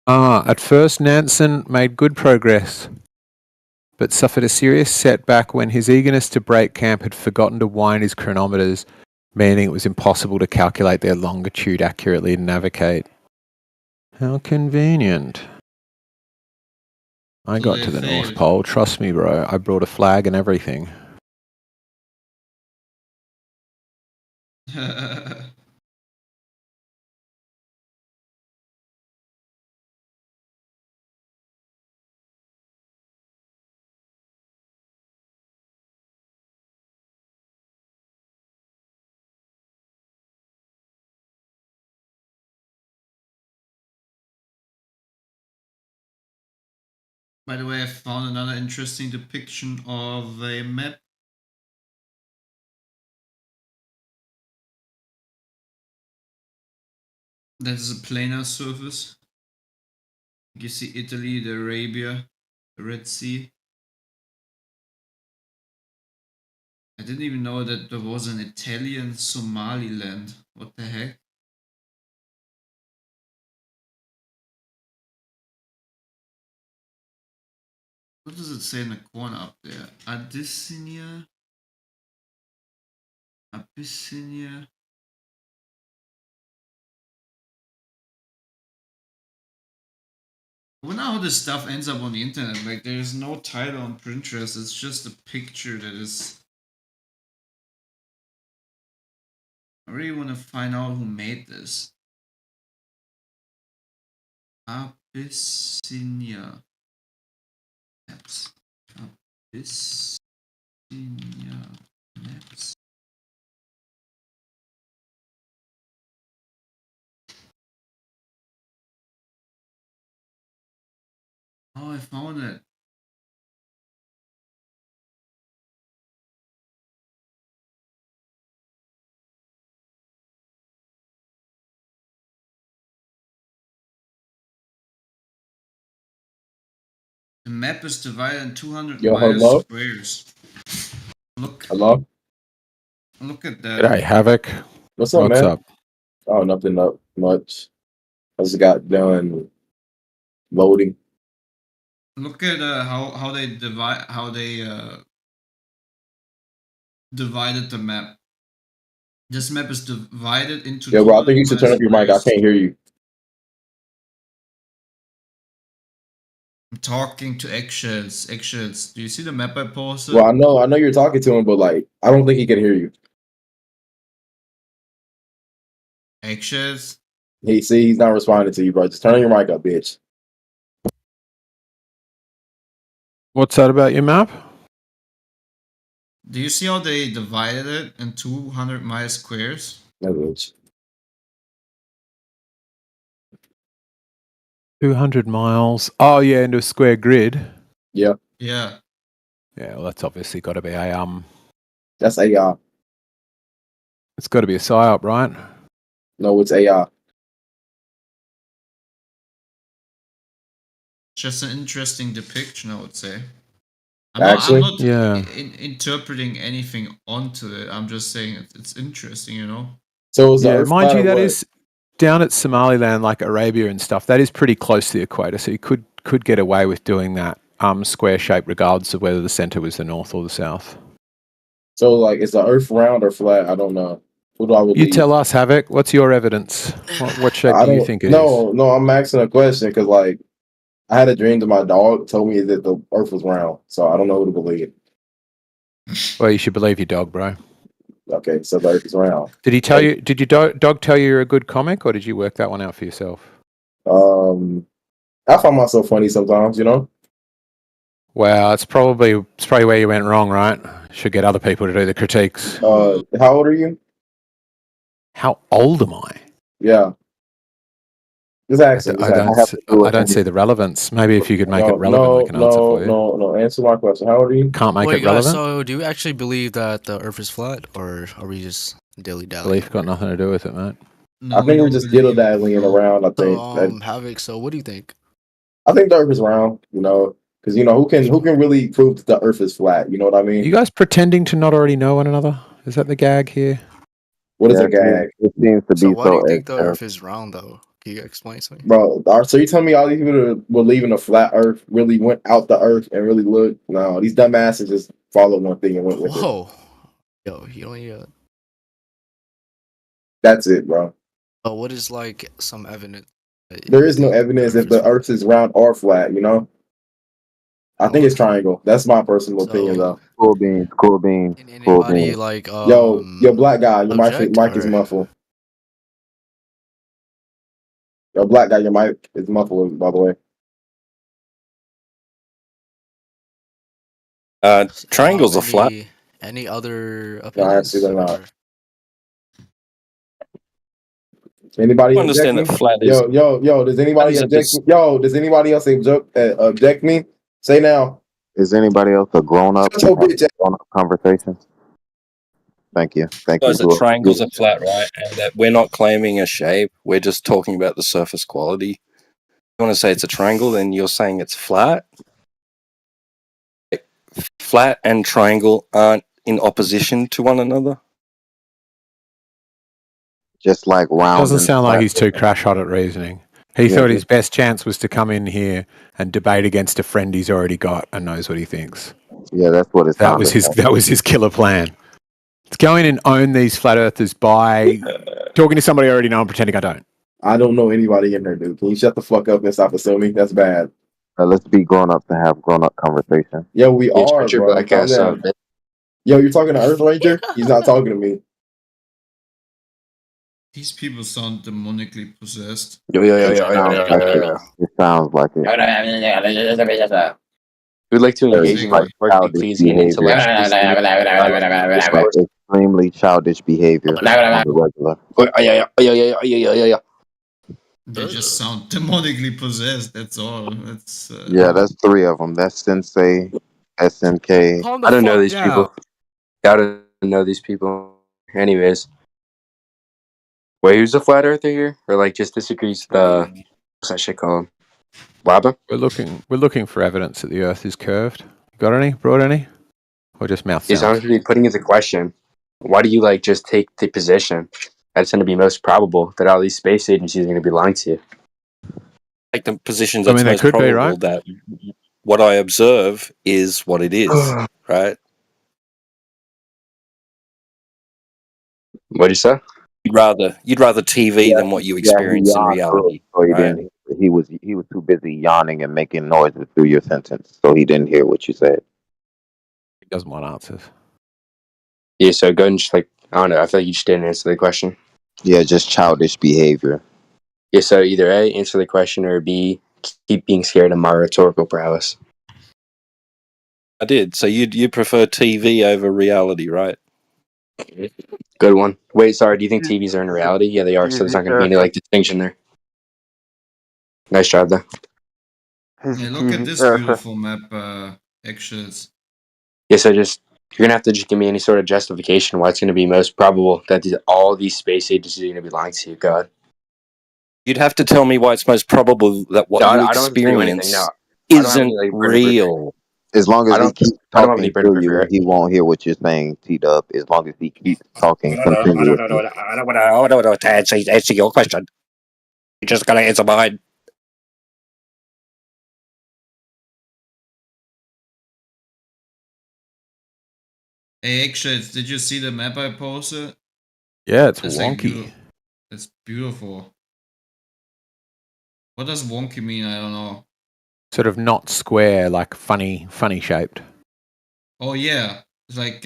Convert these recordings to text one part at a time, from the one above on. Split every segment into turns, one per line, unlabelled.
At first, Nansen made good progress, but suffered a serious setback when his eagerness to break camp had forgotten to wind his chronometers, meaning it was impossible to calculate their longitude accurately and navigate. How convenient. I got to the North Pole, trust me, bro. I brought a flag and everything.
By the way, I found another interesting depiction of a map. That is a planar surface. You see Italy, the Arabia, the Red Sea. I didn't even know that there was an Italian Somaliland. What the heck? What does it say in the corner up there? Abyssinia? Abyssinia? I wonder how this stuff ends up on the internet. Like, there's no title on Pinterest. It's just a picture that is... I really want to find out who made this. Abyssinia maps. Abyssinia maps. Oh, I found it. The map is divided in 200 mile squares. Look.
Hello?
Look at that.
G'day, Havoc.
What's up, man? Up? Oh, nothing up much. I just got done loading.
Look at how they divided the map. This map is divided into...
Yeah, bro, I think you should turn up your mic. I can't hear you.
I'm talking to Eggshells. Eggshells, do you see the map I posted?
Well, I know you're talking to him, but like, I don't think he can hear you.
Eggshells?
He's not responding to you, bro. Just turn your mic up, bitch.
What's that about your map?
Do you see how they divided it in 200 mile squares?
No, bitch.
200 miles. Oh, yeah, into a square grid.
Yeah.
Yeah.
Yeah, well, that's obviously got to be a...
That's AI.
It's got to be a PSYOP, right?
No, it's AI.
Just an interesting depiction, I would say. I'm not interpreting anything onto it. I'm just saying it's interesting, you know?
So
mind you, that is down at Somaliland, like Arabia and stuff. That is pretty close to the equator, so you could get away with doing that square shape, regardless of whether the center was the north or the south.
So, like, is the Earth round or flat? I don't know. Who do I believe?
You tell us, Havoc. What's your evidence? What shape do you think it is?
No, I'm asking a question because, like, I had a dream that my dog told me that the Earth was round, so I don't know who to believe.
Well, you should believe your dog, bro.
Okay, so the Earth is round.
Did he tell you? Did your dog tell you you're a good comic, or did you work that one out for yourself?
I find myself funny sometimes, you know.
Well, it's probably where you went wrong, right? Should get other people to do the critiques.
How old are you?
How old am I?
Yeah.
I don't see the relevance. Maybe if you could make it relevant, I can answer for you.
No. Answer my question. How old are you?
Can't make it relevant.
So, do you actually believe that the Earth is flat, or are we just dilly-dallying?
Belief got nothing to do with it, mate.
No, I think we're just dilly-dallying around. I think.
Havoc. So, what do you think?
I think the Earth is round. You know, because you know who can really prove that the Earth is flat. You know what I mean?
You guys pretending to not already know one another? Is that the gag here?
What is a gag?
It seems to be
so. Why do you think the Earth is round, though? Can you explain something?
Bro, so you telling me all these people that were leaving a flat Earth really went out the Earth and really looked? No, these dumbasses just followed one thing and went with it.
Whoa. Yo, you don't
That's it, bro.
what is like some evidence?
There is no evidence if the Earth is round or flat, you know? I think it's triangle. That's my personal opinion, though.
Cool beans.
Anybody like
yo, black guy, your mic is muffled. Yo, black guy, your mic is muffled, by the way.
Triangles are flat.
Any other opinions?
No, actually, they're not. Anybody
understand that flat is?
Yo, does anybody object? Does anybody else object me? Say now.
Is anybody else a grown-up conversation? Thank you.
Guys, the triangles are flat, right? And that we're not claiming a shape. We're just talking about the surface quality. If you want to say it's a triangle, then you're saying it's flat. Flat and triangle aren't in opposition to one another.
Just like round.
Doesn't sound like he's too crash hot at reasoning. He thought his best chance was to come in here and debate against a friend he's already got and knows what he thinks.
Yeah, that's what
that was his killer plan. Let's go in and own these flat earthers by talking to somebody I already know and pretending I don't.
I don't know anybody in there, dude. Can you shut the fuck up and stop assuming? That's bad.
Let's be grown up to have grown up conversation.
Yeah, we are, bro. Yo, you're talking to Earth Ranger? He's not talking to me.
These people sound demonically possessed.
Yo. It sounds like it.
We'd like to engage in
childish behavior. Extremely childish behavior.
They just sound demonically possessed. That's all. That's
that's 3 of them. That's Sensei, SMK.
I don't know these people. Gotta know these people. Anyways. Wait, who's a flat earther here? Or like just disagrees with what's that shit called? Wabba?
We're looking for evidence that the Earth is curved. Got any? Brought any? Or just mouth sounds?
It's honestly putting into question. Why do you like just take the position that's going to be most probable that all these space agencies are going to be lying to you?
Like the positions that's most probable be, right? That what I observe is what it is, right?
What'd you say?
You'd rather TV than what you experience in reality.
Right? He was too busy yawning and making noises through your sentence, so he didn't hear what you said.
He doesn't want answers.
Yeah, so go and just I don't know. I feel like you just didn't answer the question.
Yeah, just childish behavior.
Yeah, so either A, answer the question, or B, keep being scared of my rhetorical prowess.
I did. So you prefer TV over reality, right?
Good one. Wait, sorry. Do you think TVs are in reality? Yeah, they are. So there's not going to be any distinction there. Nice job, though.
Yeah, look at this beautiful map, actions.
Yeah, so you're going to have to just give me any sort of justification why it's going to be most probable that all these space agencies are going to be lying to you, God.
You'd have to tell me why it's most probable that what you experience isn't real.
As long as he keeps talking through you, he won't hear what you're saying, T-Dub. As long as he keeps talking continuously.
I don't want to answer your question. You're just going to answer mine.
Hey, actually, did you see the map I posted?
Yeah, it's wonky.
It's beautiful. What does wonky mean? I don't know.
Sort of not square, like funny shaped.
Oh yeah, it's like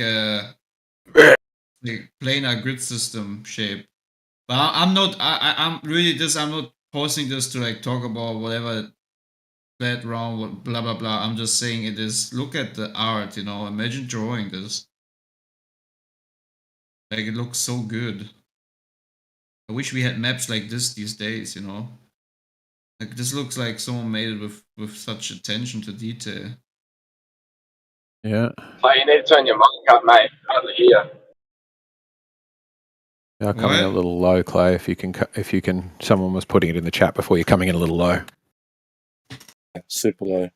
planar grid system shape. But I'm not. I'm really this. I'm not posting this to talk about whatever flat round blah blah blah. I'm just saying it is. Look at the art. Imagine drawing this. It looks so good. I wish we had maps like this these days. This looks like someone made it with such attention to detail.
Yeah.
Mate, you need to turn your mic up, mate. Over here.
Yeah, coming in a little low, Clay. If you can. Someone was putting it in the chat before. You're coming in a little low.
Super low.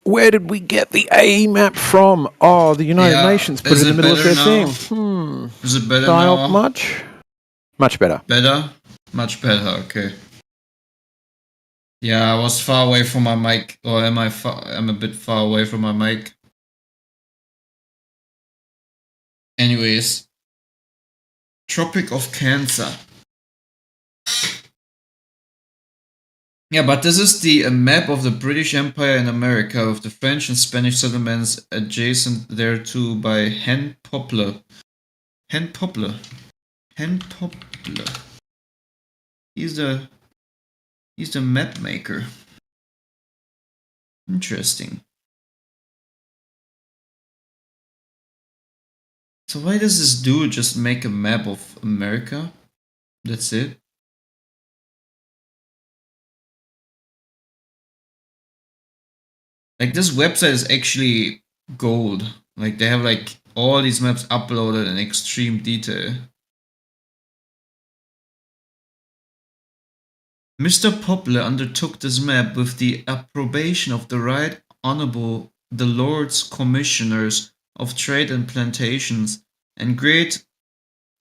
Where did we get the A map from? Oh, the United Nations put it in the middle of their thing.
Is it better
now?
now?
Much better.
Better? Much better, okay. Yeah, I was far away from my mic, or am I far? I'm a bit far away from my mic. Anyways, Tropic of Cancer. Yeah, but this is the map of the British Empire in America with the French and Spanish settlements adjacent thereto by Hen Poplar. Hen Poplar. Hen Poplar. He's the map maker. Interesting. So why does this dude just make a map of America? That's it? Like, this website is actually gold. Like, they have like all these maps uploaded in extreme detail. Mr. Poplar undertook this map with the approbation of the Right Honourable the Lords Commissioners of Trade and Plantations, and great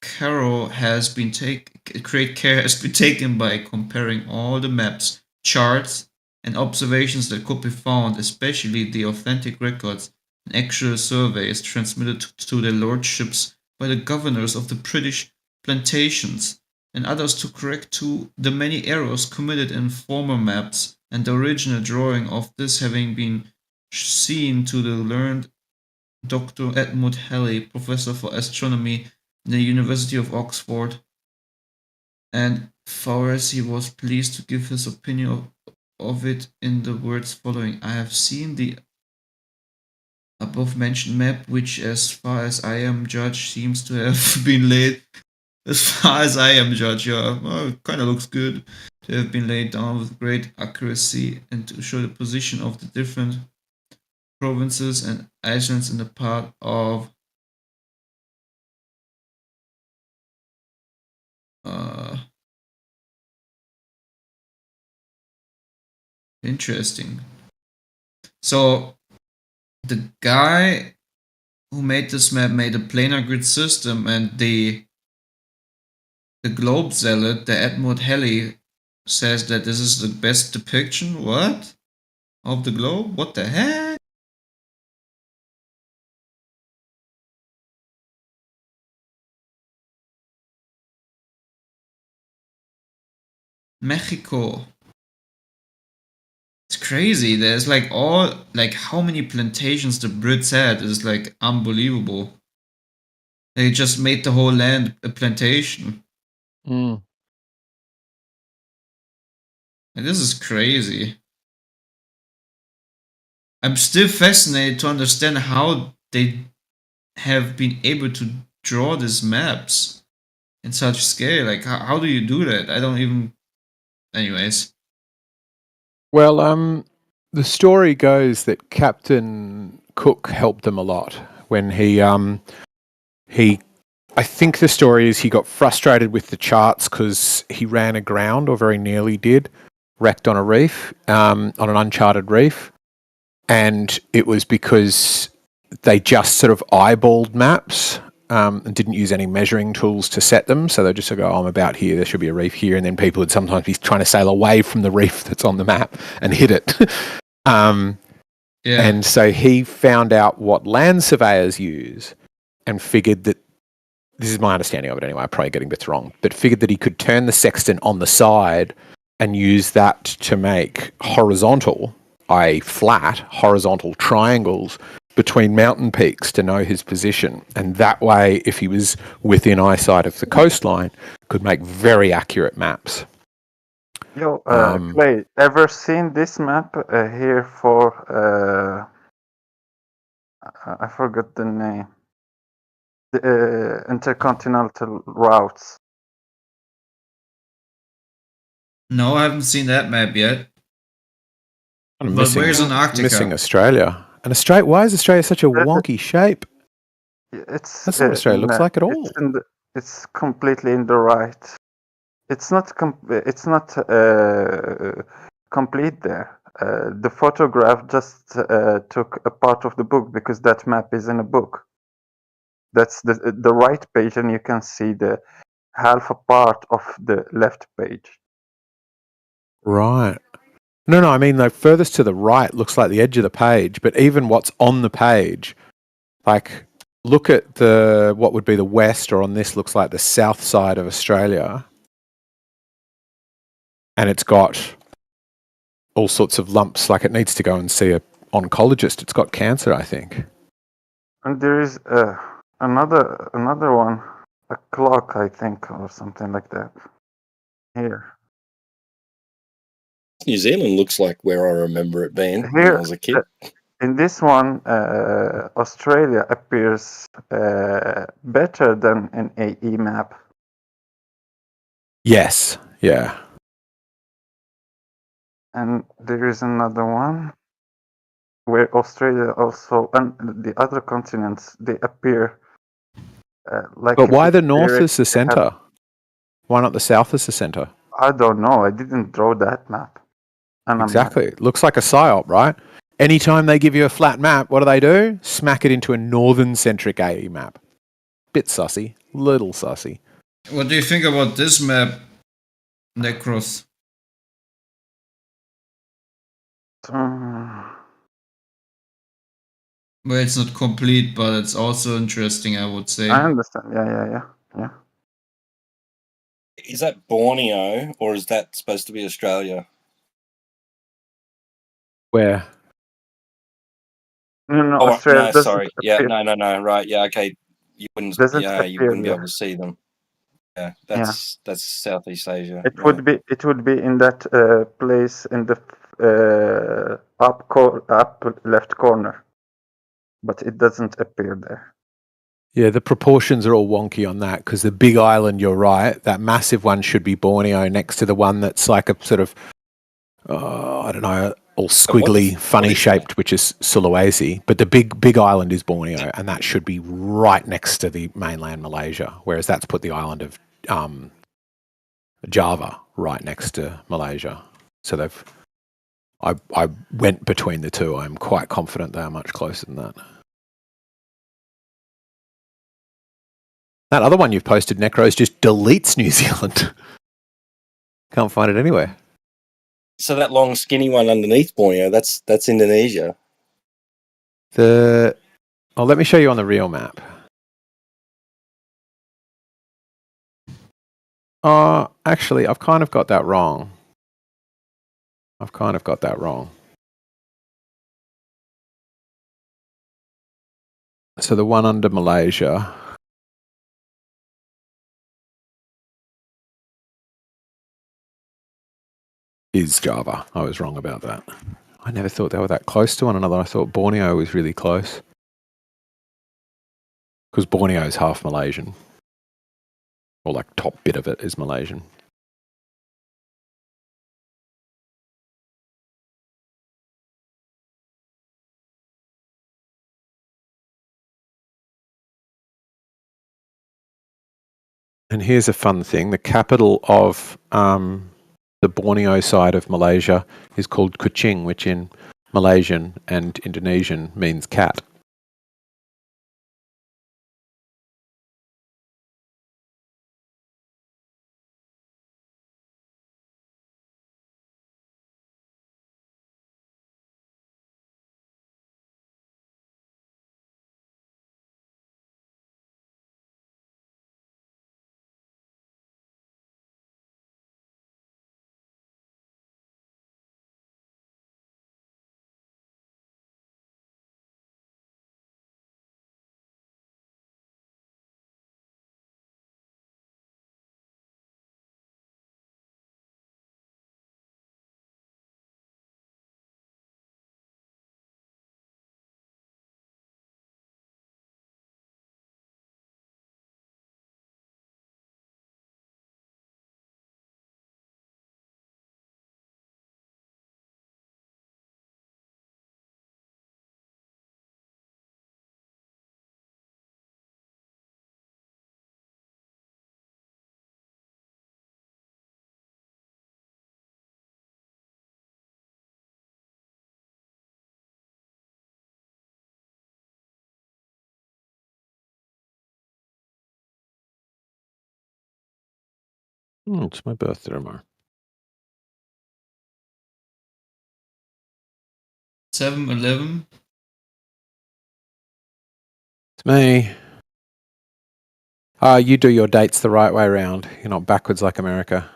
care has been taken by comparing all the maps, charts, and observations that could be found, especially the authentic records and actual surveys transmitted to their lordships by the governors of the British plantations, and others to correct to the many errors committed in former maps, and the original drawing of this having been seen to the learned Dr. Edmund Halley, Professor for Astronomy in the University of Oxford, and Fauressi was pleased to give his opinion of it in the words following: I have seen the above mentioned map, which as far as I am judge seems to have been laid. As far as I am judge, yeah, well, it kind of looks good to have been laid down with great accuracy and to show the position of the different provinces and islands in the part of interesting. So the guy who made this map made a planar grid system, and the globe zealot, the Edmund Halley, says that this is the best depiction, what? Of the globe? What the heck? Mexico. It's crazy. There's like how many plantations the Brits had is like unbelievable. They just made the whole land a plantation.
Mm.
And this is crazy. I'm still fascinated to understand how they have been able to draw these maps in such scale. Like, how do you do that? I don't even. Anyways.
Well, the story goes that Captain Cook helped them a lot when he. I think the story is he got frustrated with the charts because he ran aground, or very nearly did, wrecked on a reef, on an uncharted reef, and it was because they just sort of eyeballed maps and didn't use any measuring tools to set them. So they just go, oh, I'm about here, there should be a reef here, and then people would sometimes be trying to sail away from the reef that's on the map and hit it. And so he found out what land surveyors use and figured that, this is my understanding of it anyway, I'm probably getting bits wrong, but figured that he could turn the sextant on the side and use that to make horizontal, i.e. flat, horizontal triangles between mountain peaks to know his position. And that way, if he was within eyesight of the coastline, could make very accurate maps.
Yo, Clay, ever seen this map here for, I forgot the name, the intercontinental routes?
No, I haven't seen that map yet.
But
where's Antarctica?
Missing Australia. And Australia, why is Australia such a wonky shape?
That's
not what Australia looks like at all.
It's completely in the right. It's not complete there. The photograph just took a part of the book because that map is in a book. That's the right page, and you can see the half a part of the left page.
Right. No, I mean, the furthest to the right looks like the edge of the page, but even what's on the page, like, look at what would be the west, or on this looks like the south side of Australia, and it's got all sorts of lumps. Like, it needs to go and see a oncologist. It's got cancer, I think.
And there is another one, a clock, I think, or something like that. Here.
New Zealand looks like where I remember it being when I
Here,
was a kid.
in this one, Australia appears better than an AE map.
Yes, yeah.
And there is another one where Australia also, and the other continents, they appear like.
But why
if
the north
they
is the
have-
centre? Why not the south as the centre?
I don't know. I didn't draw that map. And
Exactly. It looks like a psyop, right? Anytime they give you a flat map, what do? Smack it into a northern-centric AE map. Bit sussy. Little sussy.
What do you think about this map, Necros? Well, it's not complete, but it's also interesting, I would say.
I understand. Yeah.
Is that Borneo or is that supposed to be Australia?
Where?
No,
Oh,
Australia
no,
doesn't
sorry. Yeah,
appear,
no. Right. Yeah, okay. You wouldn't.
doesn't
You
appear
wouldn't be
there.
able to see them. Yeah,
Yeah.
that's Southeast Asia.
It
right.
would be in that place in the up left corner, but it doesn't appear there.
Yeah, the proportions are all wonky on that because the big island, you're right, that massive one should be Borneo next to the one that's like a sort of, I don't know, all squiggly, funny shaped, which is Sulawesi. But the big island is Borneo, and that should be right next to the mainland Malaysia, whereas that's put the island of Java right next to Malaysia. So I went between the two. I'm quite confident they are much closer than that. That other one you've posted, Necros, just deletes New Zealand. Can't find it anywhere.
So that long, skinny one underneath Borneo, that's Indonesia.
Let me show you on the real map. Actually, I've kind of got that wrong. So the one under Malaysia is Java. I was wrong about that. I never thought they were that close to one another. I thought Borneo was really close. Because Borneo is half Malaysian. Or like top bit of it is Malaysian. And here's a fun thing. The capital of the Borneo side of Malaysia is called Kuching, which in Malaysian and Indonesian means cat. It's my birthday tomorrow.
7-11.
It's me. You do your dates the right way around. You're not backwards like America.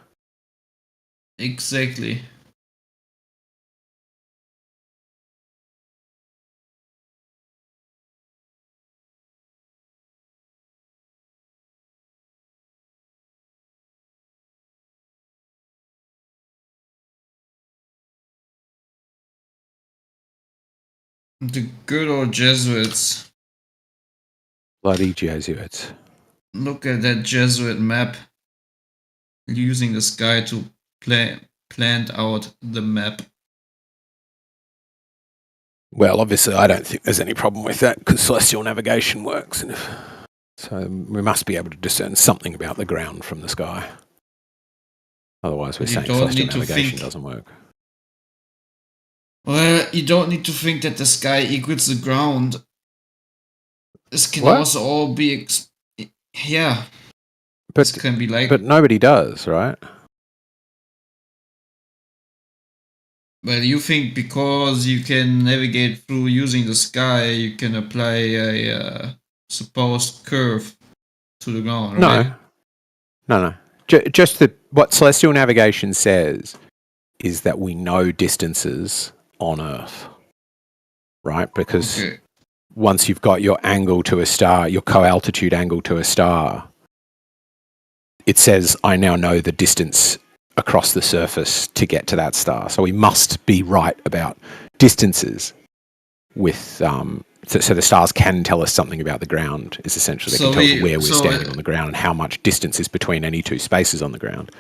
Exactly. The good old Jesuits.
Bloody Jesuits.
Look at that Jesuit map. Using the sky to plant out the map.
Well, obviously, I don't think there's any problem with that because celestial navigation works. And so we must be able to discern something about the ground from the sky. Otherwise, we're
You
saying
don't
celestial
need to
navigation
think.
doesn't work.
Well, you don't need to think that the sky equals the ground. This can
What?
also all be. Yeah. This
But
can be like.
but nobody does, right?
Well, you think because you can navigate through using the sky, you can apply a supposed curve to the ground, right?
No. Just what celestial navigation says is that we know distances on Earth, right? Because
Okay.
once you've got your angle to a star, your co-altitude angle to a star, it says, I now know the distance across the surface to get to that star. So we must be right about distances with, so the stars can tell us something about the ground, is essentially they can tell us where we're standing on the ground and how much distance is between any two spaces on the ground.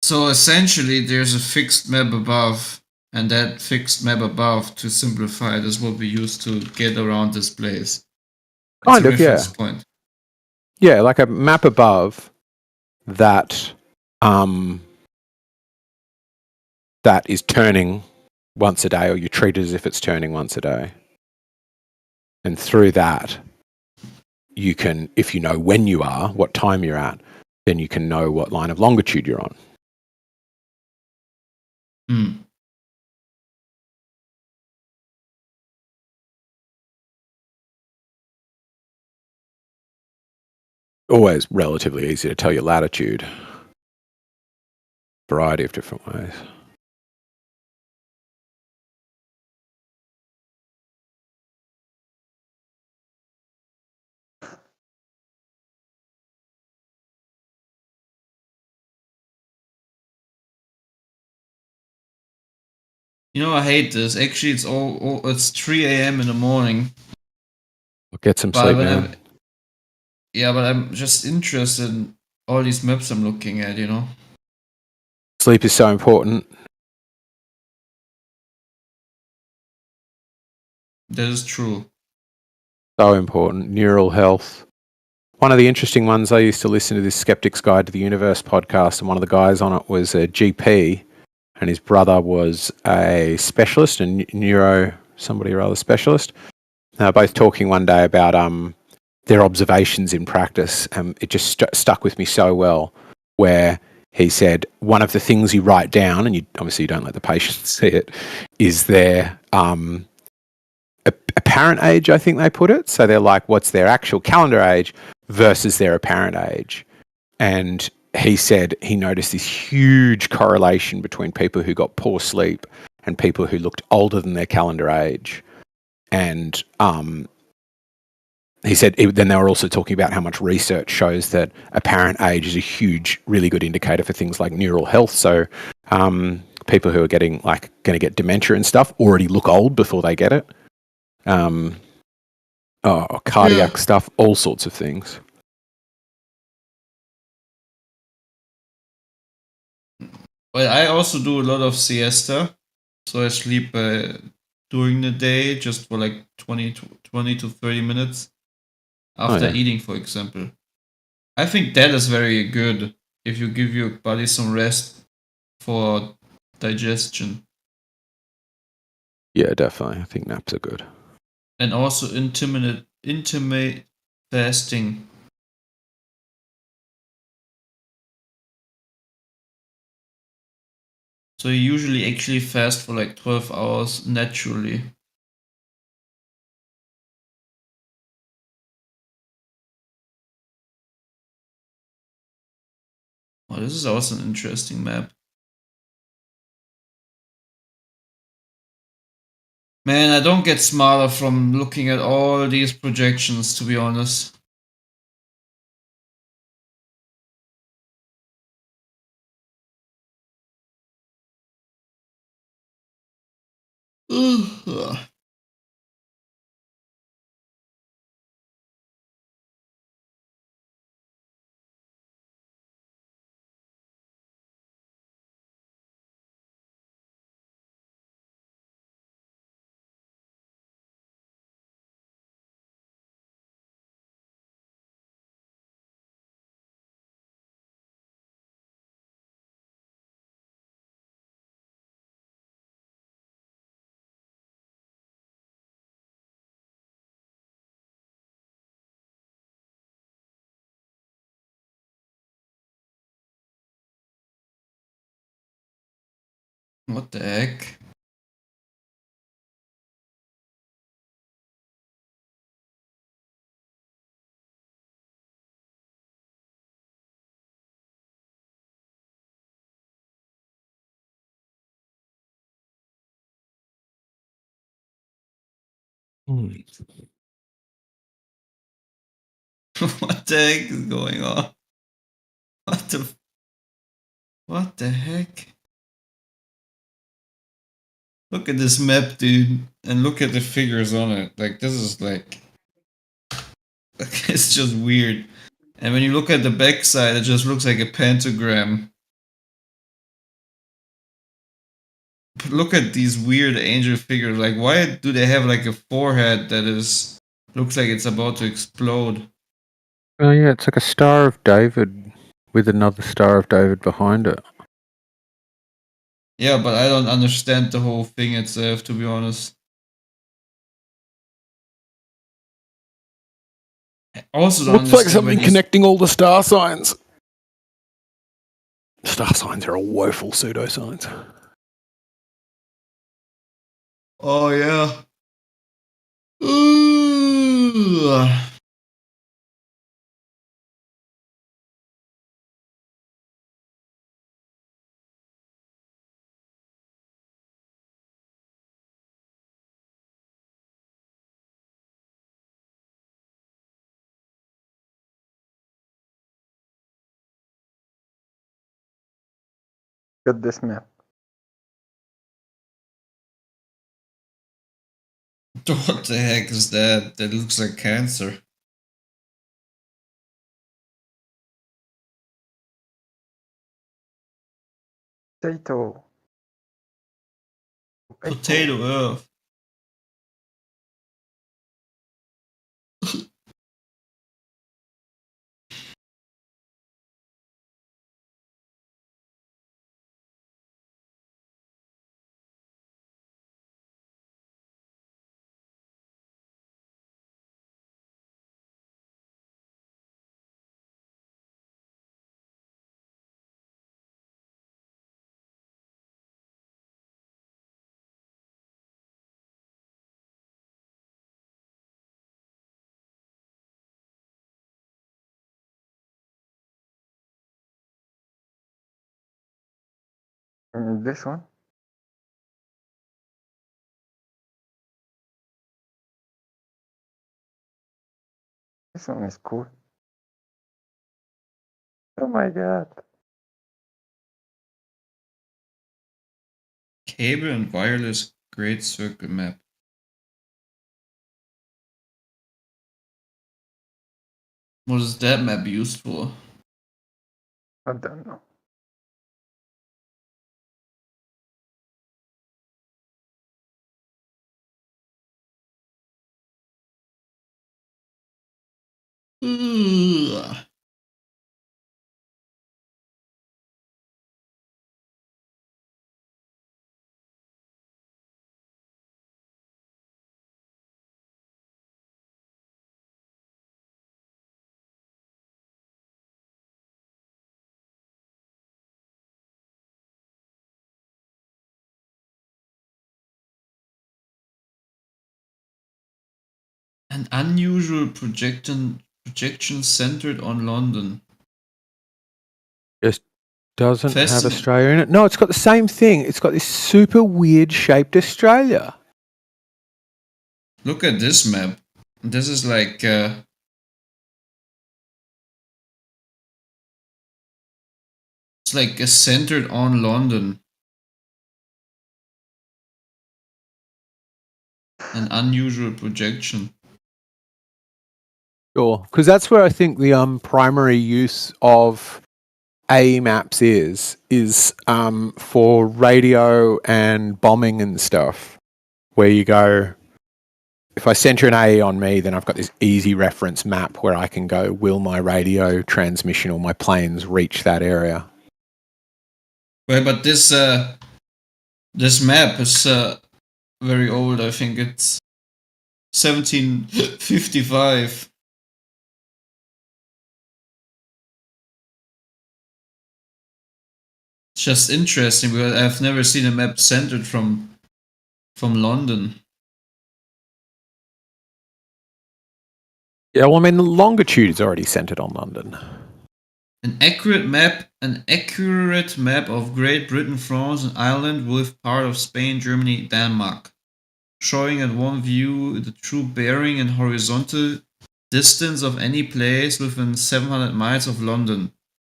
So essentially, there's a fixed map above, and that fixed map above, to simplify it, is what we use to get around this place. It's
Kind
a
of, yeah.
reference point.
Yeah, like a map above that that is turning once a day, or you treat it as if it's turning once a day. And through that, you can, if you know when you are, what time you're at, then you can know what line of longitude you're on.
Hmm.
Always relatively easy to tell your latitude. Variety of different ways.
You know, I hate this. Actually, it's 3 a.m. in the morning.
I'll get some
But
sleep,
when
man.
but I'm just interested in all these maps I'm looking at, you know?
Sleep is so important.
That is true.
So important. Neural health. One of the interesting ones, I used to listen to this Skeptic's Guide to the Universe podcast, and one of the guys on it was a GP, and his brother was a specialist, a somebody or other specialist. They were both talking one day about their observations in practice, and it just stuck with me so well, where he said one of the things you write down, and obviously you don't let the patient see it, is their apparent age, I think they put it. So they're like, what's their actual calendar age versus their apparent age? And he said he noticed this huge correlation between people who got poor sleep and people who looked older than their calendar age. And he said then they were also talking about how much research shows that apparent age is a huge, really good indicator for things like neural health. So people who are going to get dementia and stuff already look old before they get it. Cardiac stuff, all sorts of things.
Well, I also do a lot of siesta, so I sleep during the day just for like 20 to 30 minutes after eating, for example. I think that is very good if you give your body some rest for digestion.
Yeah, definitely. I think naps are good.
And also intermittent fasting. So you usually actually fast for like 12 hours naturally. Oh, this is also an interesting map. Man, I don't get smarter from looking at all these projections, to be honest. Ugh. What the heck? What the heck is going on? What the heck? Look at this map, dude, and look at the figures on it. Like, this is like it's just weird. And when you look at the backside, it just looks like a pentagram. But look at these weird angel figures. Like, why do they have like a forehead that is looks like it's about to explode?
Oh yeah, it's like a Star of David with another Star of David behind it.
Yeah, but I don't understand the whole thing itself, to be honest. I also don't
Looks like
understand
something
where these-
connecting all the star signs. Star signs are all woeful pseudosigns.
Oh yeah. Ooh.
Got this map.
What the heck is that? That looks like cancer.
Potato.
Potato Earth.
This one. This one is cool. Oh my god.
Cable and wireless great circle map. What is that map used for?
I don't know.
Ugh. An unusual projection centered on London.
Doesn't have
Fascinating.
Australia in it. No, it's got the same thing. It's got this super weird shaped Australia.
Look at this map. This is like it's like centered on London. An unusual projection.
Sure, because that's where I think the primary use of AE maps is for radio and bombing and stuff, where you go, if I center an AE on me, then I've got this easy reference map where I can go, will my radio transmission or my planes reach that area?
Well, but this map is very old. I think it's 1755. It's just interesting because I've never seen a map centered from London.
Yeah, well, I mean, the longitude is already centered on London.
An accurate map of Great Britain, France, and Ireland with part of Spain, Germany, Denmark, showing at one view the true bearing and horizontal distance of any place within 700 miles of London,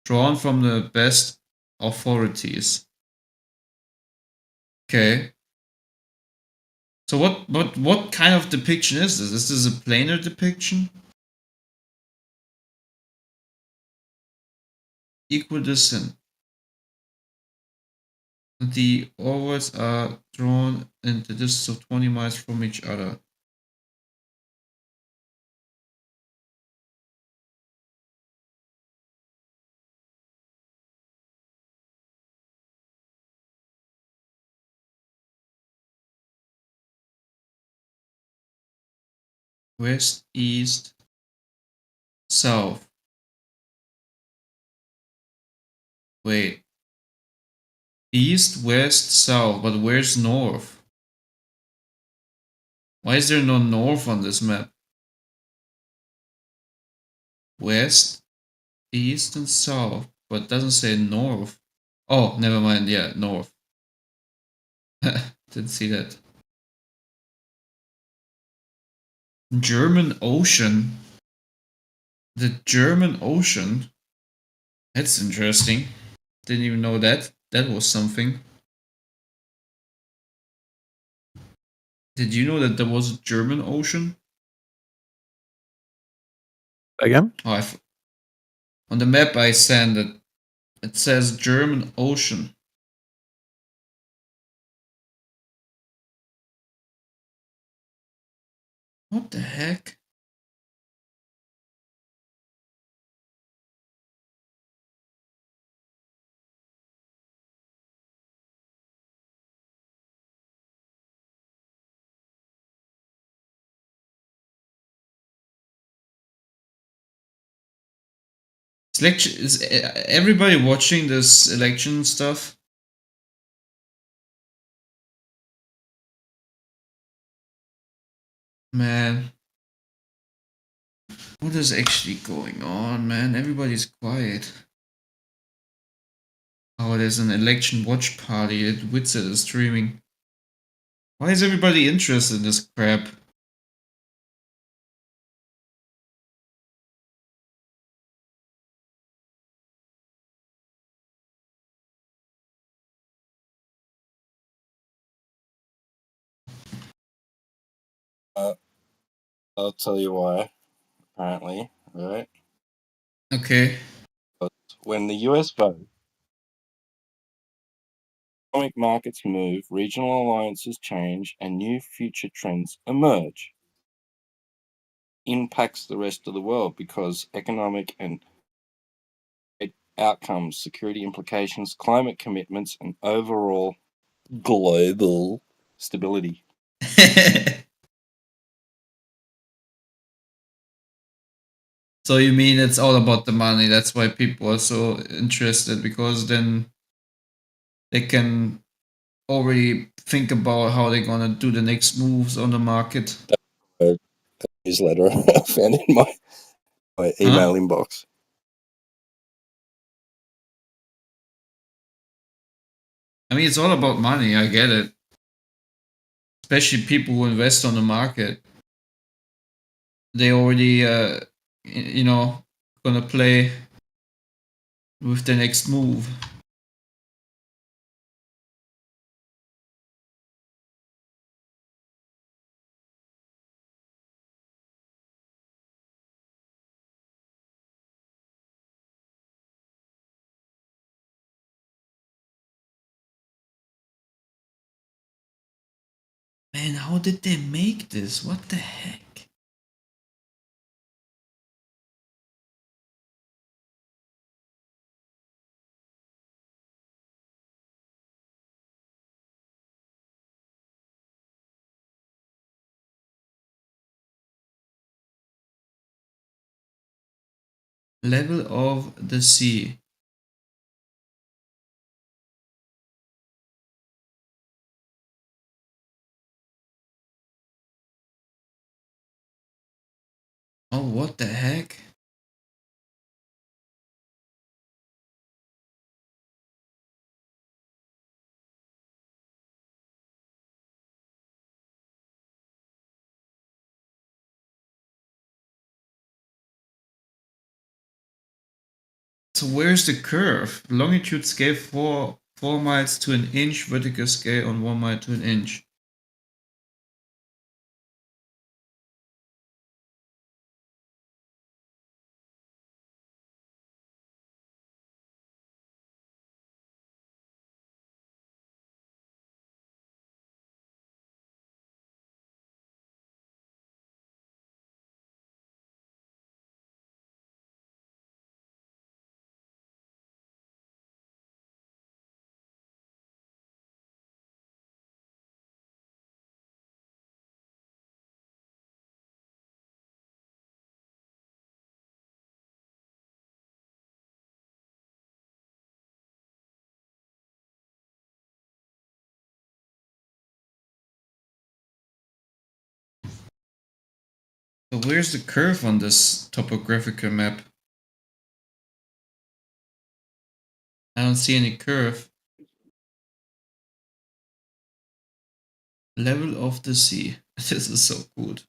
drawn from the best authorities. Okay. So what kind of depiction is this? Is this a planar depiction? Equidistant. The orbits are drawn in the distance of 20 miles from each other. West, east, south. Wait. East, west, south, but where's north? Why is there no north on this map? West, east, and south, but it doesn't say north. Oh, never mind. Yeah, north. Didn't see that. German Ocean. The German Ocean. That's interesting. Didn't even know that. That was something. Did you know that there was a German Ocean?
Again?
Oh, on the map I sent it says German Ocean. What the heck? Is everybody watching this election stuff? Man, what is actually going on, man? Everybody's quiet. Oh, there's an election watch party at Witset is streaming. Why is everybody interested in this crap?
I'll tell you why. Apparently, right?
Okay.
When the US vote, economic markets move, regional alliances change, and new future trends emerge. Impacts the rest of the world because economic and outcomes, security implications, climate commitments, and overall global stability.
So you mean it's all about the money? That's why people are so interested, because then they can already think about how they're gonna do the next moves on the market.
A newsletter I found in my email inbox.
I mean, it's all about money. I get it. Especially people who invest on the market. They already, gonna play with the next move. Man, how did they make this? What the heck? Level of the sea. Oh, what the heck? So where's the curve? Longitude scale 4 miles to an inch, vertical scale on 1 mile to an inch. So where's the curve on this topographical map? I don't see any curve. Level of the sea. This is so good.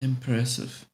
Impressive.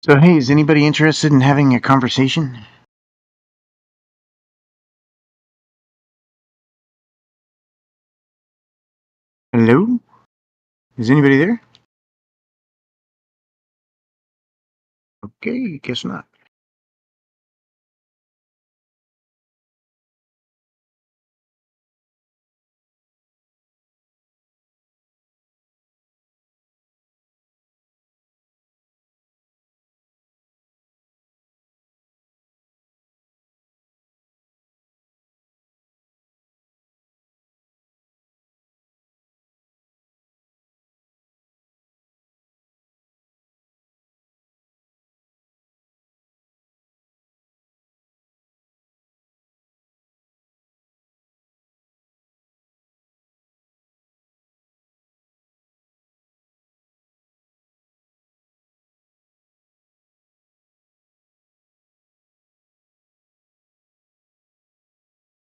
So, hey, is anybody interested in having a conversation? Hello? Is anybody there? Okay, guess not.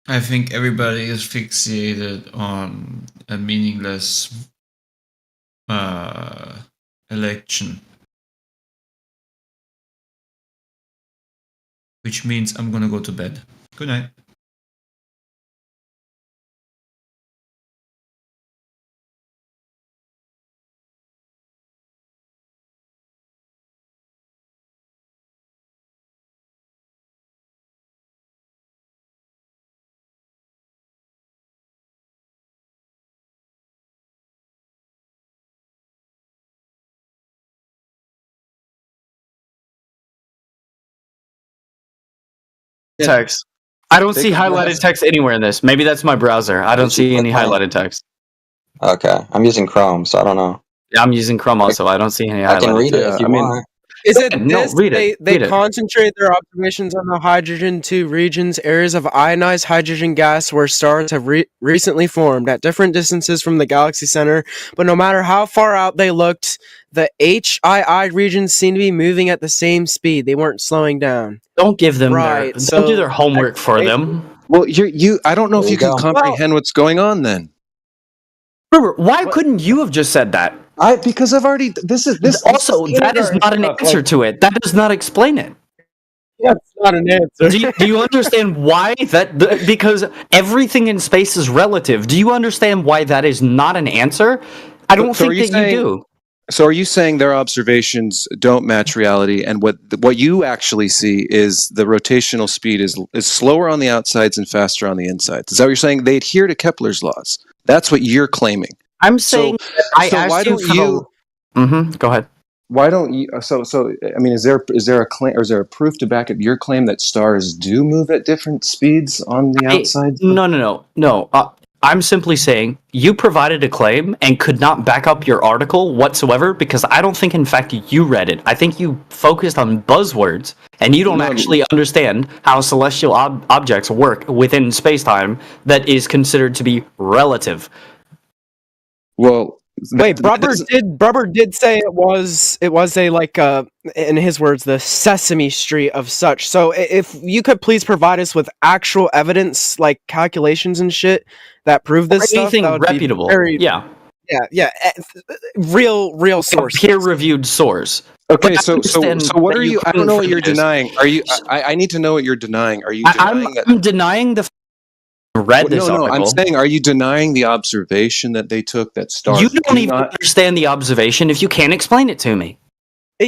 I think everybody is fixated on a meaningless election. Which means I'm gonna go to bed. Good night.
Text. I don't
They
see
can
highlighted
browse.
text anywhere in this. Maybe that's my browser. I don't
Did you
see any
click on-
highlighted text.
Okay, I'm using Chrome, so I don't know.
Yeah, I'm using Chrome also. I don't see any highlighted
I can read it
text.
if you want.
Is it
No,
this?
read it.
They
Read it.
concentrate their observations on the hydrogen 2 regions, areas of ionized hydrogen gas where stars have recently formed at different distances from the galaxy center. But no matter how far out they looked, the HII regions seem to be moving at the same speed. They weren't slowing down.
Don't give them
Right,
their. Don't do their homework for them.
Well, you. I don't know if
There
you
you
can
go.
comprehend what's going on. Then,
Robert, why couldn't you have just said that?
because I've already. This is
Also, that is not an answer to it. That does not explain it.
Yeah, it's not an answer.
Do you understand why that? Because everything in space is relative. Do you understand why that is not an answer? I don't
So are
think
you
that
saying-
you do.
So, are you saying their observations don't match reality, and what you actually see is the rotational speed is slower on the outsides and faster on the insides? Is that what you're saying? They adhere to Kepler's laws. That's what you're claiming.
I'm saying. I
so
asked
why
you
don't you?
Go ahead.
Why don't you? So I mean, is there a claim, or is there a proof to back up your claim that stars do move at different speeds on the outsides?
No. I'm simply saying you provided a claim and could not back up your article whatsoever because I don't think, in fact, you read it. I think you focused on buzzwords and you don't actually understand how celestial objects work within space-time that is considered to be relative.
Well,
wait, Brubber did say it was a like in his words the Sesame Street of such. So if you could please provide us with actual evidence like calculations and shit that prove this stuff,
anything
that would
reputable.
Be very,
yeah,
real source,
peer-reviewed source.
Okay, so what are you? I don't know what you're denying. Are you? I need to know what you're denying. Are you denying that?
I'm denying the. Read this article.
I'm saying, are you denying the observation that they took that stars?
You don't even understand the observation if you can't explain it to me.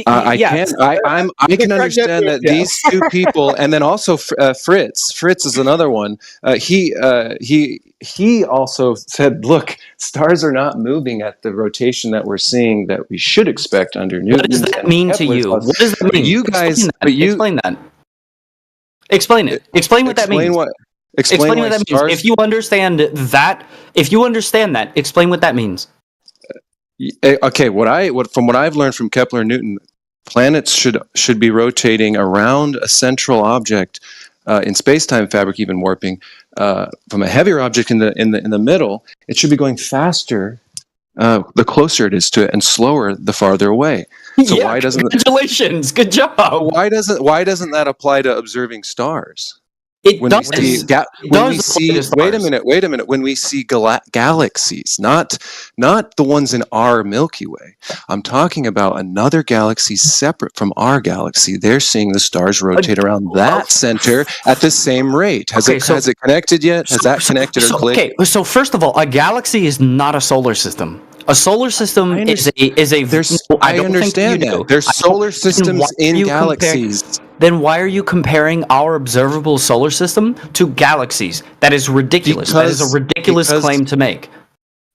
I can. I can understand that these two people, and then also Fritz. Fritz is another one. He also said, "Look, stars are not moving at the rotation that we're seeing that we should expect under Newton."
What does that mean to you? What does that mean?
You guys,
explain that. Explain it. Explain what that means. Explain what that means. If you understand that, explain what that means.
Okay, from what I've learned from Kepler and Newton, planets should be rotating around a central object in space-time fabric, even warping from a heavier object in the middle. It should be going faster the closer it is to it, and slower the farther away. So why doesn't?
Congratulations, good job.
Why doesn't that apply to observing stars?
It
when
does.
we see
It
when we
does
see
look at the
wait a
stars.
minute when we see galaxies, not the ones in our Milky Way. I'm talking about another galaxy separate from our galaxy. They're seeing the stars rotate around that center at the same rate. Has
Okay,
it connected yet? Has that connected or clicked?
Okay, so first of all, a galaxy is not a solar system. A solar system is a.
There's,
no,
I
don't think
understand
you
that.
do.
There's
I don't-
solar
then
systems
why are
in
you
galaxies.
Then why are you comparing our observable solar system to galaxies? That is ridiculous. That is a ridiculous claim to make.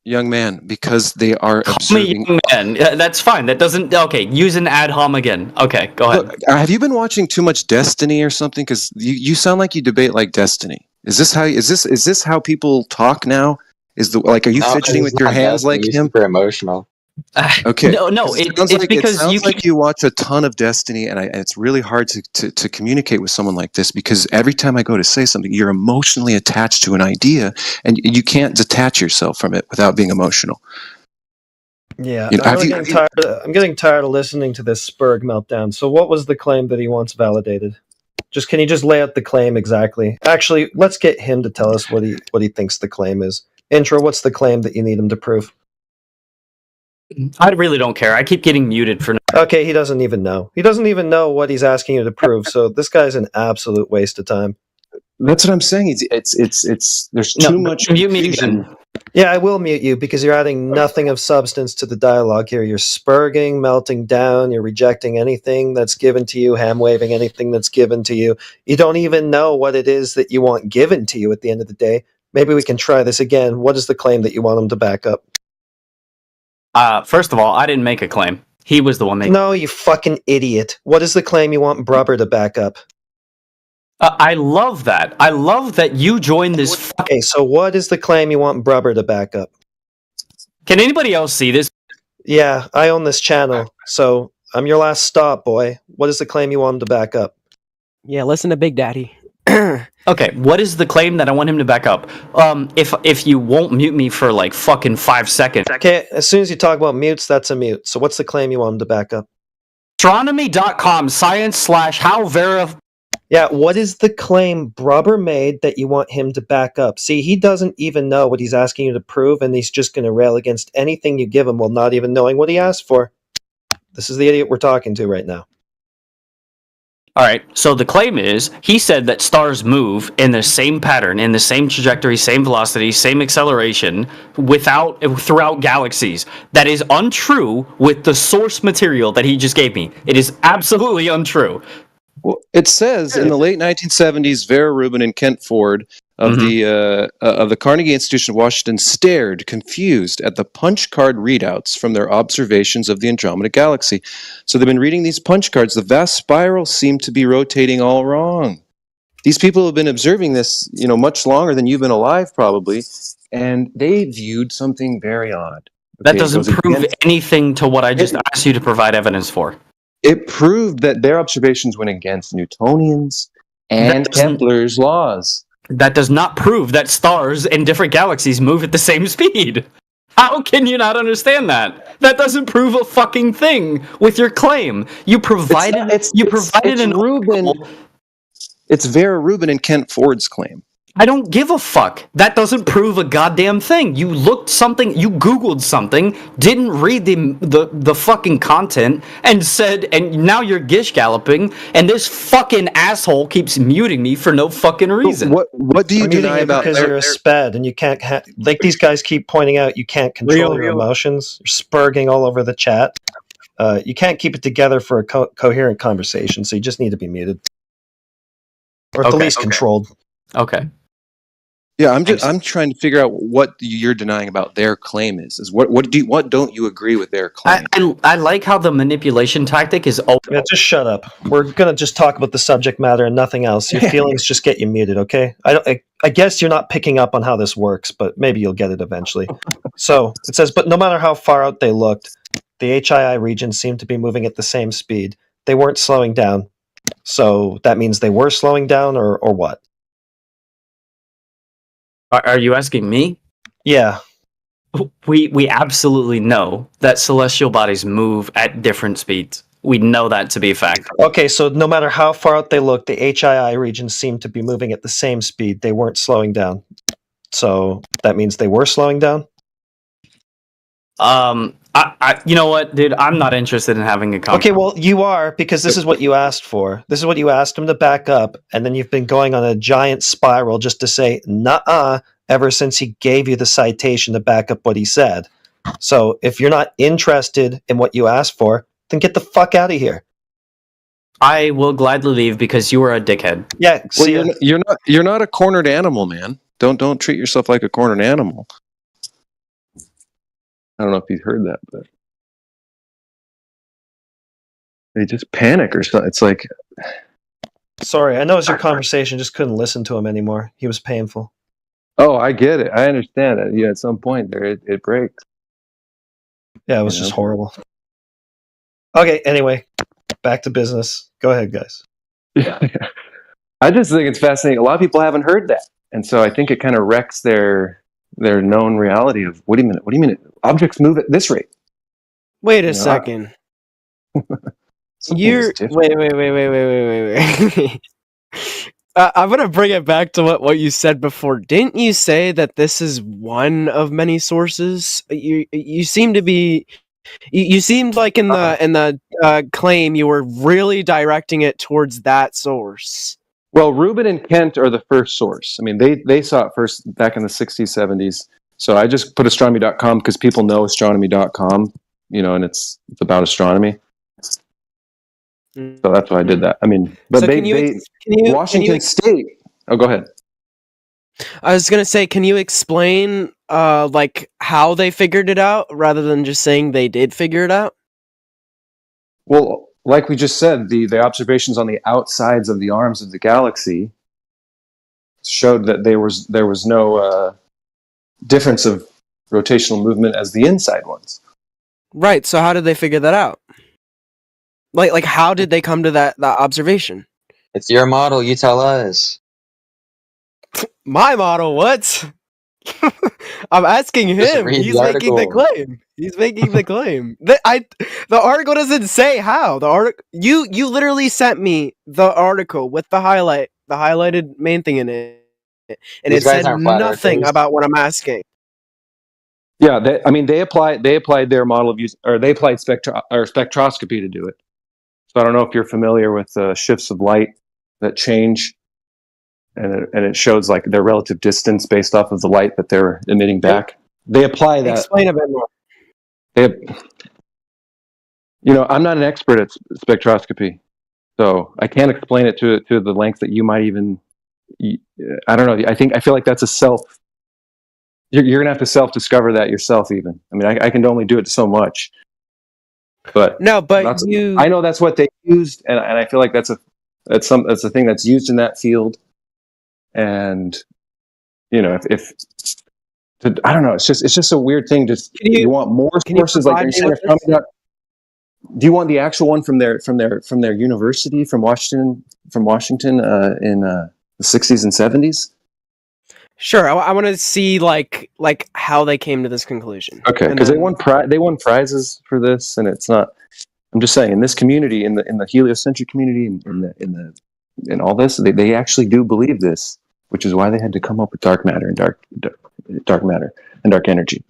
Young man, because they are
Call
observing.
me young man. That's fine. That doesn't. Okay, use an ad hom again. Okay, go ahead.
Look, have you been watching too much Destiny or something? Because you sound like you debate like Destiny. Is this how people talk now? Are you fidgeting with your hands like him?
Super emotional.
Okay.
No, it's because
it sounds like you watch a ton of Destiny, and it's really hard to communicate with someone like this because every time I go to say something, you're emotionally attached to an idea, and you can't detach yourself from it without being emotional.
Yeah,
You know,
I'm getting tired of listening to this Spurg meltdown. So, what was the claim that he wants validated? Can you just lay out the claim exactly? Actually, let's get him to tell us what he thinks the claim is. Intro, what's the claim that you need him to prove?
I really don't care. I keep getting muted for.
Okay, he doesn't even know. He doesn't even know what he's asking you to prove. So this guy's an absolute waste of time.
That's what I'm saying. It's there's too much
mute me
confusion.
again.
Yeah, I will mute you because you're adding nothing of substance to the dialogue here. You're spurging, melting down, you're rejecting anything that's given to you, ham waving anything that's given to you. You don't even know what it is that you want given to you at the end of the day. Maybe we can try this again. What is the claim that you want him to back up?
First of all, I didn't make a claim. He was the one making.
No, you fucking idiot. What is the claim you want Brubber to back up?
I love that. I love that you joined this.
Okay, so what is the claim you want Brubber to back up?
Can anybody else see this?
Yeah, I own this channel, so I'm your last stop, boy. What is the claim you want him to back up?
Yeah, listen to Big Daddy.
Okay, what is the claim that I want him to back up? If you won't mute me for like fucking 5 seconds.
Okay, as soon as you talk about mutes, that's a mute. So what's the claim you want him to back up?
Astronomy.com, science/how verify.
Yeah, what is the claim Brubber made that you want him to back up? See, he doesn't even know what he's asking you to prove, and he's just going to rail against anything you give him while not even knowing what he asked for. This is the idiot we're talking to right now.
All right, so the claim is he said that stars move in the same pattern, in the same trajectory, same velocity, same acceleration throughout galaxies. That is untrue with the source material that he just gave me. It is absolutely untrue.
Well, it says in the late 1970s, Vera Rubin and Kent Ford of the Carnegie Institution of Washington stared, confused, at the punch card readouts from their observations of the Andromeda Galaxy. So they've been reading these punch cards. The vast spiral seemed to be rotating all wrong. These people have been observing this, much longer than you've been alive, probably, and they viewed something very odd.
That doesn't prove anything to what I just asked you to provide evidence for.
It proved that their observations went against Newtonians and Kepler's laws.
That does not prove that stars in different galaxies move at the same speed. How can you not understand that? That doesn't prove a fucking thing with your claim. You provided an
Rubin. It's Vera Rubin and Kent Ford's claim.
I don't give a fuck. That doesn't prove a goddamn thing. You Googled something, didn't read the fucking content, and now you're gish galloping, and this fucking asshole keeps muting me for no fucking reason.
What do you deny about
because you're a sped and you can't like these guys keep pointing out you can't control your emotions. You're spurging all over the chat. You can't keep it together for a coherent conversation, so you just need to be muted. Or at the least controlled.
Okay.
Yeah, I'm trying to figure out what you're denying about their claim is. What don't you agree with their claim?
I like how the manipulation tactic is open.
Yeah, just shut up. We're gonna just talk about the subject matter and nothing else. Your feelings just get you muted, okay? I guess you're not picking up on how this works, but maybe you'll get it eventually. So it says, but no matter how far out they looked, the HII regions seemed to be moving at the same speed. They weren't slowing down. So that means they were slowing down, or what?
Are you asking me?
Yeah.
We absolutely know that celestial bodies move at different speeds. We know that to be a fact.
Okay, so no matter how far out they look, the HII regions seem to be moving at the same speed. They weren't slowing down. So that means they were slowing down?
You know what, dude? I'm not interested in having a conversation.
Okay, well, you are, because this is what you asked for. This is what you asked him to back up, and then you've been going on a giant spiral just to say, nuh-uh, ever since he gave you the citation to back up what he said. So if you're not interested in what you asked for, then get the fuck out of here.
I will gladly leave because you are a dickhead.
Yeah,
Well, you're not a cornered animal, man. Don't treat yourself like a cornered animal. I don't know if you've heard that, but they just panic or something. It's like,
Sorry, I know it's your conversation, just couldn't listen to him anymore. He was painful.
oh, I get it. I understand it. Yeah, at some point there, it breaks.
Yeah, it was just horrible. Okay, anyway, back to business. Go ahead, guys.
Yeah. I just think it's fascinating. A lot of people haven't heard that, and so I think it kind of wrecks their known reality of what do you mean? Objects move at this rate.
Wait a second. You're wait. I'm gonna bring it back to what you said before. Didn't you say that this is one of many sources? You seem to be. You seemed like in the claim you were really directing it towards that source.
Well, Rubin and Kent are the first source. I mean, they saw it first back in the 60s, 70s. So I just put astronomy.com because people know astronomy.com, and it's about astronomy. So that's why I did that. I mean, but
so
Washington State. Oh, go ahead.
I was gonna say, can you explain like how they figured it out rather than just saying they did figure it out?
Well, like we just said, the observations on the outsides of the arms of the galaxy showed that there was no difference of rotational movement as the inside ones.
Right. So how did they figure that out? Like how did they come to that observation?
It's your model. You tell us.
My model? What? I'm asking
Just
him.
read
He's
the
making the
article.
claim. He's making the claim. The article doesn't say how. The article you literally sent me the article with the highlighted main thing in it, and
These
it
guys
said
aren't flat
nothing
earthers.
about what I'm asking.
Yeah, they applied their model of use, or they applied spectroscopy to do it. So I don't know if you're familiar with shifts of light that change, and it shows like their relative distance based off of the light that they're emitting back. They apply that.
Explain a bit more.
I'm not an expert at spectroscopy, so I can't explain it to the length that you might even. I don't know. I feel like that's a self. You're gonna have to self-discover that yourself. Even I mean, I can only do it so much. But
no, but
I know that's what they used, and I feel like that's a thing that's used in that field. And if I don't know, it's just a weird thing. Just you want more sources like you're saying, do you want the actual one from their university from Washington in the 60s and 70s?
Sure, I want to see like how they came to this conclusion.
Okay, because they won prizes for this, and it's not. I'm just saying, in this community, in the heliocentric community, in all this, they actually do believe this, which is why they had to come up with dark matter and dark matter and dark energy.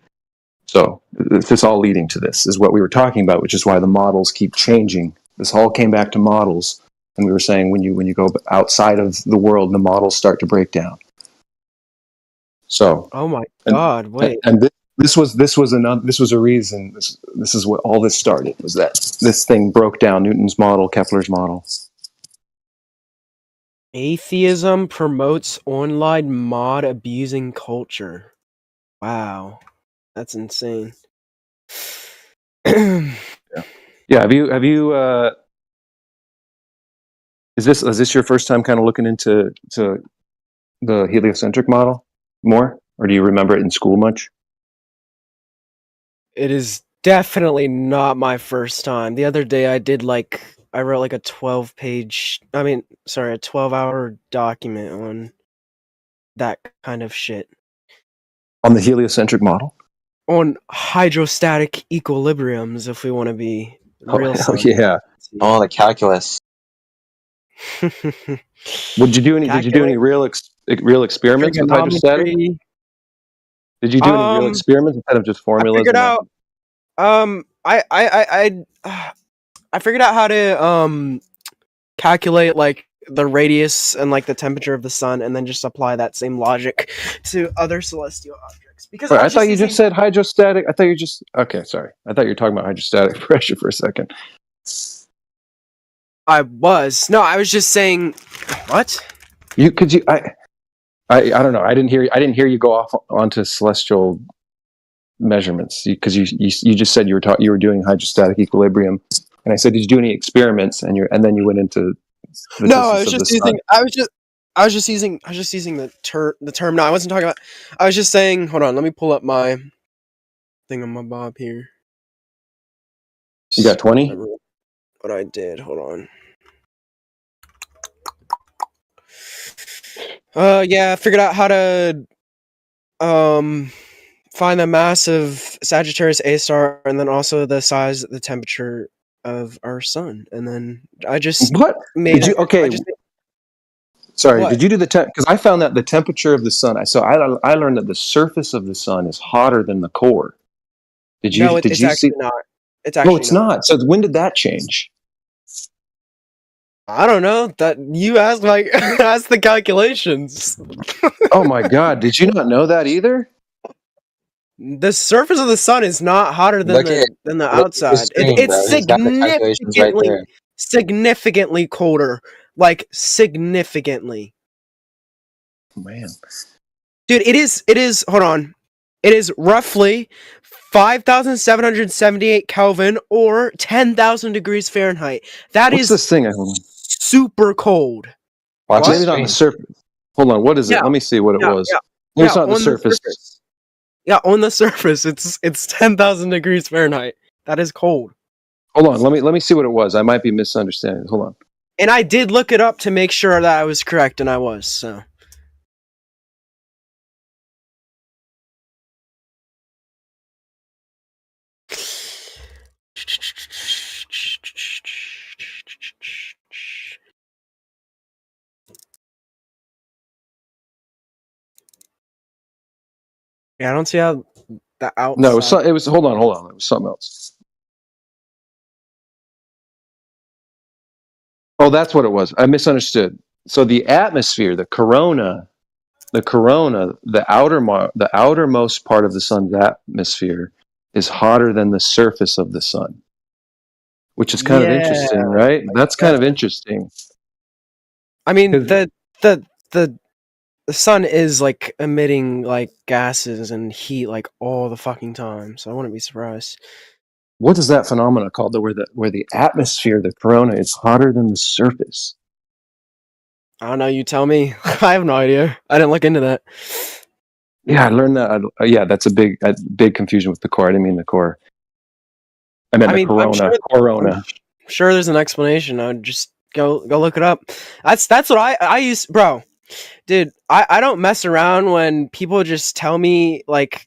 So it's all leading to this is what we were talking about, which is why the models keep changing. This all came back to models, and we were saying when you go outside of the world, the models start to break down. So,
oh my God! Wait,
and this was a reason. This is what all this started, was that this thing broke down Newton's model, Kepler's model.
Atheism promotes online mod abusing culture. Wow, that's insane.
Yeah. Have you? Is this your first time kind of looking into the heliocentric model more, or do you remember it in school much?
It is definitely not my first time. The other day I wrote like a 12-hour document on that kind of shit.
On the heliocentric model?
On hydrostatic equilibriums, if we want to be Real
Oh
sun.
yeah.
Oh, the calculus.
Did you do any
Calculate
real experiments with hydrostatic?
trigonometry.
Did you do any real experiments instead of just
I
formulas?
figured
and
out. I figured out how to calculate like the radius and like the temperature of the sun, and then just apply that same logic to other celestial objects. Because
I thought you just said hydrostatic. I thought you just okay. Sorry, I thought you were talking about hydrostatic pressure for a second.
I was just saying. What?
I don't know. I didn't hear you go off onto celestial measurements because you just said you were doing hydrostatic equilibrium, and I said, did you do any experiments? And then you went into the
No, I was
distance of
just
the sun.
using. I was just using the term. No, I wasn't talking about. I was just saying. Hold on, let me pull up my thing on my bob here.
You got 20?
What I did. Hold on. Yeah, I figured out how to find the mass of Sagittarius A star, and then also the size, the temperature of our sun, and then I just made.
Sorry,
What?
did you do the because I found that the temperature of the sun. I learned that the surface of the sun is hotter than the core. Did you?
No,
did
it's
you
actually
see?
not. It's actually
No, it's not. So when did that change?
I don't know. That you asked ask the calculations.
Oh my God! Did you not know that either?
The surface of the sun is not hotter than the outside. It's significantly colder. Like significantly.
Man.
Dude, it is hold on. It is roughly 5,778 Kelvin or 10,000 degrees Fahrenheit. That
What's
is
this thing?
super cold.
Maybe not on the surface. Hold on. What is it?
Yeah.
Let me see what it was.
Yeah,
It's not on the surface.
Yeah, on the surface, it's 10,000 degrees Fahrenheit. That is cold.
Hold on. Let me see what it was. I might be misunderstanding. Hold on.
And I did look it up to make sure that I was correct, and I was. So. Yeah, I don't see how the outside.
No, it was. Hold on. It was something else. Oh, that's what it was. I misunderstood. So the atmosphere, the corona, the outermost part of the sun's atmosphere is hotter than the surface of the sun, which is kind of interesting, right? That's kind of interesting.
I mean, the sun is like emitting like gases and heat like all the fucking time, so I wouldn't be surprised.
What is that phenomena called? Where the atmosphere, the corona, is hotter than the surface.
I don't know. You tell me. I have no idea. I didn't look into that.
Yeah, I learned that. Yeah, that's a big confusion with the core. I didn't mean the core. I meant the corona.
I'm sure there's an explanation. I would just go look it up. That's what I use, bro. Dude, I don't mess around when people just tell me like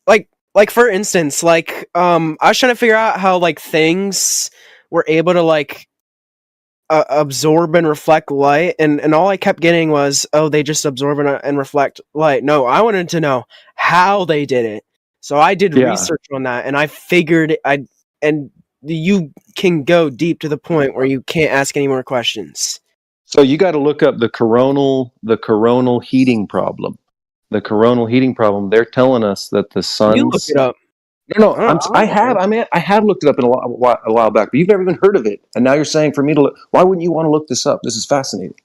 for instance, like I was trying to figure out how like things were able to like absorb and reflect light, and all I kept getting was, oh, they just absorb and reflect light. No, I wanted to know how they did it. So I did research on that, and I figured and you can go deep to the point where you can't ask any more questions.
So you got to look up the coronal heating problem. The coronal heating problem. They're telling us that the sun's.
You look it up.
No, I have. I mean, I have looked it up a while back, but you've never even heard of it. And now you're saying for me to look. Why wouldn't you want to look this up? This is fascinating.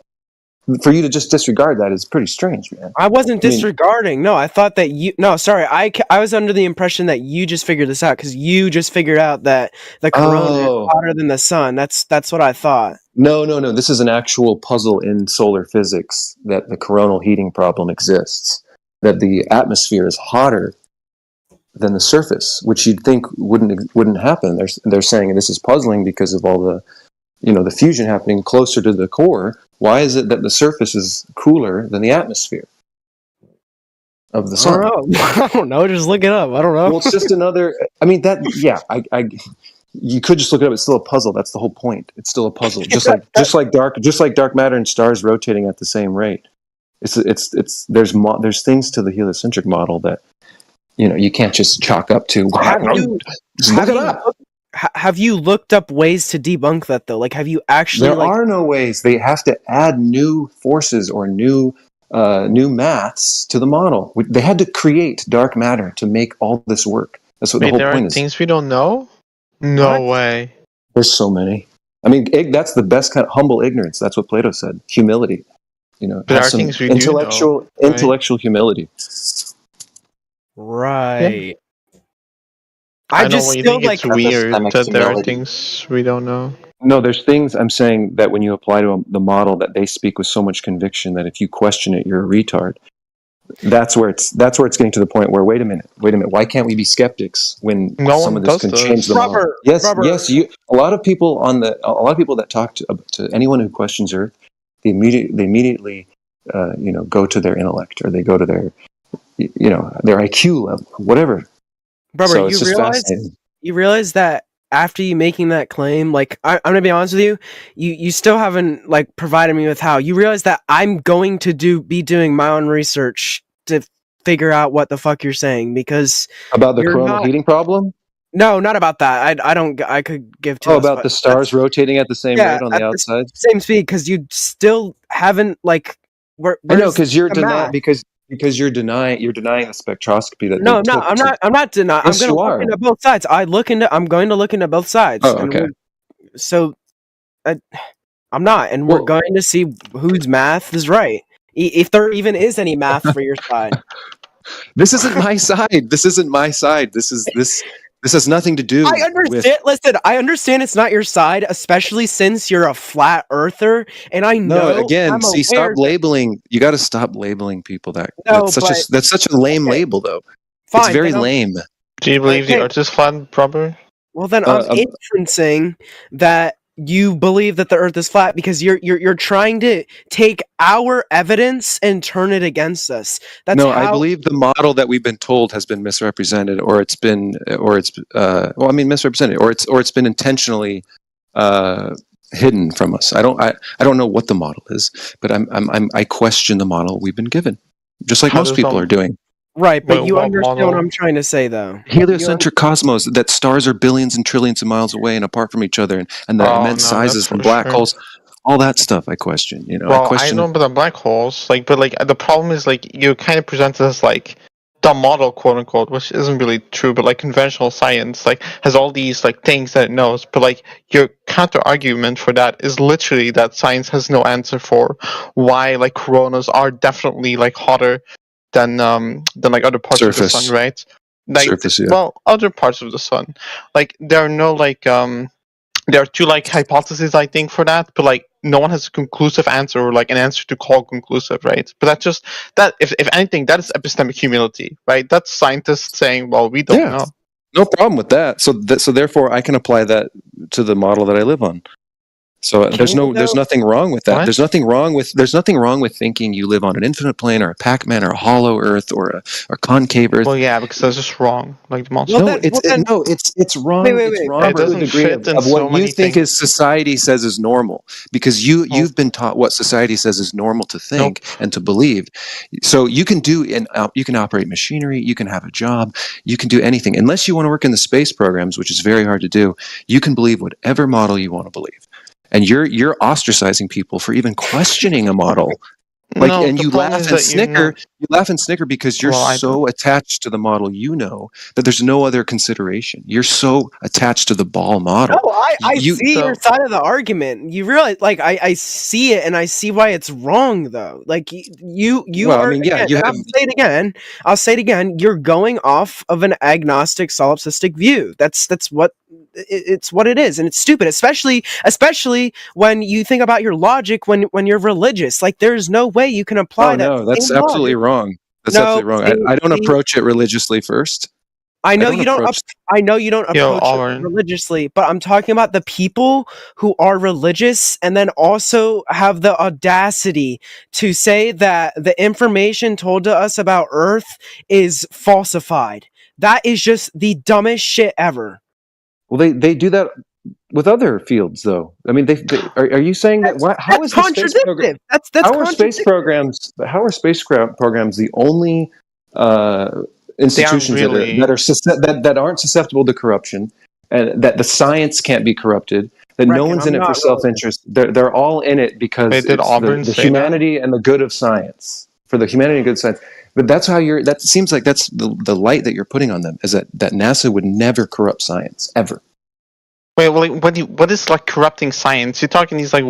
For you to just disregard that is pretty strange, man.
I wasn't disregarding. No, I thought that you. No, sorry. I was under the impression that you just figured this out because you just figured out that the corona is hotter than the sun. That's what I thought.
No. This is an actual puzzle in solar physics that the coronal heating problem exists. That the atmosphere is hotter than the surface, which you'd think wouldn't happen. They're saying this is puzzling because of all the, the fusion happening closer to the core. Why is it that the surface is cooler than the atmosphere of the sun?
I don't know. Just look it up. I don't know.
Well, it's just another. I mean that. Yeah, You could just look it up. It's still a puzzle. That's the whole point. It's still a puzzle. Just like dark matter and stars rotating at the same rate. There's things to the heliocentric model that you can't just chalk up to. Just look it up.
Have you looked up ways to debunk that though? Like, have you actually?
There are no ways. They have to add new forces or new maths to the model. They had to create dark matter to make all this work. That's what the whole point is.
Things we don't know? No way.
There's so many. I mean, that's the best kind of humble ignorance. That's what Plato said. Humility.
There are things we
intellectual
do know, right?
intellectual humility.
Right.
I just feel like it's weird that there are things we don't know.
No, there's things I'm saying that when you apply to the model that they speak with so much conviction that if you question it, you're a retard. That's where it's getting to the point where wait a minute, why can't we be skeptics when some of this can change the model? Yes. A lot of people that talk to anyone who questions Earth, they immediately go to their intellect or they go to their their IQ level, whatever.
Robert,
So it's just fascinating.
you realize that after you making that claim, like I'm gonna be honest with you, you still haven't like provided me with how. You realize that I'm going to be doing my own research to figure out what the fuck you're saying because
About the coronal heating problem?
No, not about that. I could give two.
About the stars rotating at the same rate on the outside?
Same speed because you still haven't like.
I know because you're denying because you're denying the spectroscopy that
No,
they
no,
took
I'm not denying.
Yes,
I'm
you
going to
are.
look into both sides. I'm going to look into both sides.
Oh,
and
okay.
I'm not, and we're going to see whose math is right, if there even is any math for your side.
This isn't my side. This isn't my side. This has nothing to do.
I understand. Listen, I understand it's not your side, especially since you're a flat earther, and I know.
No, again,
I'm
see,
aware
stop labeling. You got to stop labeling people.
No,
That's such a lame label, though.
Fine,
it's very
then
lame.
Do you believe the Earth is flat, proper?
Well, then I'm inferencing that you believe that the Earth is flat because you're trying to take our evidence and turn it against us. That's
No,
how
I believe the model that we've been told has been misrepresented, misrepresented, or it's been intentionally hidden from us. I don't know what the model is, but I question the model we've been given, just like most people are doing.
Right, but you
what
understand
model?
what I'm trying to say, though.
Heliocentric cosmos, that stars are billions and trillions of miles away and apart from each other, and the immense sizes from black holes, all that stuff I question.
I know about the black holes, but the problem is you kind of present it as the model, quote unquote, which isn't really true, but conventional science has all these things that it knows, but your counter argument for that is literally that science has no answer for why coronas are definitely hotter than other parts of the
Surface.
sun, right?
Surface, yeah.
Well, other parts of the sun, there are no there are two hypotheses I think for that, but no one has a conclusive answer or an answer to call conclusive, right? But that's just that if anything, that is epistemic humility, right? That's scientists saying, well, we don't know.
No problem with that. So therefore, I can apply that to the model that I live on. So there's nothing wrong with that.
What?
There's nothing wrong with thinking you live on an infinite plane or a Pac-Man or a hollow Earth or a concave Earth.
Well, yeah, because that's just wrong. The monster.
It's wrong.
Wait,
It's wrong
It
to the
doesn't
degree
fit in
of
so
what
many
you think
things.
is society says is normal, because you've been taught what society says is normal to think and to believe. So you can you can operate machinery, you can have a job, you can do anything, unless you want to work in the space programs, which is very hard to do. You can believe whatever model you want to believe. And you're ostracizing people for even questioning a model. And you laugh and snicker. You laugh and snicker because you're so attached to the model that there's no other consideration. You're so attached to the ball model.
No, I see your side of the argument. You realize, I see it, and I see why it's wrong, though. You
Well,
are.
I mean, yeah,
again,
you
and
have-
I'll say it again. You're going off of an agnostic, solipsistic view. That's what it's what it is, and it's stupid, especially when you think about your logic when you're religious. There's no way you can apply that.
No, that's
same
absolutely
logic.
wrong. That's
No,
absolutely wrong. I don't approach it religiously first.
I know
don't
you don't.
approach-
I know you don't
Yo,
approach it
Auburn.
religiously, but I'm talking about the people who are religious and then also have the audacity to say that the information told to us about Earth is falsified. That is just the dumbest shit ever.
Well, they do that with other fields, though. I mean, are you saying that? How is the space program?
That's
How are space programs? How are programs the only institutions
really.
that aren't susceptible to corruption, and that the science can't be corrupted? That no
Reckon,
one's
I'm
in it for
not
self-interest. They're all in it because
Wait, did
it's
Auburn
the
say
humanity and the good of science. For the humanity and good of science. But that's how that seems like that's the light that you're putting on them, is that NASA would never corrupt science, ever.
Wait, well, like, what is like corrupting science? You're talking these like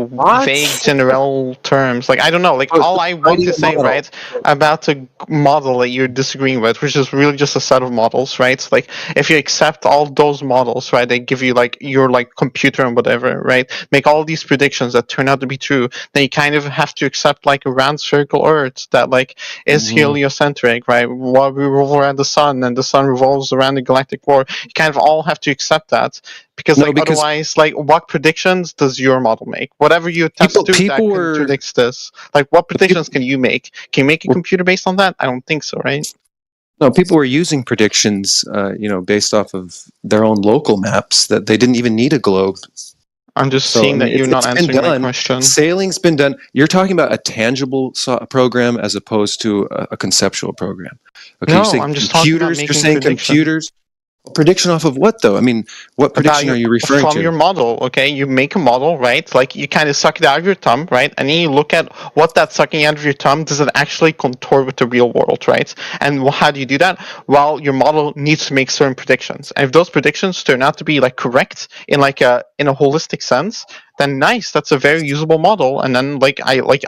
vague general terms. Like I don't know. Like all I want to say, right, about the model that you're disagreeing with, which is really just a set of models, right? So, like if you accept all those models, right, they give you like your like computer and whatever, right, make all these predictions that turn out to be true. Then you kind of have to accept like a round circle Earth that like is heliocentric, right? While we revolve around the sun and the sun revolves around the galactic core, you kind of all have to accept that. Because otherwise, like, what predictions does your model make? Whatever you test that contradicts this. Like, what predictions can you make? Can you make a computer based on that? I don't think so, right?
No, people were using predictions, based off of their own local maps that they didn't even need a globe.
I'm just seeing that you're not answering my question.
Sailing's been done. You're talking about a tangible program as opposed to a conceptual program. Okay,
no, I'm just talking about making
You're saying computers. Prediction off of what, though? I mean, what prediction are you referring to?
From your model, okay? You make a model, right? Like, you kind of suck it out of your thumb, right? And then you look at what that sucking out of your thumb, does it actually contour with the real world, right? And how do you do that? Well, your model needs to make certain predictions. And if those predictions turn out to be, like, correct in a holistic sense, then nice, that's a very usable model. And then,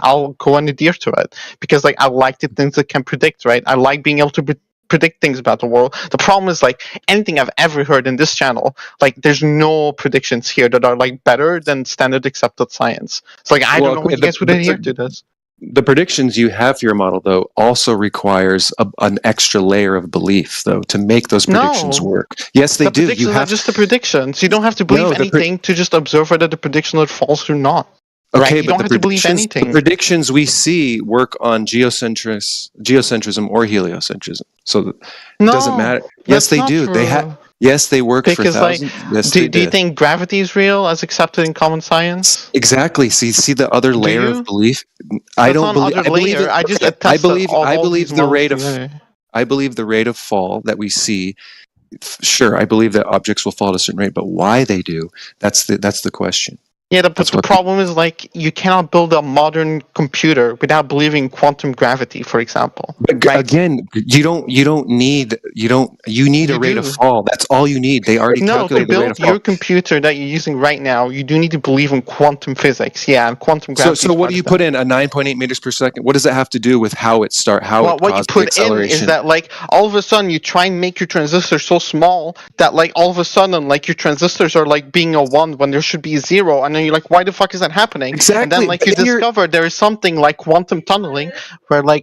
I'll go and adhere to it. Because, I like the things that can predict, right? I like being able to predict things about the world. The problem is anything I've ever heard in this channel, there's no predictions here that are better than standard accepted science. It's I don't know why you guys would adhere to this.
The predictions you have for your model, though, also requires an extra layer of belief, though, to make those predictions work. Yes, they do.
Predictions are just the predictions. You don't have to believe anything to just observe whether the prediction is false or not.
Okay,
right? You don't have to believe anything.
The predictions we see work on geocentrism or heliocentrism. So it doesn't matter. Yes, they do.
True.
Yes, they work for thousands. Yes,
do you think gravity is real as accepted in common science?
Exactly. See the other layer of belief. I don't believe. I believe the rate of. I believe the rate of fall that we see. Sure, I believe that objects will fall at a certain rate, but why they do? That's the question.
Yeah, but the problem is you cannot build a modern computer without believing in quantum gravity, for example.
But again, you need a rate of fall. That's all you need. They already calculated the rate of fall.
To build your computer that you're using right now, you do need to believe in quantum physics. Yeah, and quantum gravity.
So what do you put in? A 9.8 meters per second? What does it have to do with how it starts?
What you put in is that all of a sudden you try and make your transistor so small that all of a sudden your transistors are being a 1 when there should be a 0, and then you're why the fuck is that happening?
Exactly.
And then you discover there is something like quantum tunneling where
are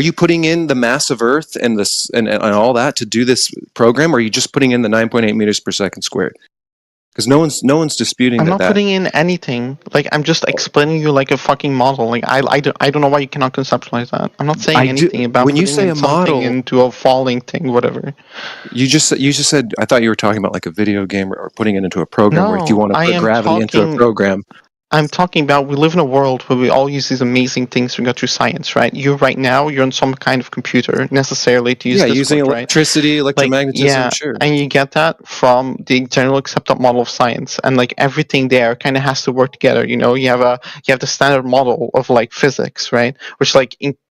you putting in the mass of Earth and this and all that to do this program, or are you just putting in the 9.8 meters per second squared? Because no one's disputing
I'm not putting in anything. I'm just explaining you a fucking model. I don't know why you cannot conceptualize that. I'm not saying anything about
when you say a model
into a falling thing, whatever.
You just said. I thought you were talking about a video game or putting it into a program, where if you want to put gravity into a program.
I'm talking about we live in a world where we all use these amazing things we got through science, right? You're on some kind of computer necessarily to use Discord,
using electricity, electromagnetism, sure.
And you get that from the general accepted model of science, and everything there kind of has to work together. You have the standard model of physics, right? Which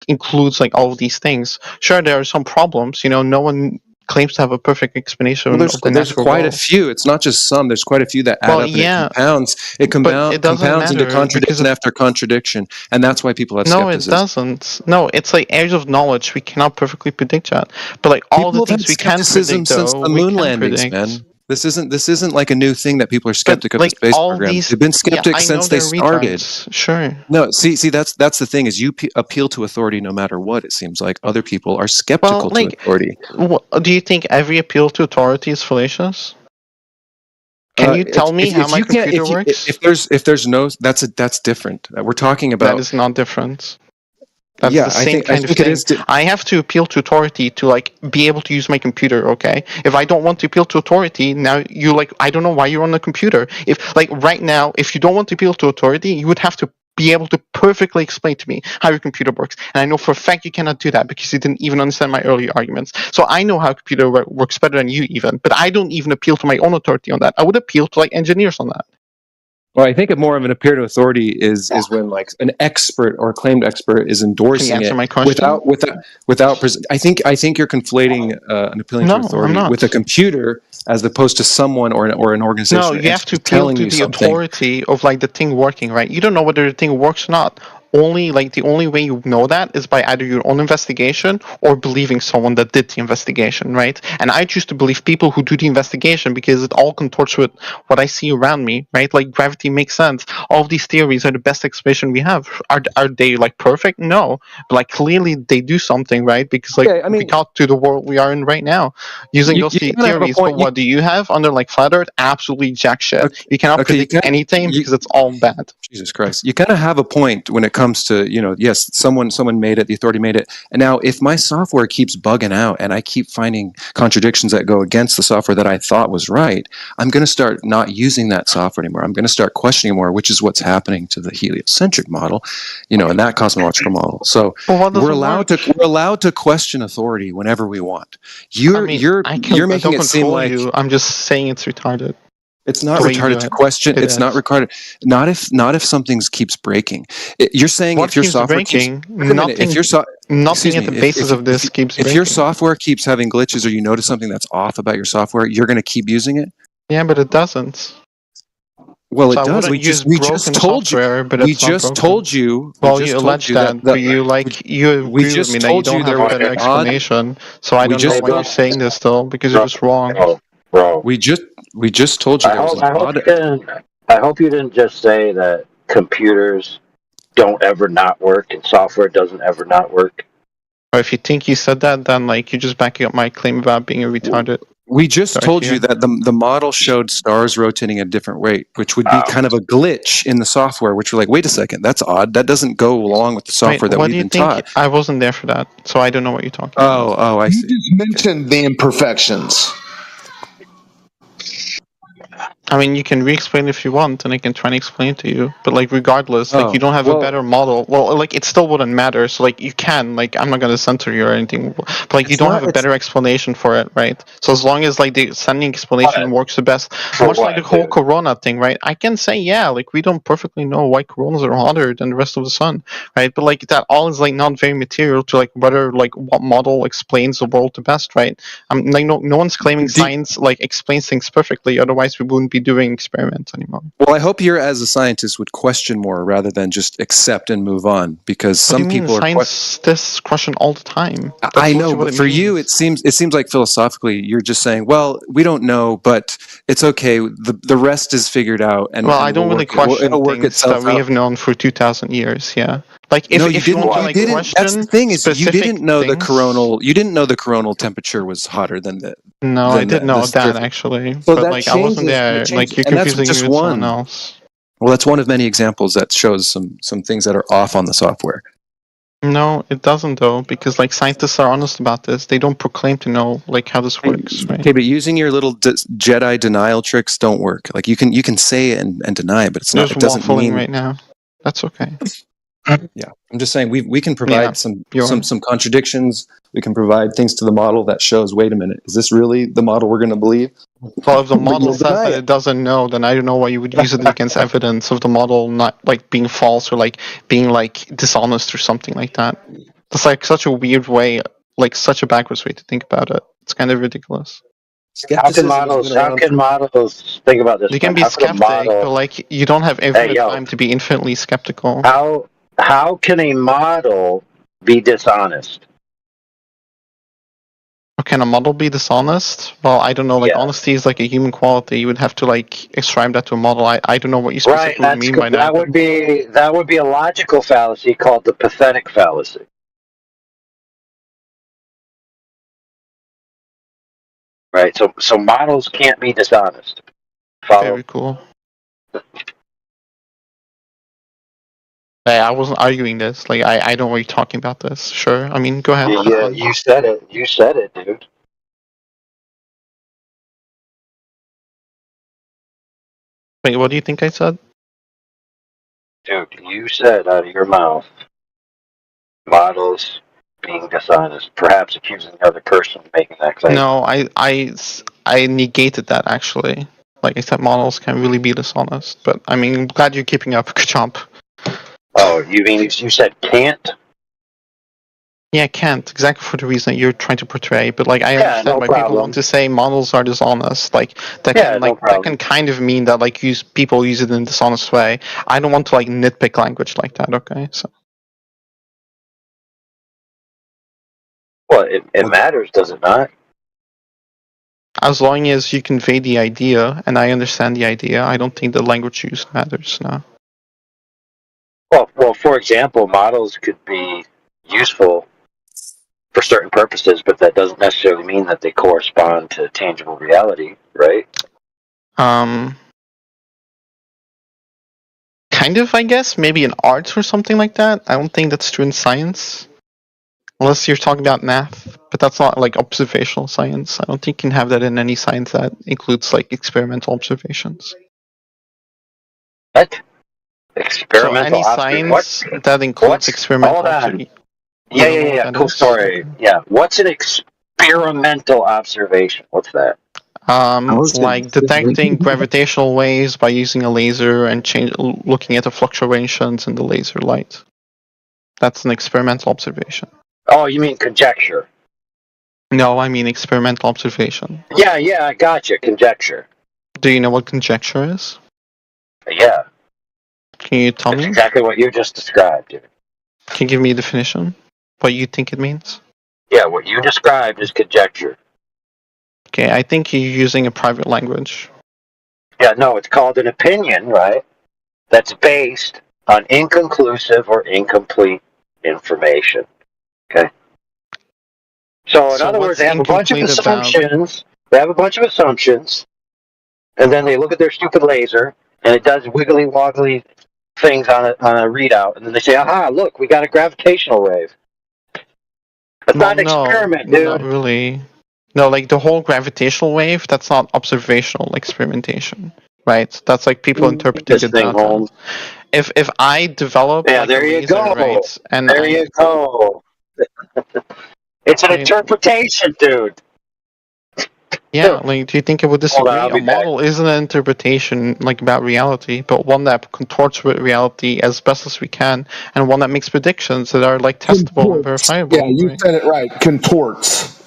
includes all of these things. Sure, there are some problems. No one claims to have a perfect explanation.
Well, there's quite a few. It's not just some. There's quite a few that add up and it compounds. It compounds into contradiction after contradiction, and that's why people have skepticism.
No, it doesn't. No, it's areas of knowledge we cannot perfectly predict that. But all the things we can predict,
since the moon landings, man. This isn't a new thing that people are skeptic of the space program. They've been skeptics since they started.
Sure.
No, see, that's the thing is you appeal to authority no matter what. It seems like other people are skeptical to authority.
Do you think every appeal to authority is fallacious? Can you tell me how my computer works?
If there's no, that's different. We're talking about
that is not different. That's
Yeah,
the same
I
kind of
think it
thing.
is.
I have to appeal to authority to like be able to use my computer. Okay, if I don't want to appeal to authority, now you like I don't know why you're on the computer. If like right now, if you don't want to appeal to authority, you would have to be able to perfectly explain to me how your computer works. And I know for a fact you cannot do that because you didn't even understand my earlier arguments. So I know how a computer works better than you even, but I don't even appeal to my own authority on that. I would appeal to like engineers on that.
Well, I think of more of an appeal to authority is when like an expert or claimed expert is
Can you
endorsing
answer
it
my question?
without I think you're conflating an appealing to
No, I'm
authority with a
not.
computer as opposed to someone or an organization
No,
or
you have to
entity
appeal
telling
to
you
the
something.
authority of like the thing working, right? You don't know whether the thing works or not. Only like the only way you know that is by either your own investigation or believing someone that did the investigation, right? And I choose to believe people who do the investigation because it all contorts with what I see around me, right? Like gravity makes sense. All of these theories are the best explanation we have. Are they like perfect? No, but like clearly they do something, right? Because like
Yeah, I mean,
we got to the world we are in right now using those
you kind of have a
theories. But
point.
what do you have under like flat Earth? Absolutely jack shit. You cannot
Okay,
predict anything because it's all bad.
Jesus Christ. You kind of have a point when it comes to, yes, someone made it, the authority made it. And now if my software keeps bugging out and I keep finding contradictions that go against the software that I thought was right, I'm going to start not using that software anymore. I'm going to start questioning more, which is what's happening to the heliocentric model, and that cosmological model. So we're allowed to question authority whenever we want. You're making it seem like
I'm just saying it's retarded.
it's not retarded to question. It's not retarded. Not if something keeps breaking. You're saying
What
if your
keeps
software
breaking?
keeps wait a minute, if your
Nothing at the basis of this keeps breaking.
if your software keeps having glitches or you notice something that's off about your software, you're going to keep using it.
Yeah, but it doesn't.
Well,
So
it does. We just told you.
But
We
it's not
just
broken.
told you.
Well, you allege that, but you agree with me that you don't have a better explanation. So I don't know why you're saying this though, because you're just wrong.
Bro,
we just told you there was an odd.
I hope you didn't just say that computers don't ever not work and software doesn't ever not work.
Or if you think you said that, then like you're just backing up my claim about being a retarded.
We just told you that the model showed stars rotating at a different rate, which would be kind of a glitch in the software, which we're like, wait a second, that's odd. That doesn't go along with the software that we've been taught.
I wasn't there for that, so I don't know what you're talking
about. Oh, I see.
You just mentioned the imperfections.
I mean, you can re-explain if you want, and I can try and explain it to you. But like, regardless, like you don't have a better model. Well, like it still wouldn't matter. So like, you can like, I'm not gonna censor you or anything. But like, you don't have a better explanation for it, right? So as long as like the sending explanation works the best, much like the whole Corona thing, right? I can say yeah, like we don't perfectly know why Coronas are hotter than the rest of the sun, right? But like that all is like not very material to like whether like what model explains the world the best, right? Like no one's claiming science like explains things perfectly. Otherwise, we wouldn't be doing experiments anymore.
Well, I hope you, as a scientist, would question more rather than just accept and move on. Because some people
science this question all the time.
I know, but for you, it seems like philosophically, you're just saying, "Well, we don't know, but it's okay. The rest is figured out." And
I don't really question
it'll work
things
itself
that we
out.
have known for 2,000 years. Yeah. Like if
you
you want to like question,
that's the thing is you didn't know the coronal. You didn't know the coronal temperature was hotter than the.
No, I did know that actually,
so
but
that
like I wasn't there. Like you're confusing me with someone else.
Well, that's one of many examples that shows some things that are off on the software.
No, it doesn't though, because like scientists are honest about this. They don't proclaim to know like how this works, right?
Okay, but using your little Jedi denial tricks don't work. Like you can say it and deny it, but it's not. It doesn't mean
right now. That's okay.
Yeah, I'm just saying we can provide some contradictions. We can provide things to the model that shows. Wait a minute, is this really the model we're going to believe?
Well, if the model says that it doesn't know, then I don't know why you would use it against evidence of the model not like being false or like being like dishonest or something like that. That's like such a weird way, like such a backwards way to think about it. It's kind of ridiculous.
How can models think about this?
You can be skeptic, but like you don't have infinite time to be infinitely skeptical.
How can a model be dishonest?
How can a model be dishonest? Well, I don't know. Like honesty is like a human quality. You would have to like ascribe that to a model. I don't know what you specifically mean by that.
That would be a logical fallacy called the pathetic fallacy. Right. So models can't be dishonest.
Very cool. Hey, I wasn't arguing this. Like, I don't know what you're talking about this. Sure. I mean, go ahead. have
Yeah,
fun.
you said it. You said it, dude.
Wait, what do you think I said?
Dude, you said out of your mouth, models being dishonest, perhaps accusing the other person of making that claim.
No, I negated that actually. Like I said, models can really be dishonest. But I mean, I'm glad you're keeping up. Good job.
Oh, you mean you said can't?
Yeah, can't exactly for the reason that you're trying to portray. But like, I
Yeah,
understand
no
why people
problem.
want to say models are dishonest. Like that
Yeah,
can
no
like that can kind of mean that like people use it in a dishonest way. I don't want to like nitpick language like that. Okay, so.
Well, it matters, does it not?
As long as you convey the idea and I understand the idea, I don't think the language used matters. No.
Well, for example, models could be useful for certain purposes, but that doesn't necessarily mean that they correspond to tangible reality, right?
Kind of, I guess. Maybe in arts or something like that. I don't think that's true in science. Unless you're talking about math. But that's not like observational science. I don't think you can have that in any science that includes like experimental observations.
What? Experimental
so any science that includes experimental
Hold on.
observation.
Yeah. Cool story. Yeah. What's an experimental observation? What's that?
Like detecting gravitational waves by using a laser and looking at the fluctuations in the laser light. That's an experimental observation.
Oh, you mean conjecture?
No, I mean experimental observation.
Yeah, I gotcha. Conjecture.
Do you know what conjecture is?
Yeah.
Can you tell me?
Exactly what you just described, dude.
Can you give me a definition? What you think it means?
Yeah, what you described is conjecture.
Okay, I think you're using a private language.
Yeah, no, it's called an opinion, right? That's based on inconclusive or incomplete information. Okay? So, in other words, they have a bunch of assumptions. They have a bunch of assumptions, and then they look at their stupid laser, and it does wiggly woggly things on a readout, and then they say, "Aha! Look, we got a gravitational wave." That's not an experiment, dude.
Not really. No, like the whole gravitational wave, that's not observational experimentation, right? That's like people interpreting the data. If I develop like
there
a
you
laser,
go.
right? And
There you go. It's an interpretation, dude.
Yeah, like, do you think it would disagree?
Hold on, I'll be
A model isn't an interpretation like about reality, but one that contorts with reality as best as we can, and one that makes predictions that are like testable and verifiable.
Yeah, you said it right. Contorts.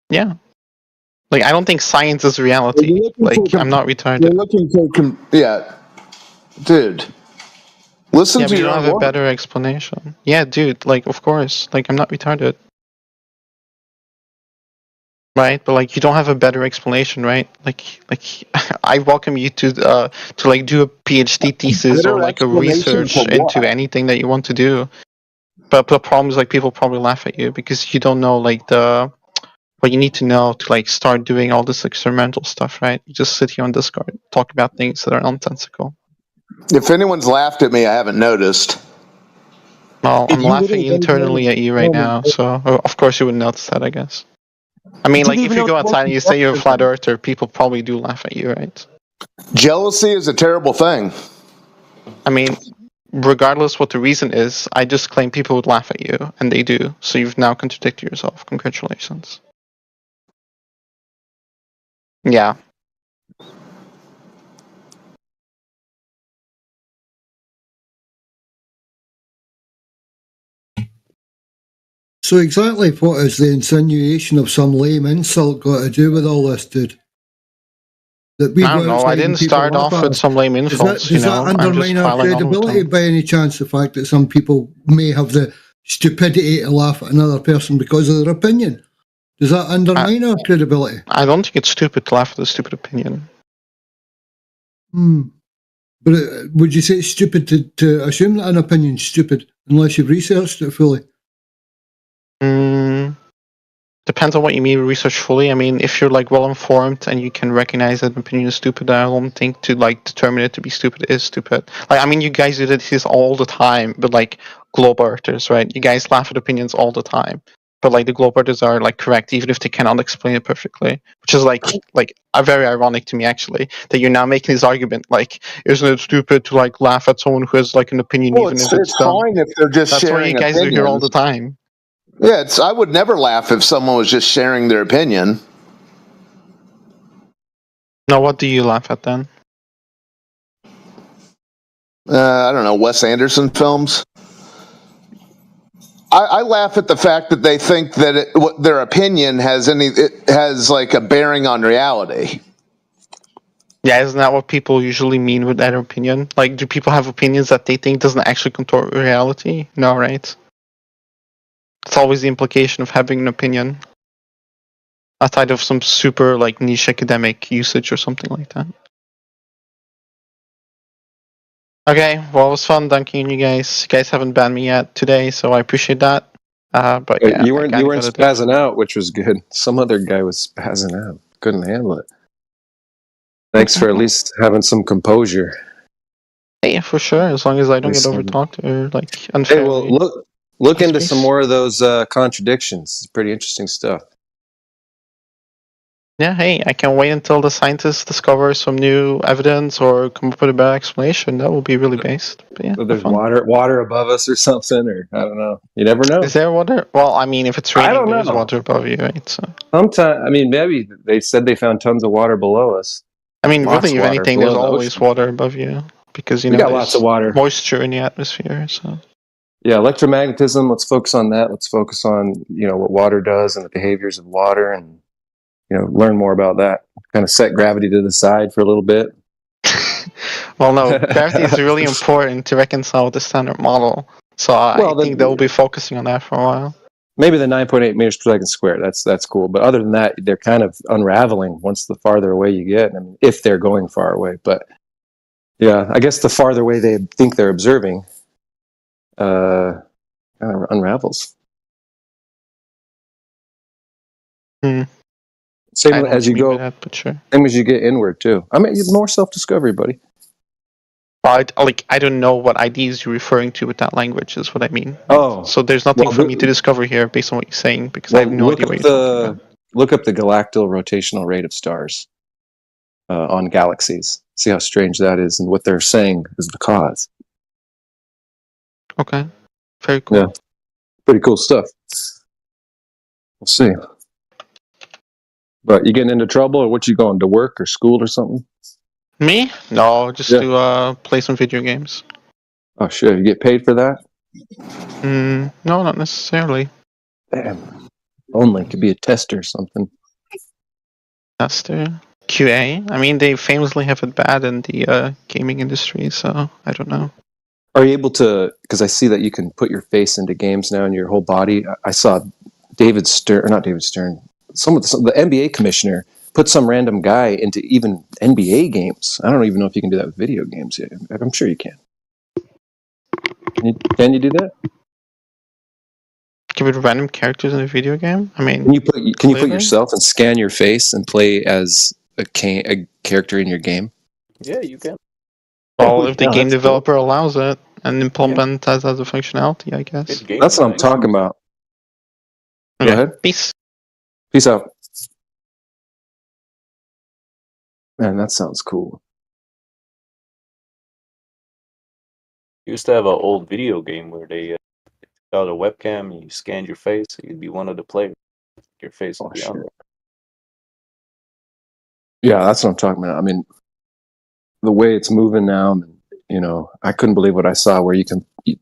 Yeah. Like, I don't think science is reality. Like, I'm not retarded.
You're looking for yeah, dude. Listen
Yeah,
to
but you
your
don't
own
have a
work.
better explanation. Yeah, dude. Like, of course. Like, I'm not retarded. Right, but like you don't have a better explanation, right? Like I welcome you to like do a PhD thesis or like a research into anything that you want to do. But the problem is like people probably laugh at you because you don't know like what you need to know to like start doing all this experimental stuff, right? You just sit here on Discord, talk about things that are nonsensical.
If anyone's laughed at me, I haven't noticed.
Well, I'm laughing internally at you right now, so of course you would notice that, I guess. I mean, like, if you go outside and you say you're a flat earther, people probably do laugh at you, right?
Jealousy is a terrible thing.
I mean, regardless what the reason is, I just claim people would laugh at you, and they do. So you've now contradicted yourself. Congratulations. Yeah.
So exactly what is the insinuation of some lame insult got to do with all this, dude? That we
I don't know. I didn't start off with some lame insults.
Does that undermine our credibility by any chance? The fact that some people may have the stupidity to laugh at another person because of their opinion, does that undermine our credibility?
I don't think it's stupid to laugh at a stupid opinion.
But would you say it's stupid to assume that an opinion's stupid unless you've researched it fully?
Depends depends on what you mean with research fully. I mean, if you're like well informed and you can recognize that an opinion is stupid, I don't think to like determine it to be stupid is stupid. Like, I mean, you guys do this all the time, but like globe earthers, right? You guys laugh at opinions all the time, but like the globe earthers are like correct even if they cannot explain it perfectly, which is like very ironic to me actually that you're now making this argument like, isn't it stupid to like laugh at someone who has like an opinion
Well,
even
it's,
if it's
it's
dumb?
fine if they're just
That's what
sharing
you guys do here all
opinions.
the time.
Yeah, it's. I would never laugh if someone was just sharing their opinion.
Now, what do you laugh at then?
I don't know, Wes Anderson films. I laugh at the fact that they think that what their opinion it has like a bearing on reality.
Yeah, isn't that what people usually mean with that opinion? Like, do people have opinions that they think doesn't actually contort reality? No, right? It's always the implication of having an opinion, outside of some super like niche academic usage or something like that. Okay, well, it was fun dunking you guys. You guys haven't banned me yet today, so I appreciate that. But yeah,
you weren't spazzing out, which was good. Some other guy was spazzing out. Couldn't handle it. Thanks for at least having some composure.
Yeah, for sure. As long as I don't get
Listen.
overtalked or like unfairly.
Hey, well, look into some more of those contradictions. It's pretty interesting stuff.
Yeah, hey, I can wait until the scientists discover some new evidence or come up with a better explanation. That will be really based. But yeah,
So there's water above us or something, or I don't know. You never know.
Is there water? Well, I mean, if it's
I
raining,
don't
there's
know.
water above you, right? So,
Sometimes, I mean, maybe they said they found tons of water below us.
I mean,
Lots
really,
of
if
water
anything,
below
there's
the
always
ocean.
water above you because
We
know
got
there's
lots of water.
moisture in the atmosphere. So,
Yeah, electromagnetism. Let's focus on that. Let's focus on what water does and the behaviors of water, and learn more about that. Kind of set gravity to the side for a little bit.
well, no, gravity is really important to reconcile with the standard model. So I think they'll be focusing on that for a while.
Maybe the 9.8 meters per second squared. That's cool. But other than that, they're kind of unraveling once the farther away you get. I mean, if they're going far away. But yeah, I guess the farther away they think they're observing, kind of unravels. Same
I know
as
what
you
mean
go,
by that, but sure.
same as you get inward too. I mean, more self-discovery, buddy.
I don't know what ideas you're referring to with that language. Is what I mean.
Oh,
So there's nothing for me to discover here based on what you're saying because I have no idea what you're talking about.
Look up the galactic rotational rate of stars on galaxies. See how strange that is, and what they're saying is the cause.
Okay, very cool.
Yeah, pretty cool stuff. We'll see. But you getting into trouble, or what? You going to work or school or something?
Me? No, just to play some video games.
Oh shit! You get paid for that?
No, not necessarily.
Damn. Only could be a tester or something.
Tester, QA. I mean, they famously have it bad in the gaming industry, so I don't know.
Are you able to? Because I see that you can put your face into games now and your whole body. I saw David Stern, or not David Stern. The NBA commissioner put some random guy into even NBA games. I don't even know if you can do that with video games yet. I'm sure you can. Can you do that?
Give it random characters in a video game? I mean,
can you put yourself and scan your face and play as a character in your game?
Yeah, you can.
Well, if the
Yeah,
game
that's
developer allows it and implements as a functionality, I guess.
That's what I'm talking about.
Okay.
Go ahead.
Peace.
Peace out. Man, that sounds cool.
Used to have an old video game where they got a webcam and you scanned your face, so you'd be one of the players. Your face would be on there.
Yeah, that's what I'm talking about. I mean, the way it's moving now, I couldn't believe what I saw where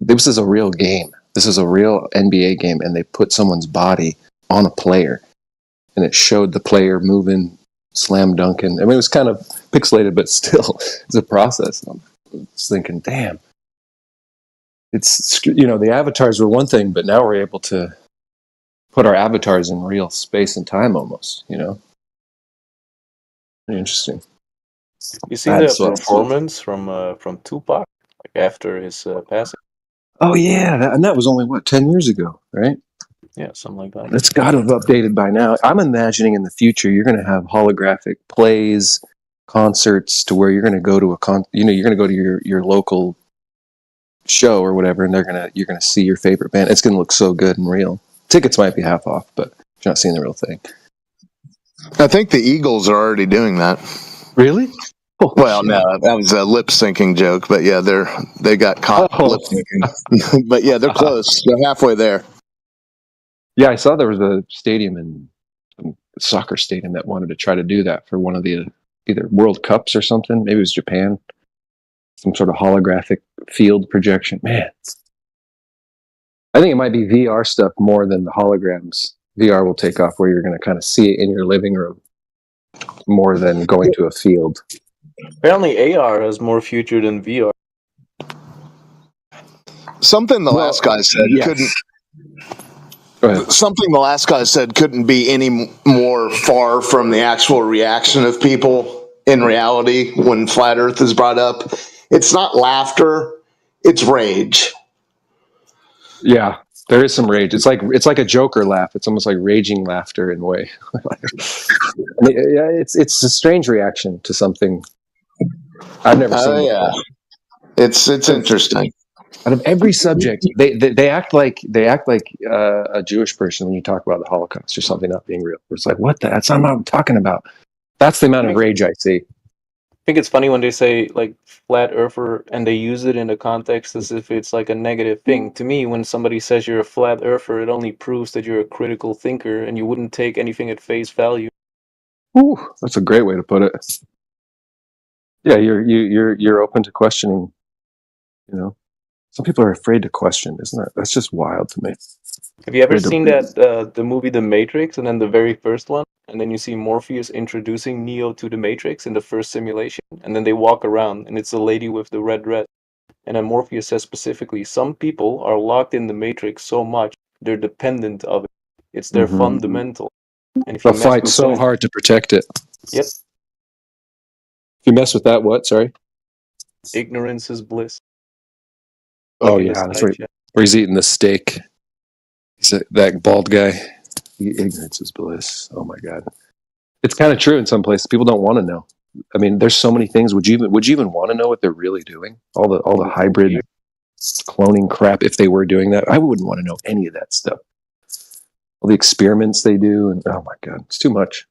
this is a real game. This is a real NBA game, and they put someone's body on a player, and it showed the player moving, slam dunking. I mean, it was kind of pixelated, but still, it's a process. I'm just thinking, damn. It's, the avatars were one thing, but now we're able to put our avatars in real space and time almost, Pretty interesting.
You see the performance from Tupac, like after his passing?
Oh yeah, and that was only 10 years ago, right?
Yeah, something like that.
It's got to have updated by now. I'm imagining in the future you're going to have holographic plays, concerts, to where you're going to go to you're going to go to your local show or whatever, and you're gonna see your favorite band. It's going to look so good and real. Tickets might be half off, but you're not seeing the real thing.
I think the Eagles are already doing that.
Really? Oh,
well, no, that was a lip syncing joke, but yeah, they got caught lip syncing. But yeah, they're close. They're halfway there.
Yeah, I saw there was a stadium in some soccer stadium that wanted to try to do that for one of the either World Cups or something. Maybe it was Japan. Some sort of holographic field projection. Man, I think it might be VR stuff more than the holograms. VR will take off where you're going to kind of see it in your living room more than going to a field.
Apparently, AR has more future than VR.
Something the last guy said couldn't. Something the last guy said couldn't be any more far from the actual reaction of people in reality when flat Earth is brought up. It's not laughter; it's rage.
Yeah, there is some rage. It's like a Joker laugh. It's almost like raging laughter in a way. I mean, yeah, it's a strange reaction to something I've never seen.
Oh yeah, it's interesting.
Out of every subject, they act like a Jewish person when you talk about the Holocaust or something not being real. It's like, what? That's not what I'm talking about. That's the amount of rage I see.
I think it's funny when they say like flat earther and they use it in the context as if it's like a negative thing. To me, when somebody says you're a flat earther, it only proves that you're a critical thinker and you wouldn't take anything at face value.
Ooh, that's a great way to put it. Yeah, you're open to questioning. You know, some people are afraid to question, isn't that? That's just wild to me.
Have you ever seen that the movie The Matrix and then the very first one? And then you see Morpheus introducing Neo to the Matrix in the first simulation. And then they walk around and it's the lady with the red dress. And then Morpheus says specifically, some people are locked in the Matrix so much, they're dependent of it. It's their fundamental. And if
They'll
you mess
fight
with
so
that-
hard to protect it.
Yep.
If you mess with that, what? Sorry?
Ignorance is bliss.
Oh,
in the
yeah, that's
side
right.
chat.
Where he's eating the steak. That bald guy. Ignorance is bliss. Oh, my God. It's kind of true in some places. People don't want to know. I mean, there's so many things. Would you even want to know what they're really doing? All the hybrid cloning crap. If they were doing that, I wouldn't want to know any of that stuff. All the experiments they do, and oh my God, it's too much.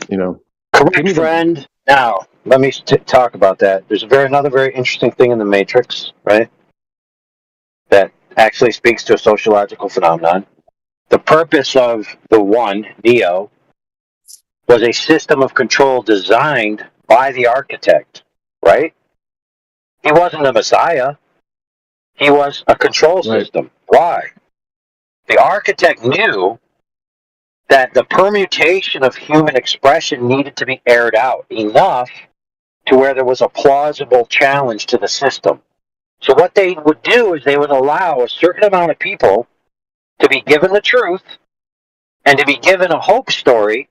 You know.
Correct, friend. Now, let me talk about that. There's another very interesting thing in the Matrix, right? That actually speaks to a sociological phenomenon. The purpose of the one, Neo, was a system of control designed by the architect, right? He wasn't a messiah. He was a control system. Why? The architect knew that the permutation of human expression needed to be aired out enough to where there was a plausible challenge to the system. So what they would do is they would allow a certain amount of people to be given the truth and to be given a hope story,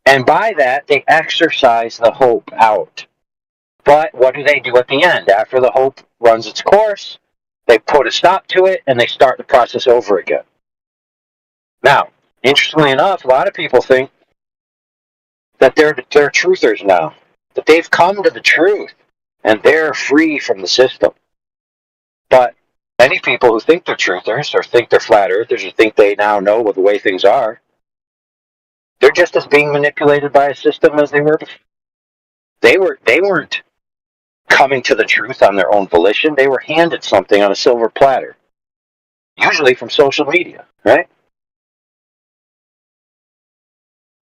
and by that they exercise the hope out. But what do they do at the end? After the hope runs its course, they put a stop to it and they start the process over again. Now, interestingly enough, a lot of people think that they're truthers now, that they've come to the truth and they're free from the system. But many people who think they're truthers or think they're flat earthers or think they now know what the way things are, they're just as being manipulated by a system as they were before. They weren't coming to the truth on their own volition. They were handed something on a silver platter, usually from social media, right?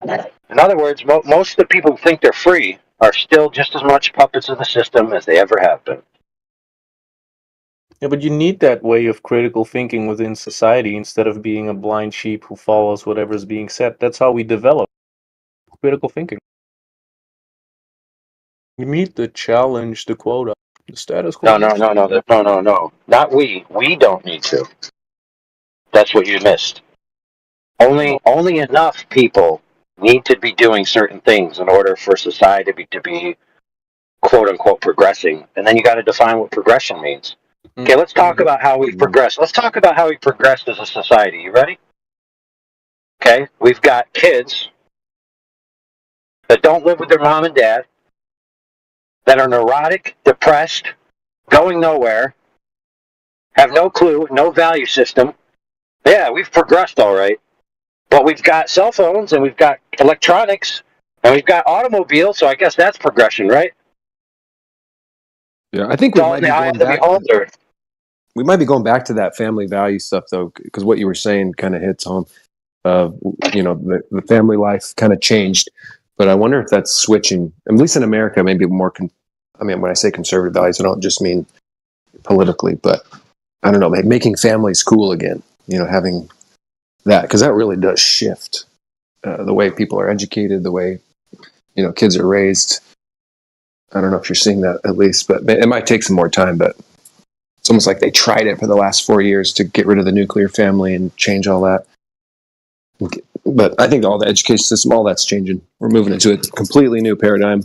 In other words, most of the people who think they're free are still just as much puppets of the system as they ever have been.
Yeah, but you need that way of critical thinking within society instead of being a blind sheep who follows whatever's being said. That's how we develop critical thinking. You need to challenge the quota, the status quo.
No. Not we. We don't need to. That's what you missed. Only enough people need to be doing certain things in order for society to be quote unquote progressing. And then you got to define what progression means. Okay, let's talk about how we progress. Let's talk about how we progressed as a society. You ready? Okay, we've got kids that don't live with their mom and dad, that are neurotic, depressed, going nowhere, have no clue, no value system. Yeah, we've progressed all right. But we've got cell phones and we've got electronics and we've got automobiles, so I guess that's progression, right?
Yeah, I think
It's all in the eye of the beholder.
we might be going back to that family value stuff though, because what you were saying kind of hits home. The family life kind of changed, but I wonder if that's switching. At least in America, maybe more. When I say conservative values, I don't just mean politically, but I don't know, making families cool again. Having that, because that really does shift the way people are educated, the way kids are raised. I don't know if you're seeing that at least, but it might take some more time. But it's almost like they tried it for the last 4 years to get rid of the nuclear family and change all that. But I think all the education system, all that's changing. We're moving into a completely new paradigm.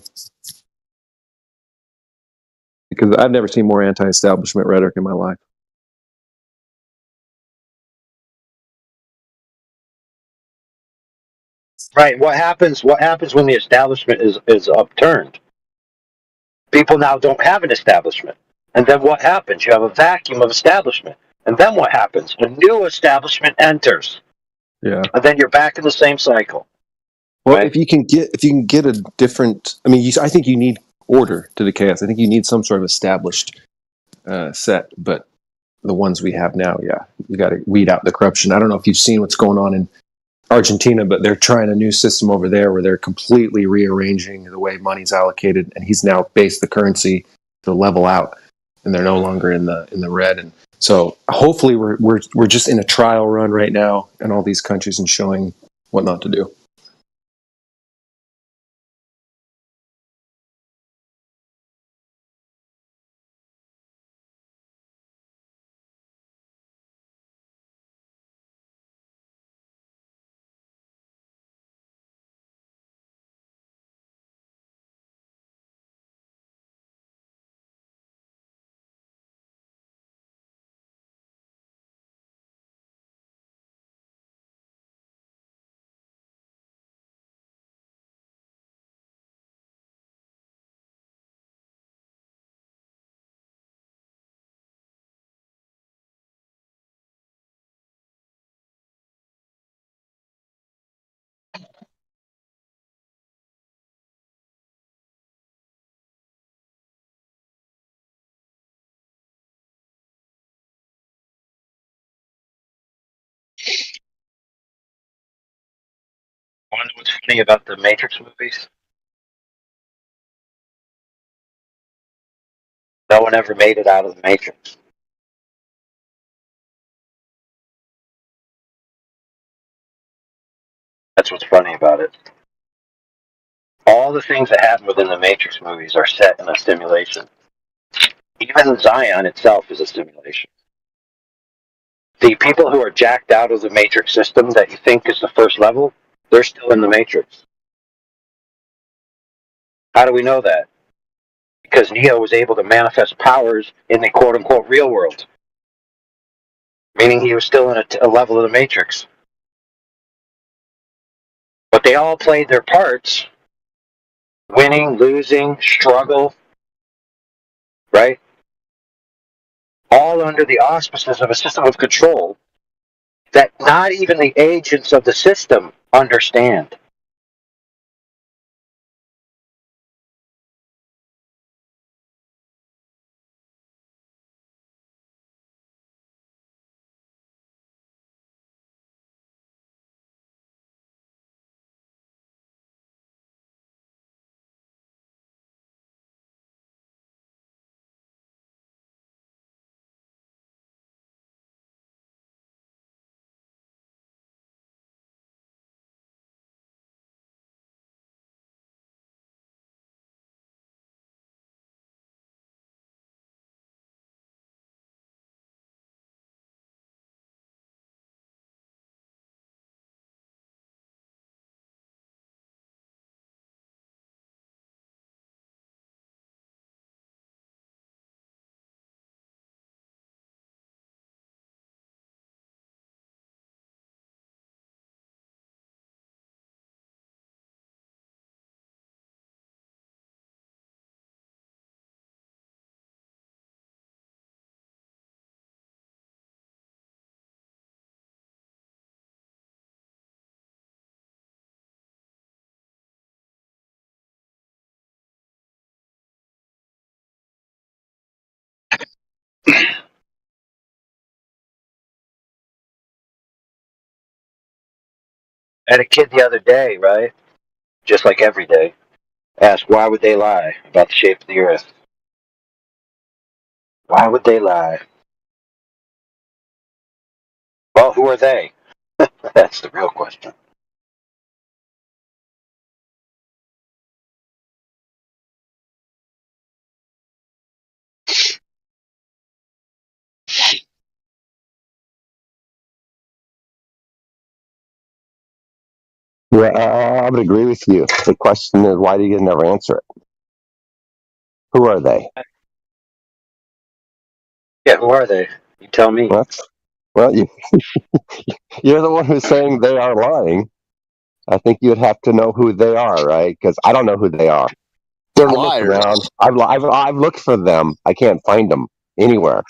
Because I've never seen more anti-establishment rhetoric in my life.
Right. What happens when the establishment is upturned? People now don't have an establishment. And then what happens? You have a vacuum of establishment. And then what happens? A new establishment enters.
Yeah.
And then you're back in the same cycle.
Well, if you can get a different, I think you need order to the chaos. I think you need some sort of established set. But the ones we have now, yeah, you got to weed out the corruption. I don't know if you've seen what's going on in Argentina, but they're trying a new system over there where they're completely rearranging the way money's allocated, and he's now based the currency to level out, and they're no longer in the red. And so hopefully we're just in a trial run right now in all these countries and showing what not to do.
I wonder what's funny about the Matrix movies? No one ever made it out of the Matrix. That's what's funny about it. All the things that happen within the Matrix movies are set in a simulation. Even Zion itself is a simulation. The people who are jacked out of the Matrix system that you think is the first level, they're still in the Matrix. How do we know that? Because Neo was able to manifest powers in the quote-unquote real world. Meaning he was still in a level of the Matrix. But they all played their parts. Winning, losing, struggle. Right? All under the auspices of a system of control that not even the agents of the system understand. I had a kid the other day, right? Just like every day. Asked, why would they lie about the shape of the earth? Why would they lie? Well, who are they? That's the real question.
Yeah, I would agree with you. The question is, why do you never answer it? Who are they?
Yeah, who are they? You tell me.
Well, you're the one who's saying they are lying. I think you'd have to know who they are, right? Because I don't know who they are.
They're
I looked
liars.
around. I've looked for them. I can't find them anywhere.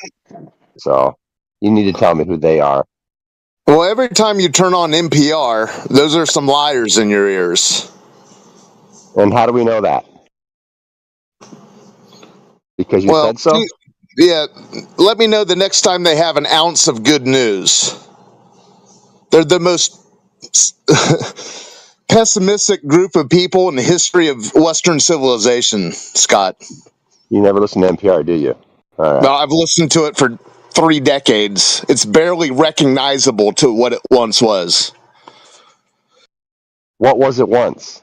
So you need to tell me who they are.
Well, every time you turn on NPR, those are some liars in your ears.
And how do we know that? Because you said so?
Yeah, let me know the next time they have an ounce of good news. They're the most pessimistic group of people in the history of Western civilization, Scott.
You never listen to NPR, do you? All right.
Well, I've listened to it for 3 decades. It's barely recognizable to what it once was.
What was it once?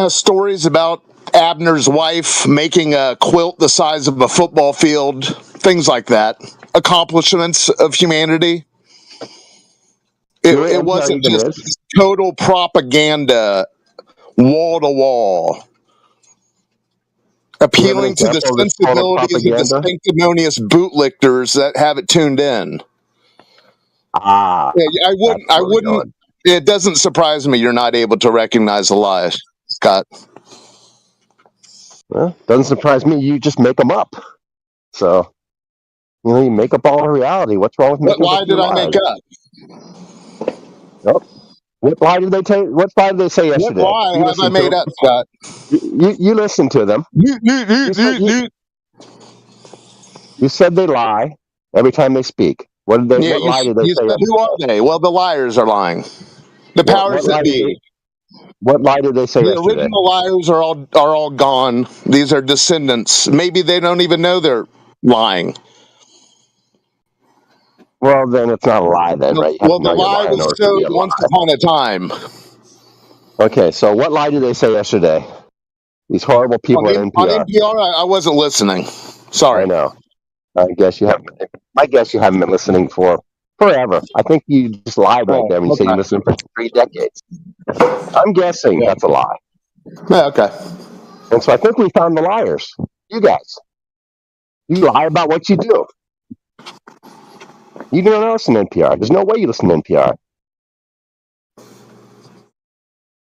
Stories about Abner's wife making a quilt the size of a football field, things like that. Accomplishments of humanity. It wasn't just total propaganda, wall to wall, appealing to the sensibilities of the sanctimonious bootlickers that have it tuned in.
Ah,
yeah, I wouldn't. It doesn't surprise me you're not able to recognize the lies, Scott.
Well, doesn't surprise me. You just make them up. So, you make up all reality. What's wrong with making
What lie did I make up?
Nope. What lie did they tell? What lie did they say yesterday?
What lie have I made up, Scott?
You listened to them. You said they lie every time they speak. What lie did they say?
Who are they? Well, the liars are lying. The powers that be.
What lie did they say
the
yesterday?
original liars are all gone. These are descendants. Maybe they don't even know they're lying.
Well, then it's not a lie, then, right?
Well, the lie was sowed once upon a time.
Okay, so what lie did they say yesterday? These horrible people at NPR.
On NPR, I wasn't listening. Sorry.
I know. I guess you haven't. I guess you haven't been listening for forever. I think you just lied right there when you said you listened for 3 decades. I'm guessing that's a lie.
Yeah, okay.
And so I think we found the liars. You guys. You lie about what you do. You don't listen to NPR. There's no way you listen to NPR.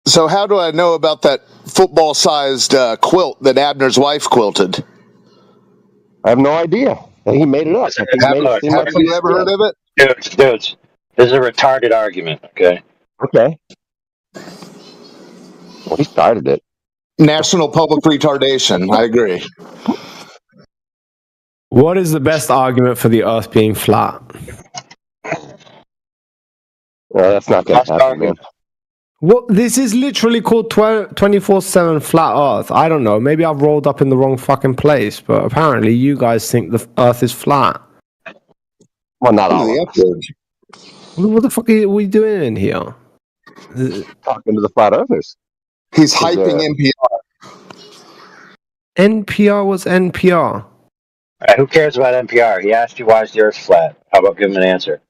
So how do I know about that football-sized quilt that Abner's wife quilted?
I have no idea. He made it up.
Have you ever heard of it?
Dudes, this is a retarded argument, okay?
Okay. Well, he started it.
National public retardation. I agree.
What is the best argument for the Earth being flat?
Well, that's not going to happen, man.
What? This is literally called 24/7 flat Earth. I don't know. Maybe I've rolled up in the wrong fucking place, but apparently you guys think the Earth is flat.
Well, not all of us.
What the fuck are we doing in here?
Talking to the flat earthers.
He's hyping NPR.
NPR was NPR.
Who cares about NPR? He asked you why is the Earth flat. How about give him an answer?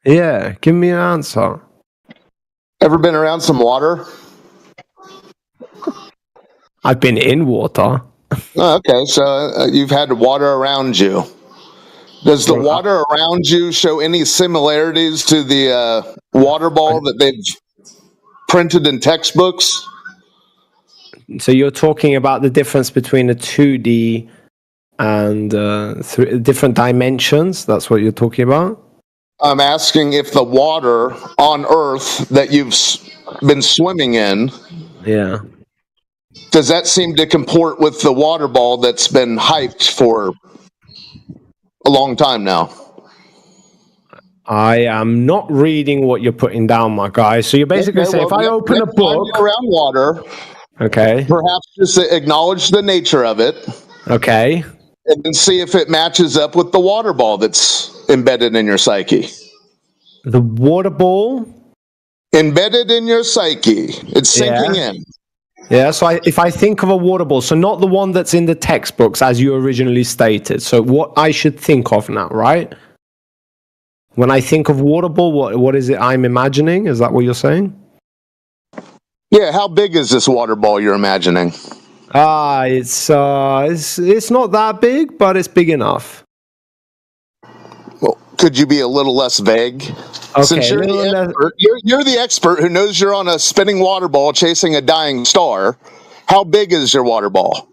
Yeah, give me an answer.
Ever been around some water?
I've been in water.
Oh, okay, so you've had water around you. Does the water around you show any similarities to the water ball that they've printed in textbooks?
So you're talking about the difference between a 2D and different dimensions? That's what you're talking about?
I'm asking if the water on Earth that you've been swimming in,
yeah,
does that seem to comport with the water ball that's been hyped for a long time now?
I am not reading what you're putting down, my guy. So you're basically saying if I open a
next time
book,
you're around water,
okay,
perhaps just acknowledge the nature of it,
okay,
and then see if it matches up with the water ball that's embedded in your psyche.
the water ball
embedded in your psyche. It's sinking in.
Yeah, so if I think of a water ball, so not the one that's in the textbooks as you originally stated. So what I should think of now, right? When I think of water ball, what is it I'm imagining? Is that what you're saying?
Yeah, how big is this water ball you're imagining?
It's not that big, but it's big enough.
Well, could you be a little less vague?
Okay,
Since you're the expert, you're the expert who knows you're on a spinning water ball chasing a dying star. How big is your water ball?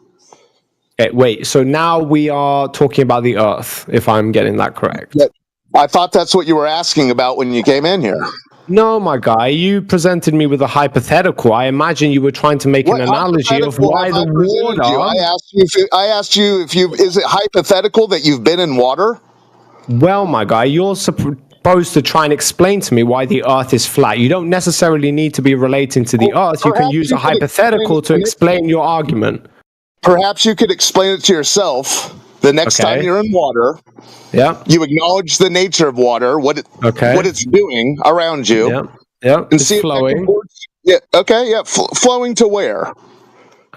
Okay, wait. So now we are talking about the Earth, if I'm getting that correct.
I thought that's what you were asking about when you came in here.
No, my guy, you presented me with a hypothetical. I imagine you were trying to make an analogy of why the water.
I asked you if you. Is it hypothetical that you've been in water?
Well, my guy, you're supposed to try and explain to me why the Earth is flat. You don't necessarily need to be relating to the Earth. You can use a hypothetical to explain your argument.
Perhaps you could explain it to yourself the next time you're in water.
Yeah.
You acknowledge the nature of water, what it's doing around you.
Yeah. Yeah.
And
it's
see
flowing.
Flowing to where?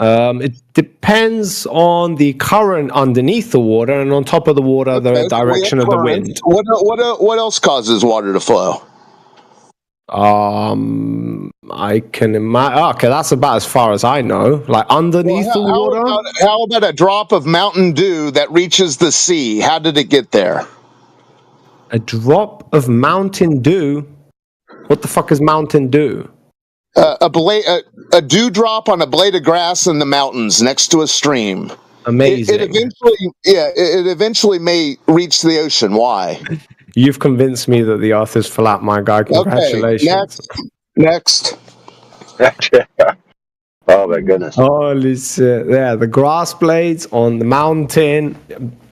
It depends on the current underneath the water, and on top of the water, the direction of the wind.
What else causes water to flow?
I can imagine. Okay, that's about as far as I know. Like underneath the water.
How about a drop of Mountain Dew that reaches the sea? How did it get there?
A drop of Mountain Dew? What the fuck is Mountain Dew?
A dewdrop on a blade of grass in the mountains next to a stream.
Amazing.
It eventually may reach the ocean. Why?
You've convinced me that the Earth is flat, my guy. Congratulations.
Okay, next.
Oh my goodness.
Holy shit. Yeah, the grass blades on the mountain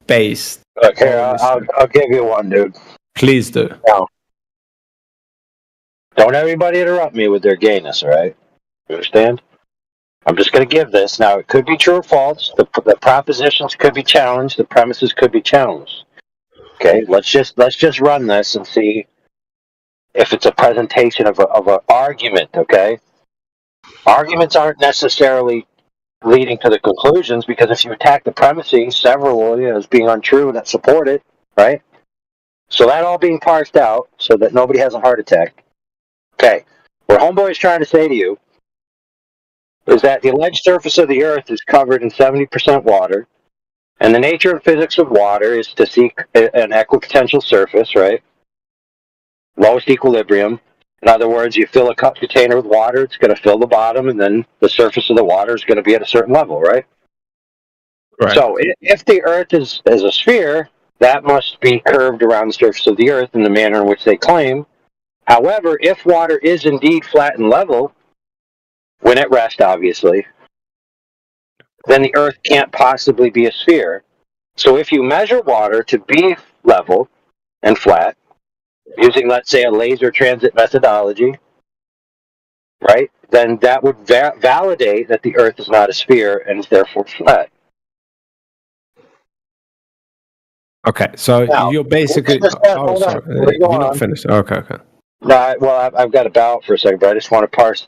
base.
Okay, I'll give you one, dude.
Please do.
Now, don't everybody interrupt me with their gayness, all right? You understand? I'm just going to give this. Now, it could be true or false. The propositions could be challenged. The premises could be challenged. Okay, let's just run this and see if it's a presentation of an argument. Okay, arguments aren't necessarily leading to the conclusions, because if you attack the premises, several will, as being untrue that support it, right? So that all being parsed out so that nobody has a heart attack. Okay, what Homeboy is trying to say to you is that the alleged surface of the Earth is covered in 70% water. And the nature and physics of water is to seek an equipotential surface, right? Lowest equilibrium. In other words, you fill a cup container with water, it's going to fill the bottom, and then the surface of the water is going to be at a certain level, right?
Right.
So if the Earth is a sphere, that must be curved around the surface of the Earth in the manner in which they claim. However, if water is indeed flat and level, when at rest, obviously, then the Earth can't possibly be a sphere. So if you measure water to be level and flat, using, let's say, a laser transit methodology, right, then that would validate that the Earth is not a sphere and is therefore flat.
Okay, so
Now,
you're basically. Sorry. You're not finished. Okay.
No, I've got to bow out for a second, but I just want to parse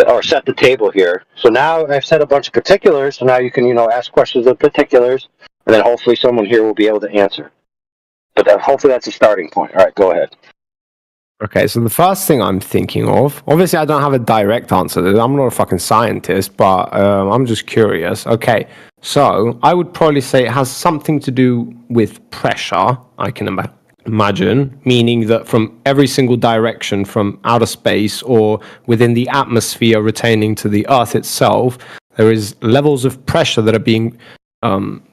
or set the table here. So now I've set a bunch of particulars, so now you can, ask questions of particulars, and then hopefully someone here will be able to answer. But hopefully that's a starting point. All right, go ahead.
Okay, so the first thing I'm thinking of, obviously I don't have a direct answer to this. I'm not a fucking scientist, but I'm just curious. Okay, so I would probably say it has something to do with pressure, I can imagine, meaning that from every single direction from outer space or within the atmosphere retaining to the Earth itself, there is levels of pressure that are being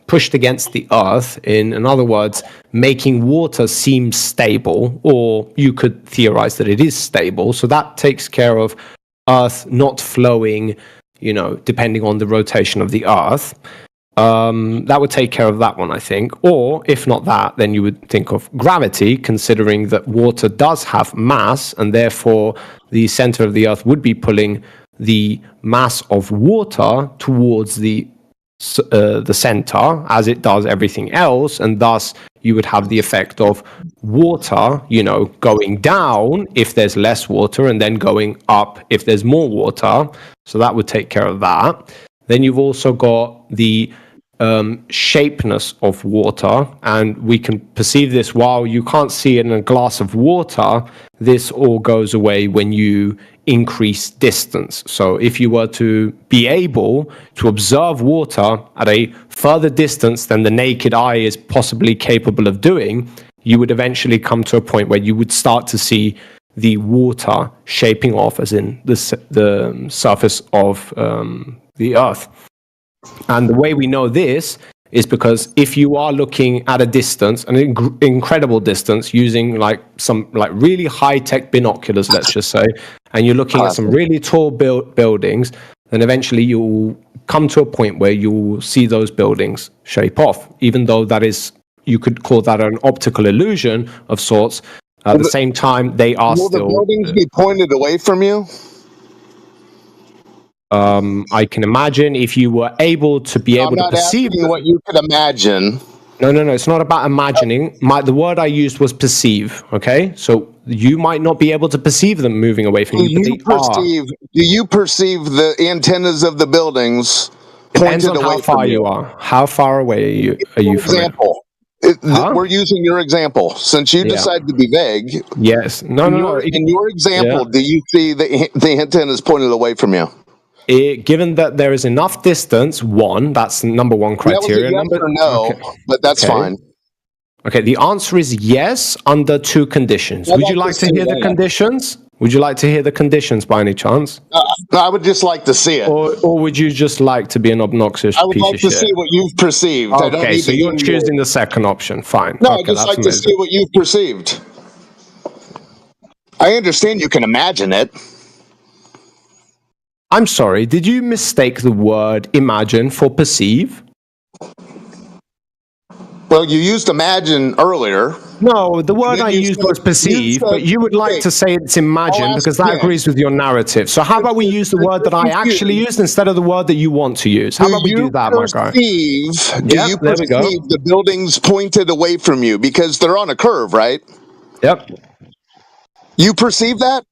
pushed against the Earth, in other words, making water seem stable, or you could theorize that it is stable. So that takes care of Earth not flowing, depending on the rotation of the Earth. That would take care of that one, I think. Or if not that, then you would think of gravity, considering that water does have mass, and therefore the center of the Earth would be pulling the mass of water towards the center, as it does everything else, and thus you would have the effect of water, going down if there's less water, and then going up if there's more water. So that would take care of that. Then you've also got the shapeness of water, and we can perceive this while you can't see it in a glass of water. This all goes away when you increase distance. So if you were to be able to observe water at a further distance than the naked eye is possibly capable of doing, you would eventually come to a point where you would start to see the water shaping off, as in the surface of the Earth. And the way we know this is because if you are looking at a distance, an incredible distance, using some really high-tech binoculars, let's just say, and you're looking at some really tall buildings, then eventually you'll come to a point where you'll see those buildings shape off, even though that is, you could call that an optical illusion of sorts. At the same time, they are
will
still...
the buildings be pointed away from you?
I can imagine if you were able to be able to perceive
what you could imagine.
No, it's not about imagining. The word I used was perceive. Okay, so you might not be able to perceive them moving away from you.
Do you perceive the antennas of the buildings
Depends
pointed
on
away
how far
from you?
you are. How far away are you from it?
Example. We're using your example. Since you decided to be vague.
Yes. No.
In your example, do you see the antennas pointed away from you?
Given that there is enough distance, that's number one criteria.
That was a yes or no, but that's fine.
Okay, the answer is yes under two conditions. Would you like to hear the conditions? Would you like to hear the conditions by any chance?
I would just like to see it.
Or would you just like to be an obnoxious piece of shit?
I would like to see what you've perceived.
Okay, so you're choosing the second option. Fine.
No, I'd just like to see what you've perceived. I understand you can imagine it.
I'm sorry, did you mistake the word imagine for perceive?
Well, you used imagine earlier.
No, the word I used was perceive, but you would like to say it's imagine because that agrees with your narrative. So how about we use the word that I actually used instead of the word that you want to use? How about we do that, my guy?
Do you perceive the buildings pointed away from you because they're on a curve, right?
Yep.
You perceive that?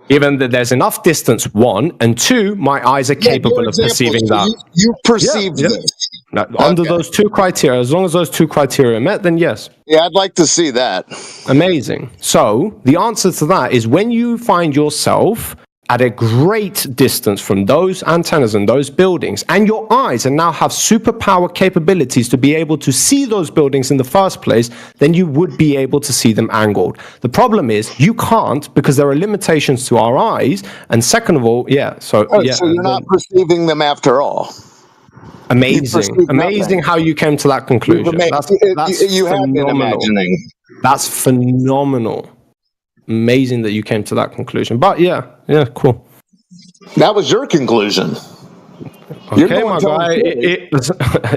Given that there's enough distance, one, and two, my eyes are capable of perceiving that.
You perceive this.
Now, under those two criteria, as long as those two criteria are met, then yes.
Yeah, I'd like to see that.
Amazing. So the answer to that is when you find yourself at a great distance from those antennas and those buildings, and your eyes and now have superpower capabilities to be able to see those buildings in the first place, then you would be able to see them angled. The problem is you can't because there are limitations to our eyes, and second of all, so
you're not perceiving them after all.
Amazing how you came to that conclusion. That's
you have been imagining.
That's phenomenal. Amazing that you came to that conclusion. But yeah, cool.
That was your conclusion.
Okay, my guy.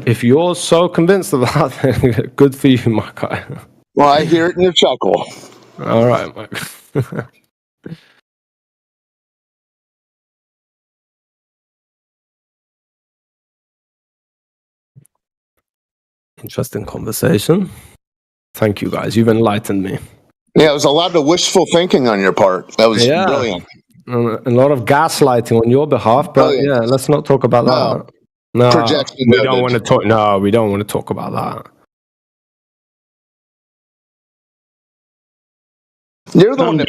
If you're so convinced of that, then good for you, my guy.
Well, I hear it in your chuckle.
All right, Mike. Interesting conversation. Thank you, guys. You've enlightened me.
Yeah, it was a lot of wishful thinking on your part. That was brilliant.
A lot of gaslighting on your behalf, but let's not talk about that. No,
projection.
We don't want to talk. No, we don't want to talk about that.
You're the one that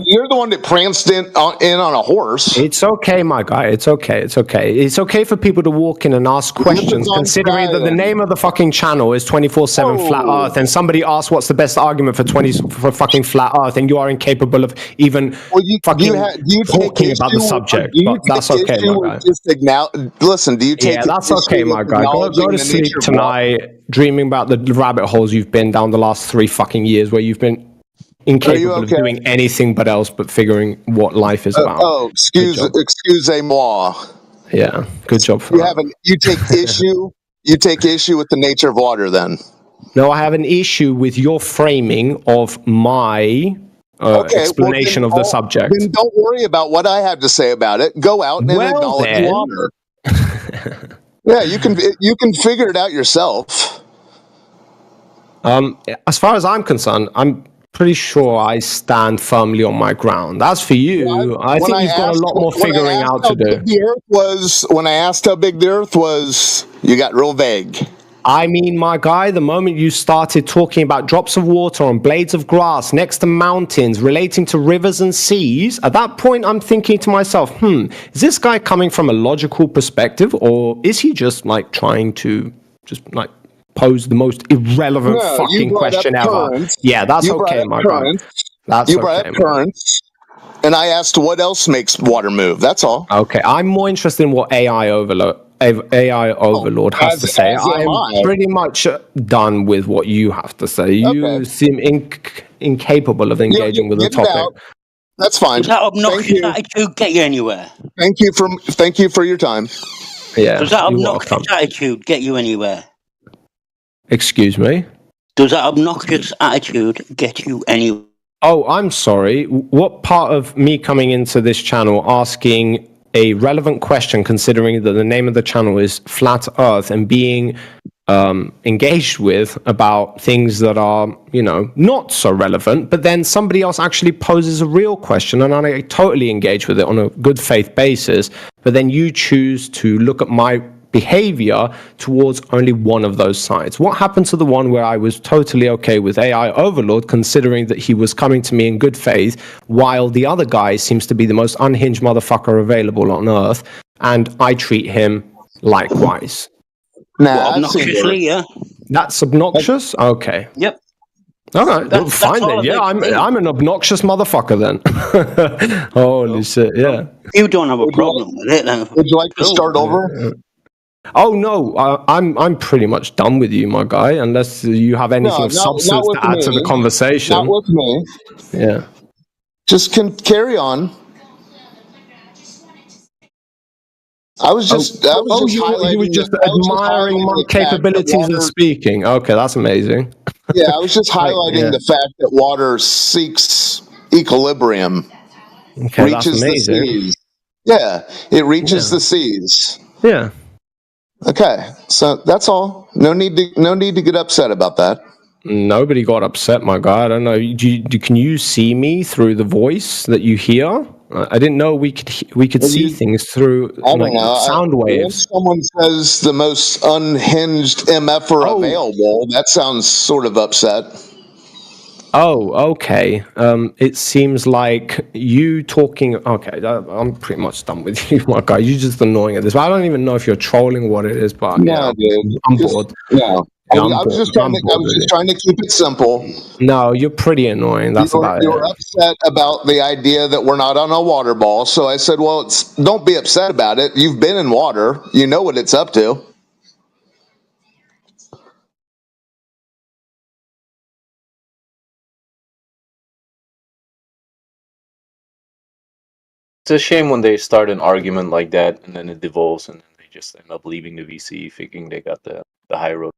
you're the one that pranced in on a horse.
It's okay, my guy. It's okay. It's okay. It's okay for people to walk in and ask questions, considering that the name of the fucking channel is 24/7 Flat Earth, and somebody asks what's the best argument for fucking Flat Earth, and you are incapable of even talking about the subject. But that's okay, my guy.
Listen, do you take?
Yeah, that's okay, my guy. Go to sleep tonight, dreaming about the rabbit holes you've been down the last 3 fucking years, where you've been incapable of doing anything but figuring what life is about.
Excuse-moi.
Yeah, good job for that.
You take issue you take issue with the nature of water then?
No, I have an issue with your framing of my explanation of the subject.
Then don't worry about what I have to say about it. Go out and
Well,
acknowledge
then.
water. Yeah, you can figure it out yourself.
As far as I'm concerned, I'm pretty sure I stand firmly on my ground. As for you, I think you've got a lot more figuring out to do.
When I asked how big the Earth was, you got real vague.
I mean, my guy, the moment you started talking about drops of water on blades of grass next to mountains relating to rivers and seas, at that point I'm thinking to myself, is this guy coming from a logical perspective, or is he just like trying to pose the most irrelevant fucking question ever? Yeah, that's okay, my guy. That's
you brought up currents, and I asked what else makes water move. That's all.
Okay, I'm more interested in what AI Overlord has to say. I'm pretty much done with what you have to say. You seem incapable of engaging with the topic.
That's fine.
Does that obnoxious attitude get you anywhere?
Thank you for your time.
Yeah.
Does that obnoxious attitude get you anywhere?
Excuse me?
Does that obnoxious attitude get you anywhere?
Oh, I'm sorry. What part of me coming into this channel asking a relevant question, considering that the name of the channel is Flat Earth, and being engaged with about things that are, not so relevant, but then somebody else actually poses a real question and I totally engage with it on a good faith basis, but then you choose to look at my behavior towards only one of those sides? What happened to the one where I was totally okay with AI Overlord, considering that he was coming to me in good faith, while the other guy seems to be the most unhinged motherfucker available on Earth, and I treat him likewise?
Obnoxiously, yeah.
That's obnoxious? Okay.
Yep.
All right, well, fine then. Yeah, I'm an obnoxious motherfucker then. Holy shit, yeah.
You don't have a problem with it then.
Would you like to start over?
Oh no, I'm pretty much done with you, my guy. Unless you have anything of substance to add to the conversation.
Not with me.
Yeah.
Just carry on. I was just
admiring my capabilities of speaking. Okay, that's amazing.
Yeah, I was just highlighting the fact that water seeks equilibrium.
Okay, that's amazing.
The seas. Yeah, it reaches the seas.
Yeah.
Okay, so that's all. No need to get upset about that.
Nobody got upset, my guy. I don't know. Can you see me through the voice that you hear? I didn't know we could see things through sound waves.
When someone says the most unhinged MFer available, that sounds sort of upset.
Oh, okay. It seems like you talking. Okay, I'm pretty much done with you, my guy. You're just annoying at this. I don't even know if you're trolling or what it is, but
yeah, dude.
I'm bored.
Yeah. I was just trying to keep it simple.
No, you're pretty annoying. That's about it.
You were upset about the idea that we're not on a water ball, so I said, "Well, don't be upset about it. You've been in water. You know what it's up to."
It's a shame when they start an argument like that and then it devolves and then they just end up leaving the VC thinking they got the high road.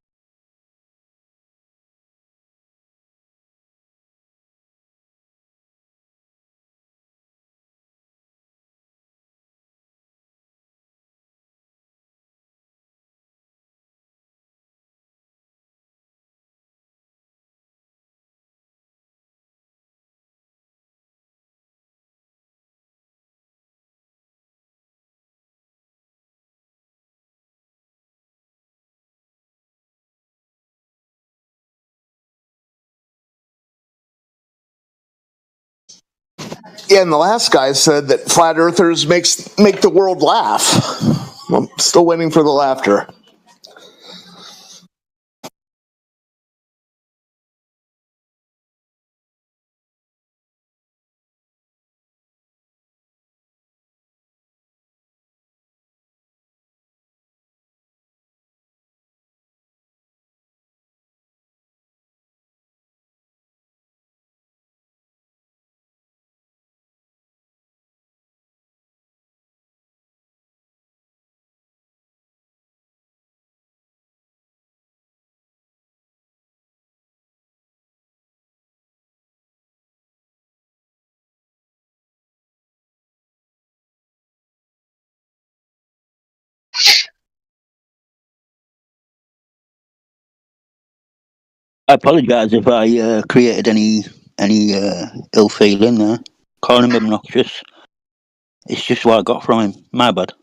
Yeah, and the last guy said that flat earthers make the world laugh. I'm still waiting for the laughter.
I apologise if I created any ill feeling there. Calling him obnoxious. It's just what I got from him. My bad.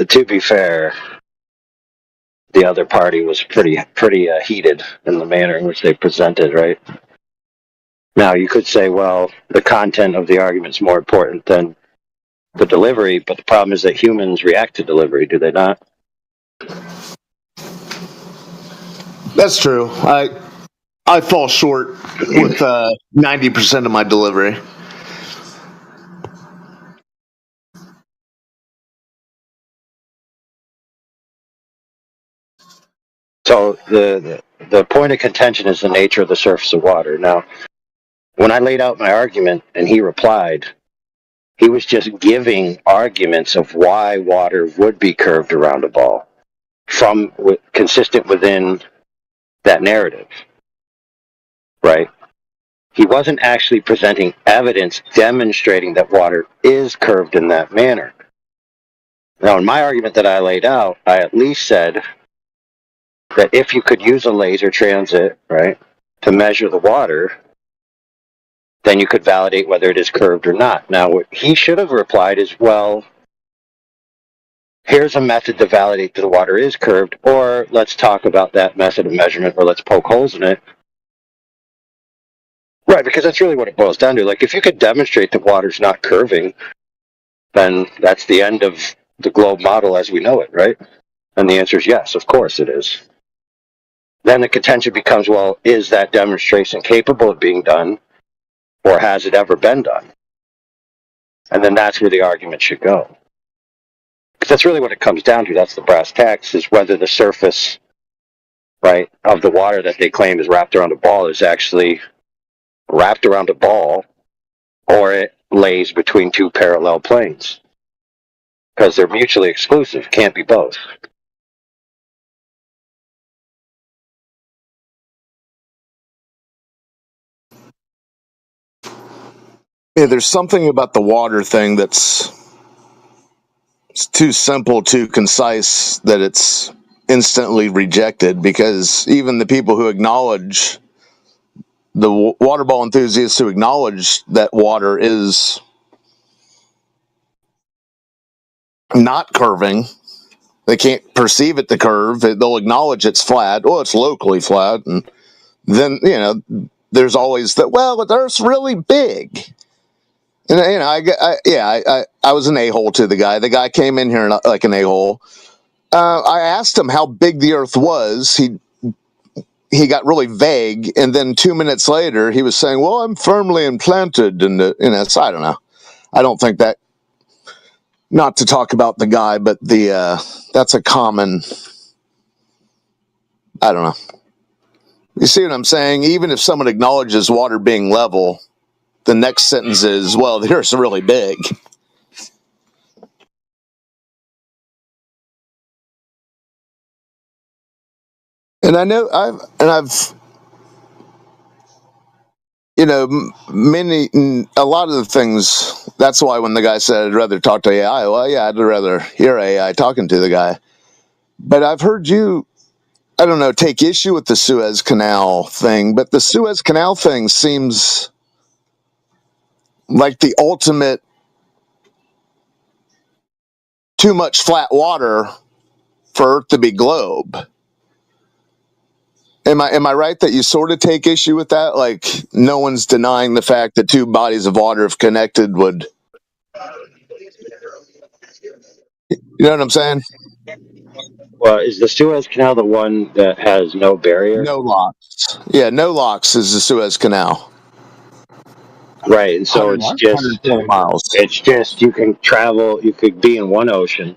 To be fair, the other party was pretty heated in the manner in which they presented, right? Now, you could say, well, the content of the argument is more important than the delivery, but the problem is that humans react to delivery, do they not?
That's true. I fall short with 90% of my delivery.
So the point of contention is the nature of the surface of water. Now, when I laid out my argument and he replied, he was just giving arguments of why water would be curved around a ball, consistent within that narrative, right? He wasn't actually presenting evidence demonstrating that water is curved in that manner. Now, in my argument that I laid out, I at least said that if you could use a laser transit, right, to measure the water, then you could validate whether it is curved or not. Now, what he should have replied is, well, here's a method to validate that the water is curved, or let's talk about that method of measurement, or let's poke holes in it. Right, because that's really what it boils down to. Like, if you could demonstrate that water's not curving, then that's the end of the globe model as we know it, right? And the answer is yes, of course it is. Then the contention becomes, well, is that demonstration capable of being done, or has it ever been done? And then that's where the argument should go. Because that's really what it comes down to. That's the brass tacks, is whether the surface, right, of the water that they claim is wrapped around a ball is actually wrapped around a ball, or it lays between two parallel planes. Because they're mutually exclusive. Can't be both.
Yeah, there's something about the water thing it's too simple, too concise, that it's instantly rejected, because even the people who acknowledge, the water ball enthusiasts who acknowledge that water is not curving, they can't perceive it to curve. They'll acknowledge it's flat. Well, it's locally flat. And then, there's always that, well, the Earth's really big. And, I was an a-hole to the guy. The guy came in here like an a-hole. I asked him how big the Earth was. He got really vague, and then 2 minutes later, he was saying, well, I'm firmly implanted in the, so I don't know. I don't think that, not to talk about the guy, but that's a common, I don't know. You see what I'm saying? Even if someone acknowledges water being level, the next sentence is, well, the Earth's really big. And I know a lot of the things, that's why when the guy said, I'd rather talk to AI, well, yeah, I'd rather hear AI talking to the guy. But I've heard you, I don't know, take issue with the Suez Canal thing, but the Suez Canal thing seems like the ultimate too much flat water for Earth to be globe. Am I right that you sort of take issue with that? Like, no one's denying the fact that two bodies of water, if connected, would... You know what I'm saying?
Well, is the Suez Canal the one that has no barrier?
No locks. Yeah, no locks is the Suez Canal.
Right, and so it's just
110 miles.
It's just you can travel. You could be in one ocean,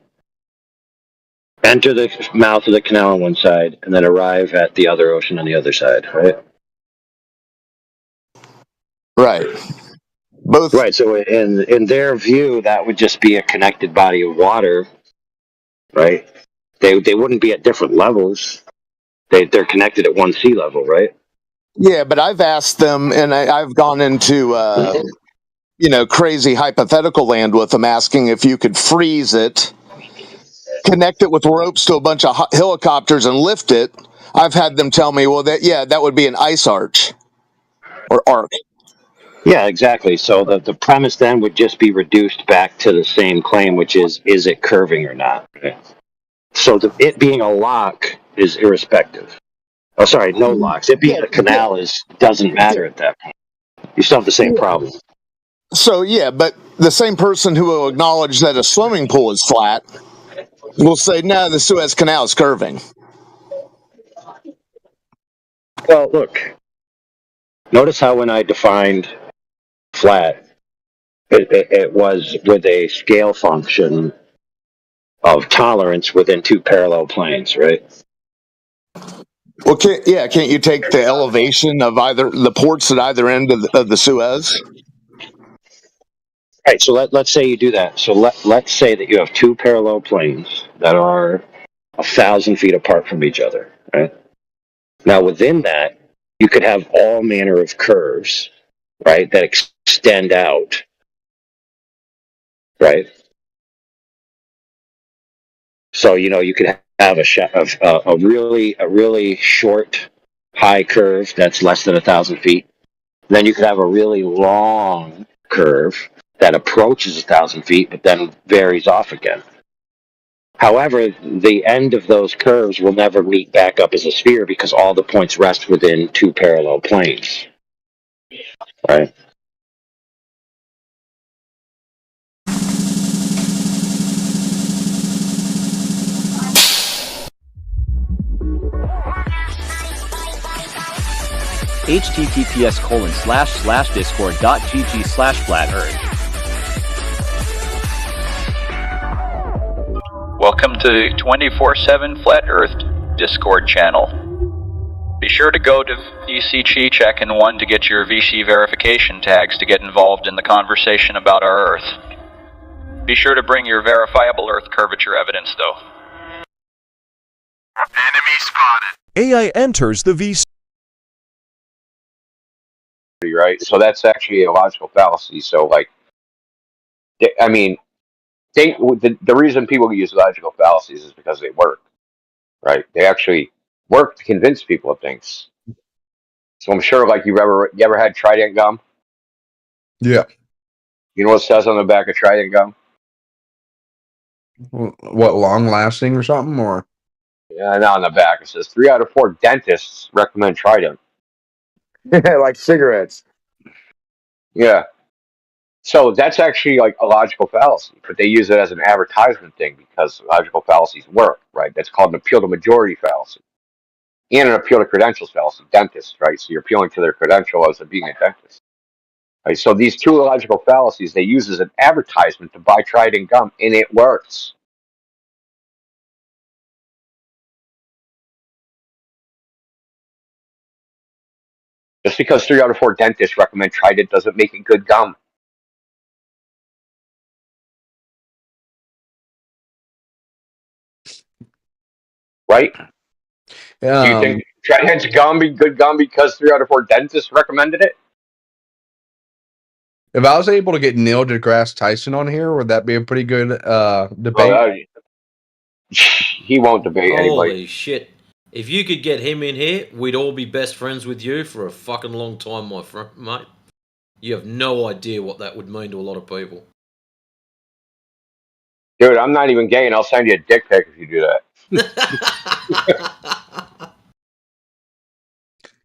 enter the mouth of the canal on one side, and then arrive at the other ocean on the other side. Right.
Right. Both.
Right. So in their view, that would just be a connected body of water. Right. They wouldn't be at different levels. They're connected at one sea level. Right.
Yeah, but I've asked them, and I've gone into crazy hypothetical land with them, asking if you could freeze it connect it with ropes to a bunch of helicopters and lift it, I've had them tell me, well, that would be an ice arch or arc.
Yeah, exactly. So the premise then would just be reduced back to the same claim, which is it curving or not? Okay. So it being a lock is irrespective. Oh, sorry, no locks. It being a canal doesn't matter at that point. You still have the same problem.
So, yeah, but the same person who will acknowledge that a swimming pool is flat will say, no, the Suez Canal is curving.
Well, look. Notice how when I defined flat, it was with a scale function of tolerance within two parallel planes, right?
Well, can't you take the elevation of either the ports at either end of the Suez?
Right, so let's say you do that. So let's say that you have two parallel planes that are 1,000 feet apart from each other, right? Now, within that, you could have all manner of curves, right, that extend out, right? So, you could have a really short, high curve that's less than 1,000 feet. Then you could have a really long curve that approaches 1,000 feet, but then varies off again. However, the end of those curves will never meet back up as a sphere because all the points rest within two parallel planes. Right?
https://discord.gg/flat-earth. Welcome to 24/7 Flat Earth Discord channel. Be sure to go to VC Chi Check and 1 to get your VC verification tags to get involved in the conversation about our Earth. Be sure to bring your verifiable Earth curvature evidence, though.
Enemy spotted. AI enters the VC.
Right, so that's actually a logical fallacy. So, the reason people use logical fallacies is because they work, right? They actually work to convince people of things. So I'm sure, you ever had Trident gum?
Yeah.
You know what it says on the back of Trident gum?
What, long lasting or something, or?
Yeah, not on the back. It says 3 out of 4 dentists recommend Trident.
Like cigarettes.
Yeah. So that's actually a logical fallacy, but they use it as an advertisement thing because logical fallacies work, right? That's called an appeal to majority fallacy and an appeal to credentials fallacy, dentist, right? So you're appealing to their credential as being a dentist. Right? So these two logical fallacies they use as an advertisement to buy Trident gum, and it works. Just because 3 out of 4 dentists recommend Trident doesn't make it good gum. Right? Do you think Trident's gum be good gum because 3 out of 4 dentists recommended it?
If I was able to get Neil deGrasse Tyson on here, would that be a pretty good debate?
He won't debate anybody.
Holy shit. If you could get him in here, we'd all be best friends with you for a fucking long time, my friend, mate. You have no idea what that would mean to a lot of people.
Dude, I'm not even gay, and I'll send you a dick pic if you do that.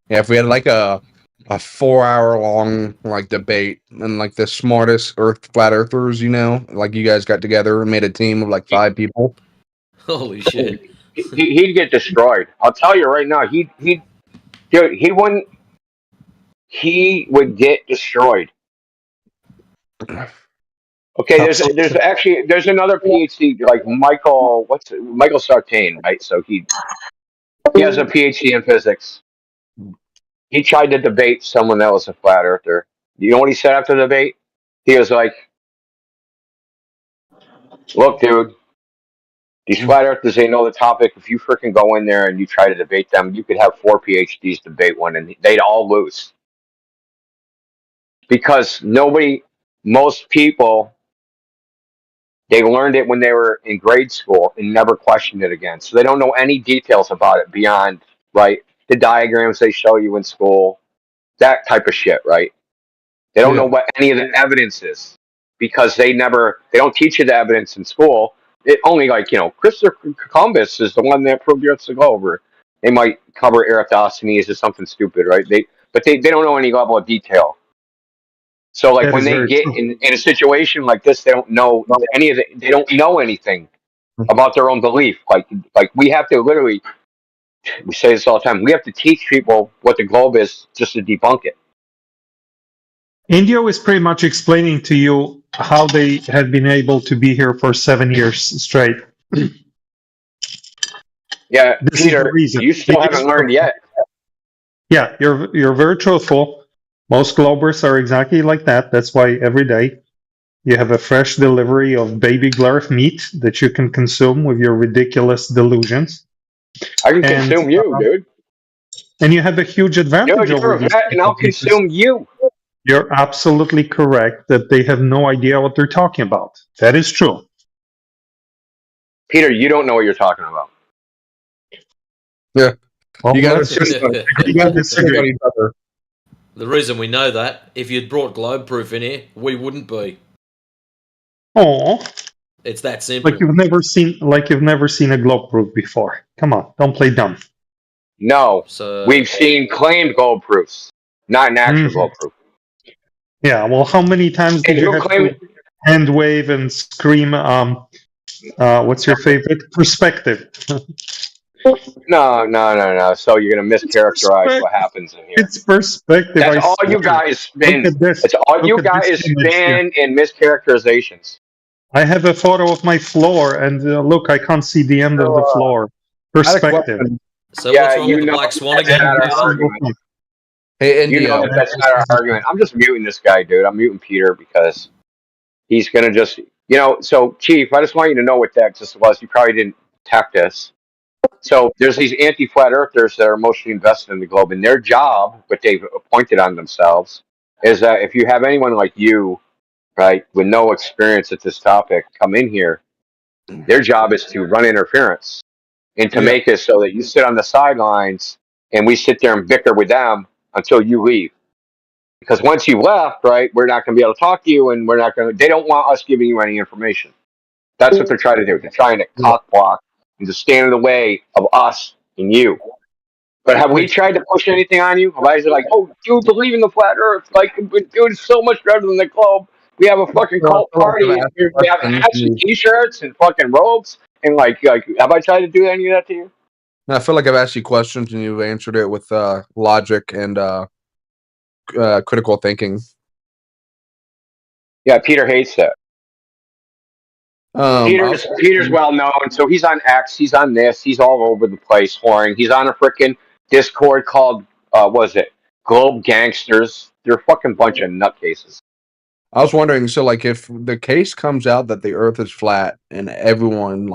Yeah, if we had a 4-hour-long debate and the smartest flat earthers, you guys got together and made a team of 5 people.
Holy shit.
He'd get destroyed. I'll tell you right now, he would get destroyed. Okay, there's another PhD Michael Sartain, right? So he has a PhD in physics. He tried to debate someone that was a flat earther. You know what he said after the debate? He was like, "Look, dude, these flat earthers, they know the topic. If you freaking go in there and you try to debate them, you could have 4 PhDs debate one, and they'd all lose because most people." They learned it when they were in grade school and never questioned it again. So they don't know any details about it beyond, right, the diagrams they show you in school, that type of shit, right? They don't know what any of the evidence is because they don't teach you the evidence in school. It only Christopher Columbus is the one that proved the Earth's a globe. Or they might cover Eratosthenes or something stupid, right? They don't know any level of detail. So like when they get in a situation like this, they don't know any of it. They don't know anything about their own belief. Like we have to literally, we say this all the time. We have to teach people what the globe is just to debunk it.
Indio is pretty much explaining to you how they have been able to be here for 7 years straight.
Yeah,
This
Peter,
is the reason.
you still haven't learned yet.
Yeah, you're very truthful. Most Globers are exactly like that. That's why every day you have a fresh delivery of baby Glarf meat that you can consume with your ridiculous delusions.
I can consume you, dude.
And you have a huge advantage
Dude, you're
over
a
these
vet, and
people
I'll
because
consume you.
You're absolutely correct that they have no idea what they're talking about. That is true.
Peter, you don't know what you're talking about.
Yeah.
Well,
You
let's
guys
just disagree.
The reason we know that, if you'd brought Globe Proof in here, we wouldn't be.
Oh,
It's that simple.
like you've never seen a globe proof before. Come on, don't play dumb.
No,
So
we've seen claimed gold proofs, not an actual gold proof.
Yeah, well, how many times did you have to hand wave and scream? What's your favorite perspective?
No. So you're gonna mischaracterize what happens in here.
It's perspective.
That's all you guys spin. It's all you guys spin in mischaracterizations.
I have a photo of my floor, and look, I can't see the end of the floor. Perspective.
So what's wrong with the Black Swan again?
Hey,
you know that's not our argument. I'm just muting this guy, dude. I'm muting Peter because he's gonna just, So, Chief, I just want you to know what that just was. You probably didn't tech this. So there's these anti-flat earthers that are emotionally invested in the globe, and their job, what they've appointed on themselves, is that if you have anyone like you, right, with no experience at this topic, come in here, their job is to run interference and to make it so that you sit on the sidelines and we sit there and bicker with them until you leave. Because once you left, right, we're not going to be able to talk to you, and they don't want us giving you any information. That's what they're trying to do. They're trying to cock block and to stand in the way of us and you. But have we tried to push anything on you? Have I said like, oh, you believe in the flat earth? Like, dude, it's so much better than the globe. We have a fucking cult party. We have hats and t-shirts and fucking robes. And like, have I tried to do any of that to you?
I feel like I've asked you questions and you've answered it with logic and critical thinking.
Yeah, Peter hates that. Peter's well known, so he's on X, he's on this, he's all over the place whoring. He's on a freaking Discord called Globe Gangsters. They're a fucking bunch of nutcases.
I was wondering, so like if the case comes out that the earth is flat and everyone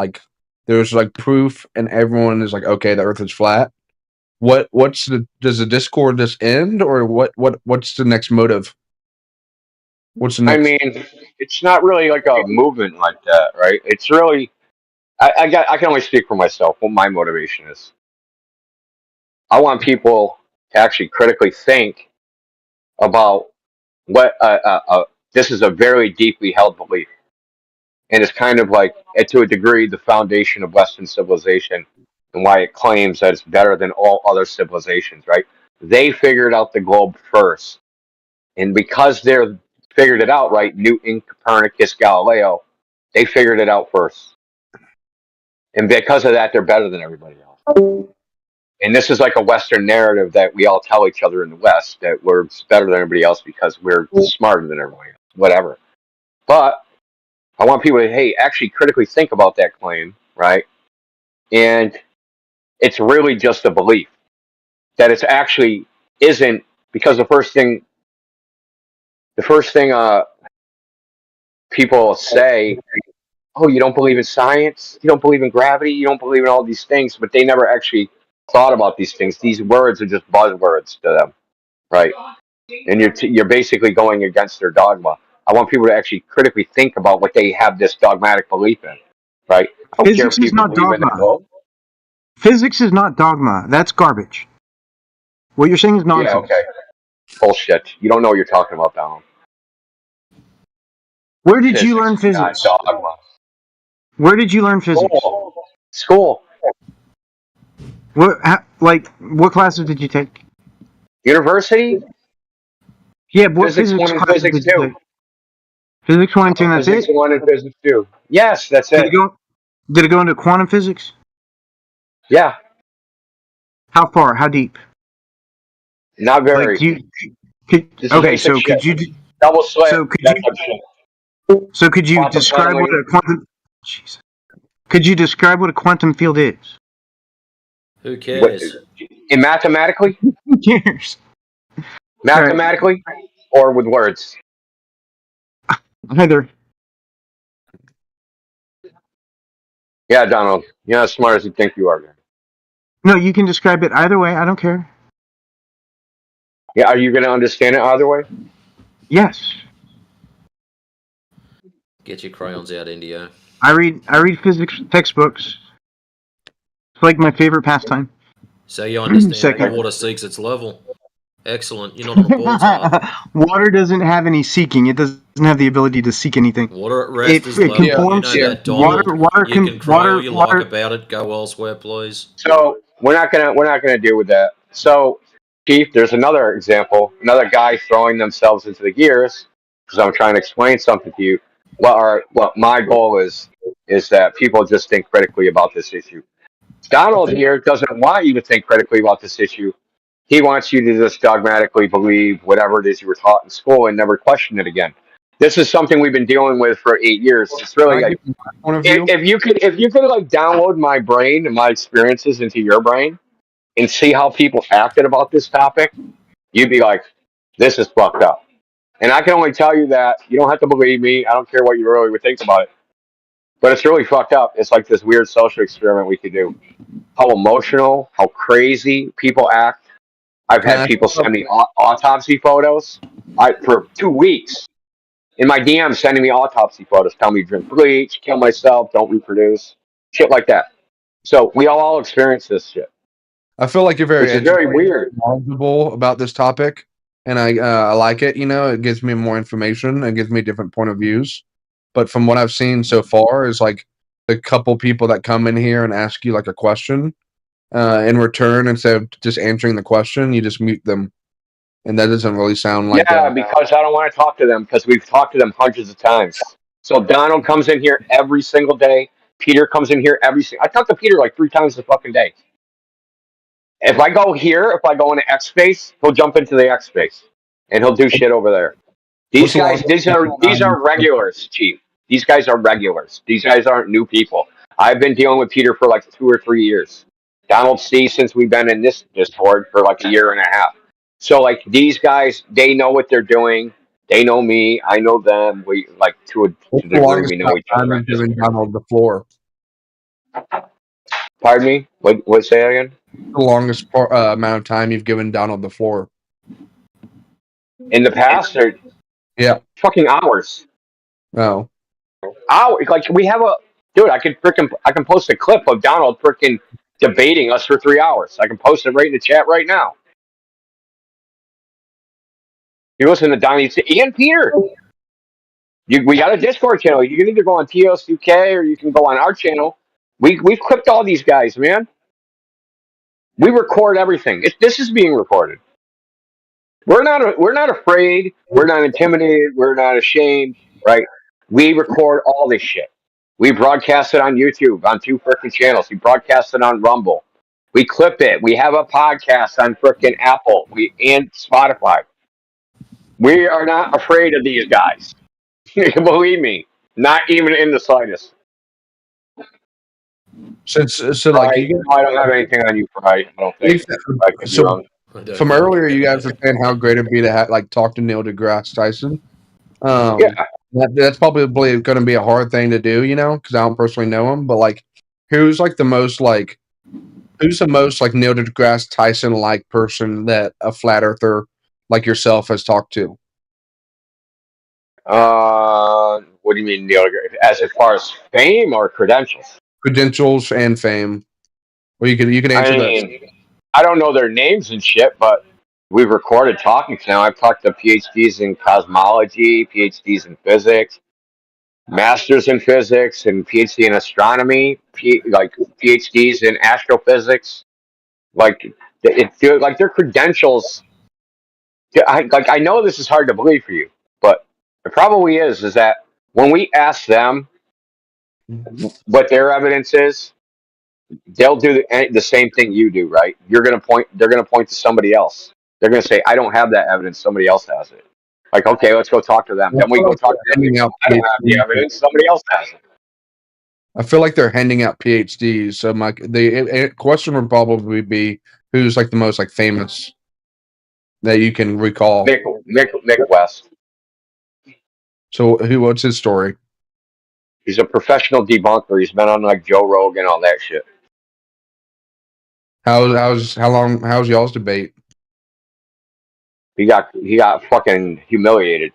there's proof and everyone is like, okay, the earth is flat, does the Discord just end, or what's the next motive? What's the next?
I mean, it's not really like a movement like that, right? It's really, I can only speak for myself. What my motivation is, I want people to actually critically think about what this is a very deeply held belief, and it's kind of like, to a degree, the foundation of Western civilization, and why it claims that it's better than all other civilizations. Right? They figured out the globe first, and because they're figured it out, right? Newton, Copernicus, Galileo, they figured it out first. And because of that, they're better than everybody else. And this is like a Western narrative that we all tell each other in the West, that we're better than everybody else because we're smarter than everybody else, whatever. But I want people to, hey, actually critically think about that claim, right? And it's really just a belief that it's actually isn't, because the first thing people say, oh, you don't believe in science, you don't believe in gravity, you don't believe in all these things, but they never actually thought about these things. These words are just buzzwords to them, right? And you're basically going against their dogma. I want people to actually critically think about what they have this dogmatic belief in, right? I don't care if
Physics is
people
not
believe in that
dogma.
vote.
Physics is not dogma. That's garbage. What you're saying is nonsense.
Yeah, okay. Bullshit. You don't know what you're talking about, Donald.
Where did you learn
Not
physics?
dogma.
Where did you learn physics?
School.
What what classes did you take?
University?
Yeah, what
Physics
physics
1 and
classes
Physics
did you
2.
take? Physics 1 and 2, and that's
Physics
it?
1 and Physics 2. Yes, that's it.
Did it go into quantum physics?
Yeah.
How far? How deep?
Not very. Just
Okay,
basic
so
shit.
could you
Double slip.
so could
that
you
type of shit.
so could you
Quantum
describe what
tunneling.
a quantum Could you describe what a quantum field is?
Who cares?
In mathematically?
Who cares?
Mathematically? Or with words?
Either.
Yeah, Donald. You're not as smart as you think you are, man.
No, you can describe it either way. I don't care.
Yeah, are you going to understand it either way?
Yes.
Get your crayons out, Indio.
I read physics textbooks. It's like my favorite pastime.
So you understand that
Second.
water seeks its level. Excellent. You're not on a ball tart.
Water doesn't have any seeking. It doesn't have the ability to seek anything.
Water at rest is
It
level. You know
conforms.
that, Donald.
Water
You
can
can cry all you
water.
like about it. Go elsewhere, please.
So we're not gonna deal with that. So, Chief, there's another example, another guy throwing themselves into the gears because I'm trying to explain something to you. What my goal is that people just think critically about this issue. Donald here doesn't want you to think critically about this issue. He wants you to just dogmatically believe whatever it is you were taught in school and never question it again. This is something we've been dealing with for 8 years. It's really like if you could like download my brain and my experiences into your brain and see how people acted about this topic, you'd be like, this is fucked up. And I can only tell you that you don't have to believe me. I don't care what you really would think about it. But it's really fucked up. It's like this weird social experiment we could do. How emotional, how crazy people act. I've had people send me autopsy photos. For 2 weeks in my DMs sending me autopsy photos, telling me to drink bleach, kill myself, don't reproduce, shit like that. So we all experience this shit.
I feel like you're very,
Which is very weird.
knowledgeable about this topic, and I like it. You know, it gives me more information. It gives me different point of views. But from what I've seen so far, is like the couple people that come in here and ask you like a question. In return, instead of just answering the question, you just mute them, and that doesn't really sound like.
Because I don't want to talk to them because we've talked to them hundreds of times. So Donald comes in here every single day. Peter comes in here I talk to Peter like 3 times a fucking day. If I go into X space, he'll jump into the X space and he'll do shit over there. These guys, these are regulars, Chief. These guys are regulars. These guys aren't new people. I've been dealing with Peter for like 2 or 3 years. Donald C since we've been in this Discord for like a year and a half. So like these guys, they know what they're doing. They know me. I know them. We like to a degree we know each other.
Giving Donald the floor.
Pardon me. What say that again?
The longest amount of time you've given Donald the floor.
In the past, or fucking hours.
Oh,
hours. Like we have I can post a clip of Donald freaking debating us for 3 hours. I can post it right in the chat right now. You listen to Donnie and Peter. We got a Discord channel. You can either go on TOS UK or you can go on our channel. We've clipped all these guys, man. We record everything. This is being recorded. We're not afraid. We're not intimidated. We're not ashamed, right? We record all this shit. We broadcast it on YouTube on 2 frickin' channels. We broadcast it on Rumble. We clip it. We have a podcast on frickin' Apple and Spotify. We are not afraid of these guys. Believe me, not even in the slightest.
So like
I don't have anything on you, Fry. I don't think. I could be wrong.
From earlier, you guys were saying how great it'd be to talk to Neil deGrasse Tyson. That's probably going to be a hard thing to do, you know, because I don't personally know him. But like, who's the most Neil deGrasse Tyson like person that a flat earther like yourself has talked to?
What do you mean, Neil? As far as fame or credentials?
Credentials and fame. Well, you can
I
answer that.
mean, I don't know their names and shit, but we've recorded talking now. I've talked to PhDs in cosmology, PhDs in physics, masters in physics, and PhD in astronomy, like PhDs in astrophysics. Like like their credentials. I know this is hard to believe for you, but it probably is that when we ask them what their evidence is, they'll do the same thing you do, right? They're going to point to somebody else. They're going to say, I don't have that evidence. Somebody else has it. Like, okay, let's go talk to them. Then we go talk to them. I don't have the evidence. Somebody else has it.
I feel like they're handing out PhDs. So the question would probably be who's like the most like famous that you can recall.
Mick West.
So what's his story?
He's a professional debunker. He's been on like Joe Rogan, all that shit.
How's y'all's debate?
He got fucking humiliated.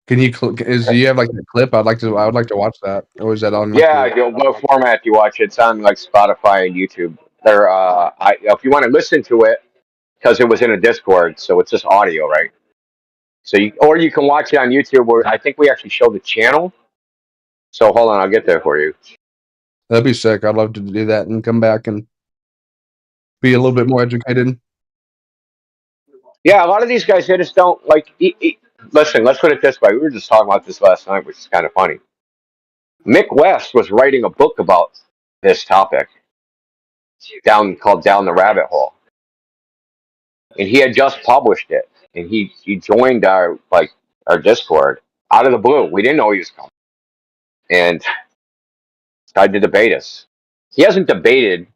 Can you do you have like the clip? I would like to watch that. Or is that on?
Yeah, what format do you watch? It's on like Spotify and YouTube. There, if you want to listen to it, because it was in a Discord, so it's just audio, right? So you can watch it on YouTube, where I think we actually show the channel. So hold on, I'll get there for you.
That'd be sick. I'd love to do that and come back and be a little bit more educated.
Yeah, a lot of these guys, they just don't like. Listen, let's put it this way. We were just talking about this last night, which is kind of funny. Mick West was writing a book about this topic, called Down the Rabbit Hole, and he had just published it, and he joined our Discord out of the blue. We didn't know he was coming, and tried to debate us. He hasn't debated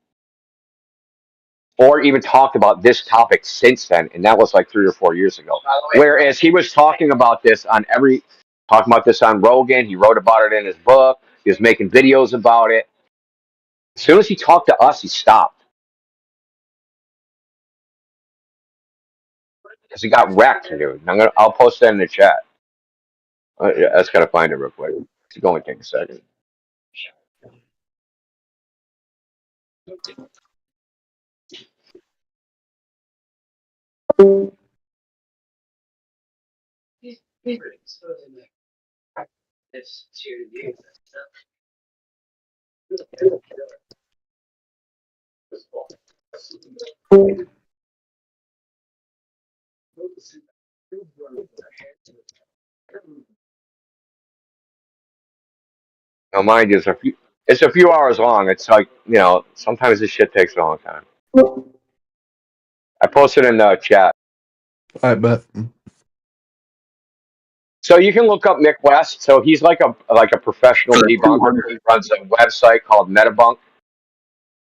or even talked about this topic since then, and that was like 3 or 4 years ago. Whereas he was talking about this on Rogan. He wrote about it in his book. He was making videos about it. As soon as he talked to us, he stopped because he got wrecked, dude. I'll post that in the chat. Yeah, I just gotta find it real quick. It's going to take a second. Now, mind you, it's a few hours long. It's like, sometimes this shit takes a long time. I posted in the chat.
I bet.
So you can look up Mick West. So he's like a professional debunker. He runs a website called Metabunk.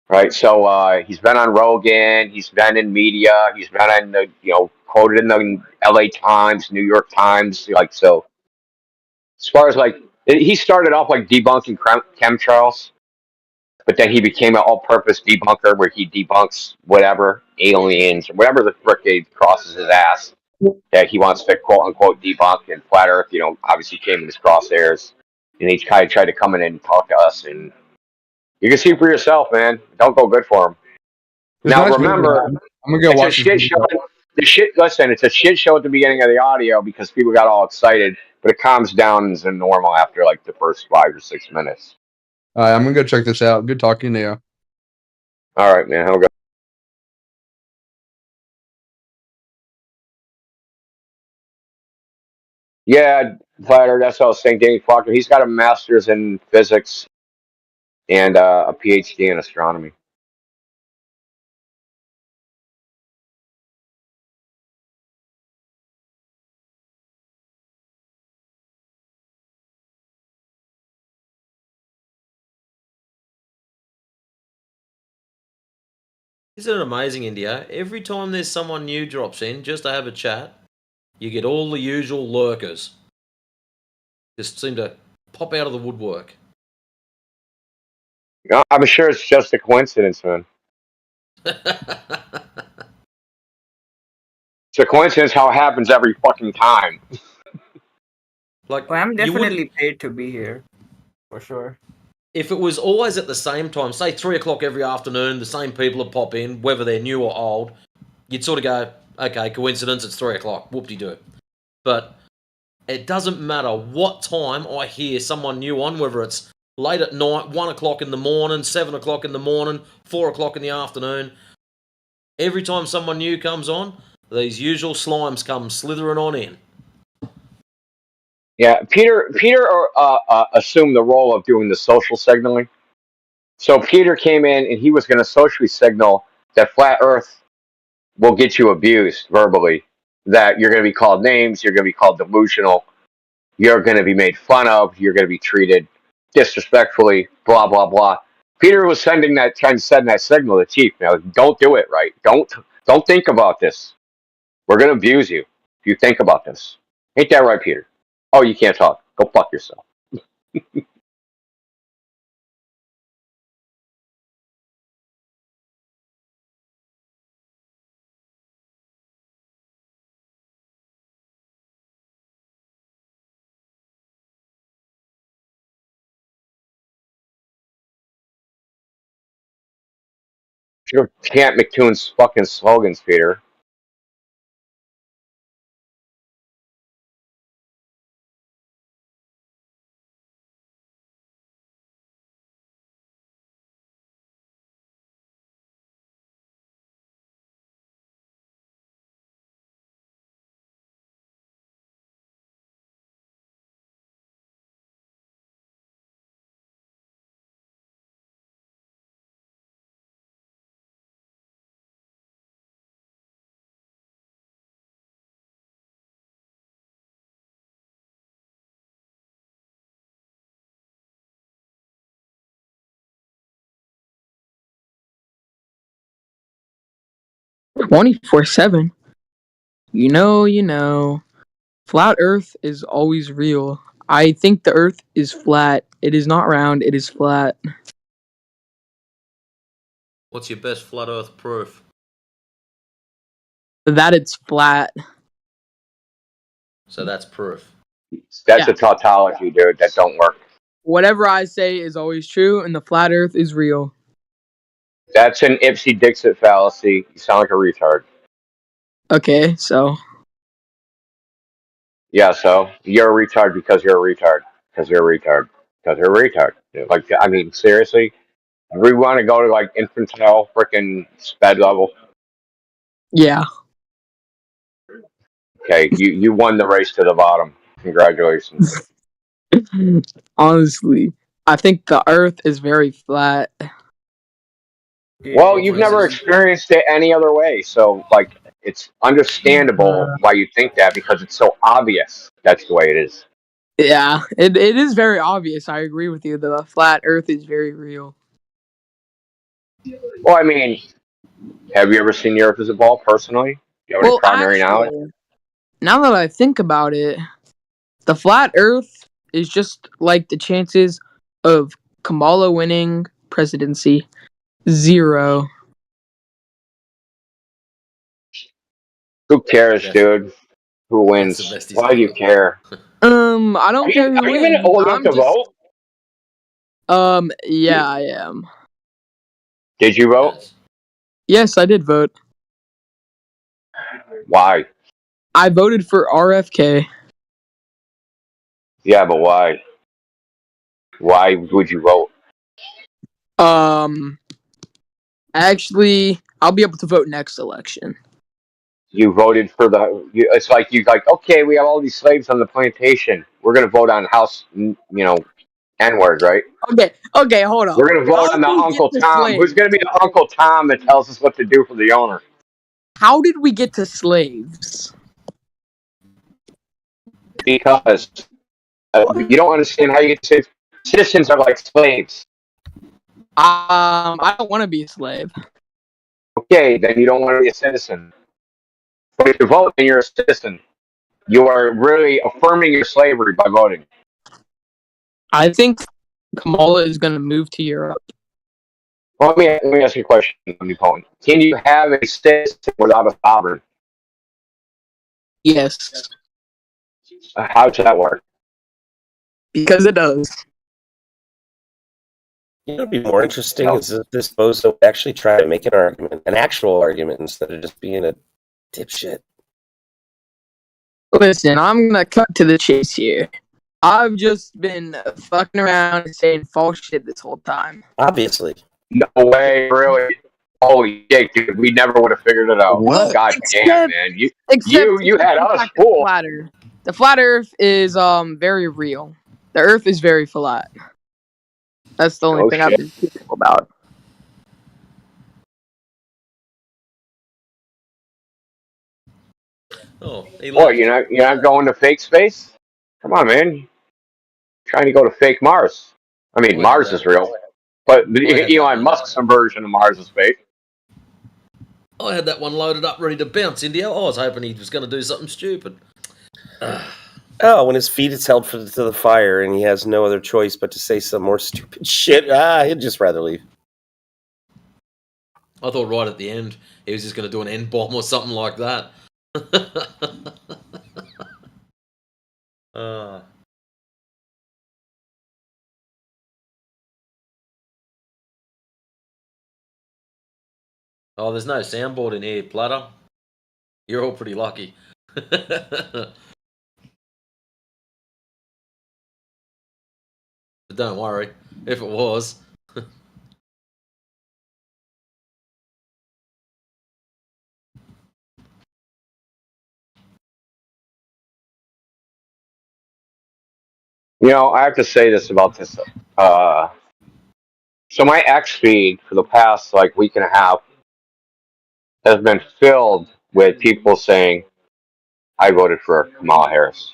Right. So he's been on Rogan. He's been in media. He's been on the quoted in the L.A. Times, New York Times. So. As far as he started off like debunking chemtrails, but then he became an all-purpose debunker where he debunks whatever aliens or whatever the frick crosses his ass that he wants to quote unquote debunk. And flat Earth, obviously came in his crosshairs, and he kind of tried to come in and talk to us. And you can see for yourself, man. Don't go good for him. Now remember,
I'm gonna go watch
a shit show. Listen, it's a shit show at the beginning of the audio because people got all excited, but it calms down and is normal after like the first 5 or 6 minutes.
All right, I'm gonna go check this out. Good talking to you.
All right, man. Have a good. Yeah, Platter. That's what I was thinking. Fucker, he's got a master's in physics and a PhD in astronomy.
Isn't it amazing, India? Every time there's someone new drops in just to have a chat, you get all the usual lurkers. Just seem to pop out of the woodwork.
I'm sure it's just a coincidence, man. It's a coincidence how it happens every fucking time.
Like,
Well, I'm
you wouldn't-
definitely paid to be here, for sure.
if it was always at the same time, say 3 o'clock every afternoon, the same people would pop in, whether they're new or old, you'd sort of go, okay, coincidence, it's 3 o'clock, whoop-de-doo. But it doesn't matter what time I hear someone new on, whether it's late at night, 1 o'clock in the morning, 7 o'clock in the morning, 4 o'clock in the afternoon. Every time someone new comes on, these usual slimes come slithering on in.
Yeah, Peter assumed the role of doing the social signaling. So Peter came in and he was going to socially signal that flat Earth will get you abused verbally, that you're going to be called names, you're going to be called delusional, you're going to be made fun of, you're going to be treated disrespectfully, blah blah blah. Peter was trying to send that signal to Chief. Now, don't do it, right? Don't think about this. We're going to abuse you if you think about this. Ain't that right, Peter? Oh, you can't talk. Go fuck yourself. You can't McToon's fucking slogans, Peter.
"24/7. You know. Flat Earth is always real. I think the Earth is flat. It is not round, it is flat."
What's your best flat Earth proof?
That it's flat.
So that's proof.
That's
Yeah.
a tautology, dude. That don't work.
Whatever I say is always true, and the flat Earth is real.
That's an Ipsy-Dixit fallacy. You sound like a retard.
Okay, so
Yeah, so you're a retard because you're a retard. Because you're a retard. Because you're a retard. Like, I mean, seriously? We want to go to, like, infantile freaking sped level?
yeah.
Okay, you won the race to the bottom. Congratulations.
Honestly, I think the Earth is very flat.
Well, you've never experienced it any other way, so, like, it's understandable why you think that because it's so obvious that's the way it is.
Yeah, it is very obvious. I agree with you. The flat Earth is very real.
Well, I mean, have you ever seen the Earth as a ball personally? Do you have any primary knowledge?
Now that I think about it, the flat Earth is just like the chances of Kamala winning presidency. 0.
Who cares, dude? Who wins?
the best he's
Why do you care?
I don't care who
Are you
wins.
even old enough
I'm
to
just-
vote?
Yeah, I am.
Did you vote?
Yes, I did vote.
Why?
I voted for RFK.
Yeah, but why? Why would you vote?
Actually, I'll be able to vote next election.
You voted for it's like you like, okay, we have all these slaves on the plantation. We're gonna vote on House, N-word, right?
Okay, hold on.
We're gonna vote
How
on the
did we
Uncle
get to
Tom.
slaves?
Who's gonna be the Uncle Tom that tells us what to do for the owner?
How did we get to slaves?
Because you don't understand how you get to citizens are like slaves.
I don't want to be a slave.
Okay, then you don't want to be a citizen. But if you vote, then you're a citizen. You are really affirming your slavery by voting.
I think Kamala is going to move to Europe.
Well, let me ask you a question, Omnipotent. Can you have a citizen without a sovereign?
Yes,
How does that work?
because it does.
You know, it'd be more interesting is if this bozo would actually try to make an argument, an actual argument, instead of just being a dipshit.
Listen, I'm gonna cut to the chase here. I've just been fucking around and saying false shit this whole time.
Obviously.
No way, really. Holy shit, dude, we never would have figured it out.
What?
God damn, man. You had us
The
fooled.
The flat Earth is very real. The Earth is very flat. That's the only thing I've been thinking about.
Oh,
Boy, you're not going to fake space? Come on, man. Trying to go to fake Mars. I mean, Mars is real, but Elon Musk's version of Mars is fake.
I had that one loaded up, ready to bounce, India. I was hoping he was going to do something stupid.
Oh, when his feet is held to the fire and he has no other choice but to say some more stupid shit, he'd just rather leave.
I thought right at the end he was just going to do an N-bomb or something like that. Oh, there's no soundboard in here, Platter. You're all pretty lucky. But don't worry, if it was.
You know, I have to say this about this. So my X feed for the past week and a half has been filled with people saying, I voted for Kamala Harris.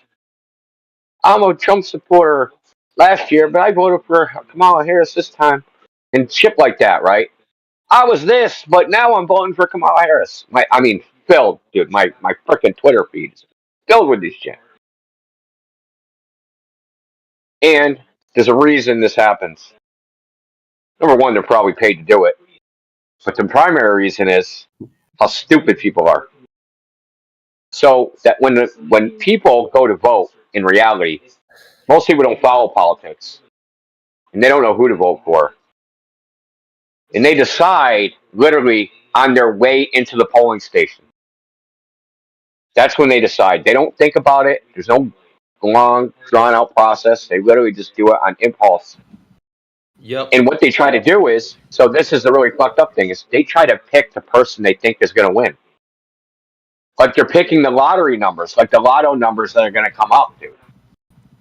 I'm a Trump supporter last year, but I voted for Kamala Harris this time. And shit like that, right? I was this, but now I'm voting for Kamala Harris. Filled, dude. My freaking Twitter feed is filled with this shit. And there's a reason this happens. Number one, they're probably paid to do it. But the primary reason is how stupid people are. So that when people go to vote, in reality, most people don't follow politics. And they don't know who to vote for. And they decide literally on their way into the polling station. That's when they decide. They don't think about it. There's no long, drawn-out process. They literally just do it on impulse.
Yep.
And what they try to do is, so this is the really fucked up thing, is they try to pick the person they think is going to win. Like they're picking the lottery numbers, like the lotto numbers that are going to come up, dude.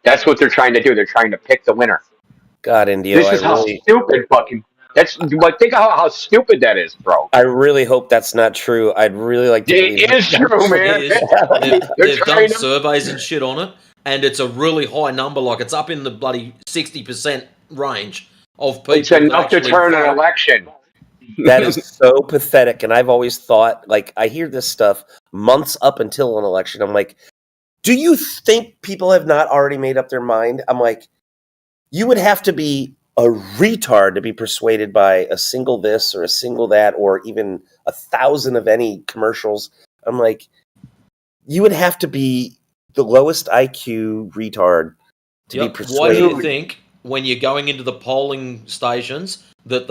That's what they're trying to do. They're trying to pick the winner.
God, Indio,
This is how stupid fucking... But think of how stupid that is, bro.
I really hope that's not true. I'd really like to believe
it is true, man.
It is. They've done surveys and shit on it, and it's a really high number. Like, it's up in the bloody 60% range of people.
It's enough to turn an election.
That is so pathetic. And I've always thought, I hear this stuff months up until an election. I'm like, do you think people have not already made up their mind? I'm like, you would have to be a retard to be persuaded by a single this or a single that or even 1,000 of any commercials. I'm like, you would have to be the lowest IQ retard to be persuaded.
Why do you think when you're going into the polling stations that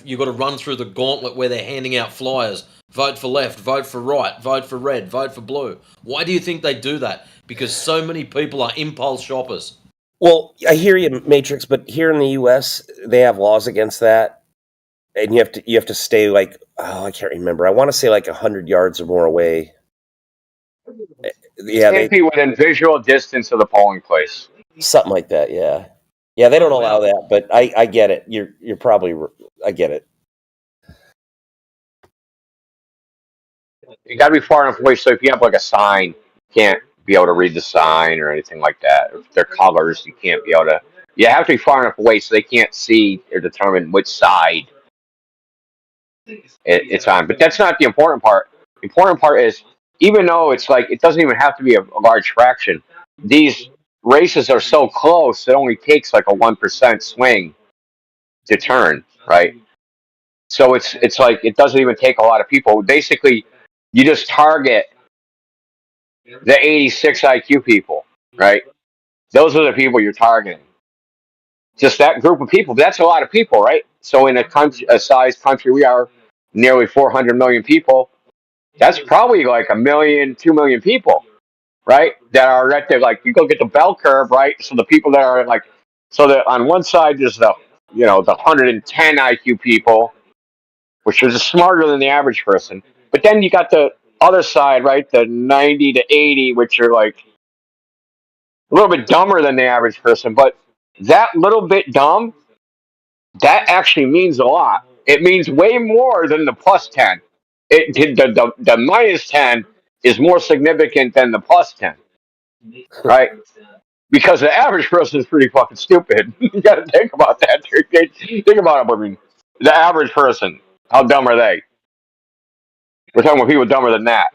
you've got to run through the gauntlet where they're handing out flyers? Vote for left, vote for right, vote for red, vote for blue. Why do you think they do that? Because so many people are impulse shoppers.
Well, I hear you, Matrix, but here in the U.S., they have laws against that, and you have to stay I can't remember. I want to say 100 yards or more away. Yeah,
Can't be within visual distance of the polling place.
Something like that. Yeah, they don't allow that, but I get it. You're probably I get it.
You got to be far enough away. So if you have a sign, you can't be able to read the sign or anything like that. If they're colors, you can't be able to. You have to be far enough away so they can't see or determine which side it's on. But that's not the important part. The important part is, even though it's it doesn't even have to be a large fraction, these races are so close, it only takes a 1% swing to turn, right? So it's it doesn't even take a lot of people. Basically, you just target the 86 IQ people, right? Those are the people you're targeting. Just that group of people. That's a lot of people, right? So in a country, a size country, we are nearly 400 million people. That's probably like 1 million, 2 million people, right? That are right there. Like you go get the bell curve, right? So the people that are like, so that on one side there's the, the 110 IQ people, which are just smarter than the average person. But then you got the other side, right? The 90 to 80, which are like a little bit dumber than the average person. But that little bit dumb, that actually means a lot. It means way more than the plus 10. The minus 10 is more significant than the plus 10, right? Because the average person is pretty fucking stupid. You got to think about that. Think about it. I mean, the average person, how dumb are they? We're talking about people dumber than that.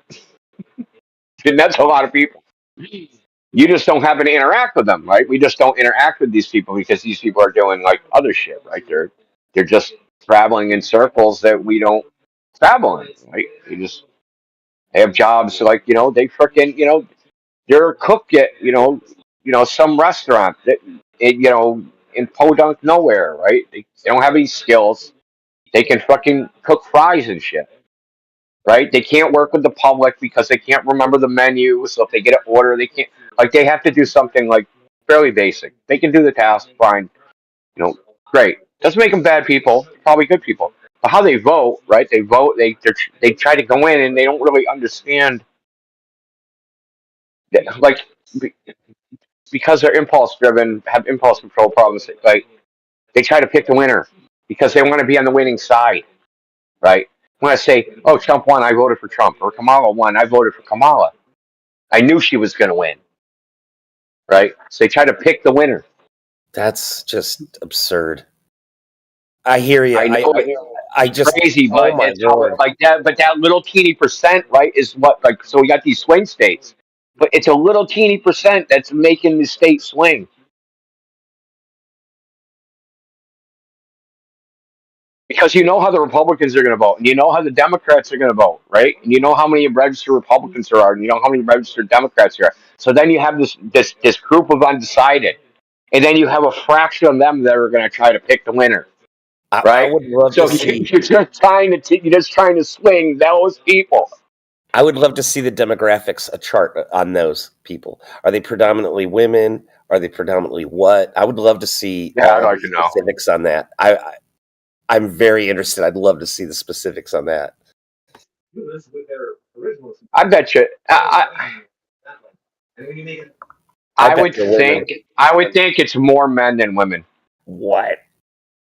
And that's a lot of people. You just don't happen to interact with them, right? We just don't interact with these people because these people are doing like other shit, right? They're just traveling in circles that we don't travel in, right? They have jobs like they freaking they're a cook at some restaurant that in podunk nowhere, right? They don't have any skills. They can fucking cook fries and shit. Right? They can't work with the public because they can't remember the menu. So if they get an order, they can't. Like they have to do something like fairly basic. They can do the task fine. Great. Doesn't make them bad people. Probably good people. But how they vote, right? They vote. They try to go in and they don't really understand. Like because they're impulse driven, have impulse control problems. Like they try to pick the winner because they want to be on the winning side, right? When I say, "Oh, Trump won, I voted for Trump," or Kamala won, I voted for Kamala. I knew she was going to win, right? So they try to pick the winner.
That's just absurd. I hear you.
I know
I just
crazy,
oh
but
my
it's how,
Lord.
like that. But that little teeny percent, right, is what like. So we got these swing states, but it's a little teeny percent that's making the state swing. Because you know how the Republicans are going to vote, and you know how the Democrats are going to vote, right? And you know how many registered Republicans there are, and you know how many registered Democrats there are. So then you have this group of undecided, and then you have a fraction of them that are going to try to pick the winner, right?
I would love
So
to see.
you're just trying to swing those people.
I would love to see the demographics, a chart on those people. Are they predominantly women? Are they predominantly what? I would love to see
Yeah, I'd
all
like
the
to know.
specifics on that. I'm very interested. I'd love to see the specifics on that.
I bet you. I would think it's more men than women.
What?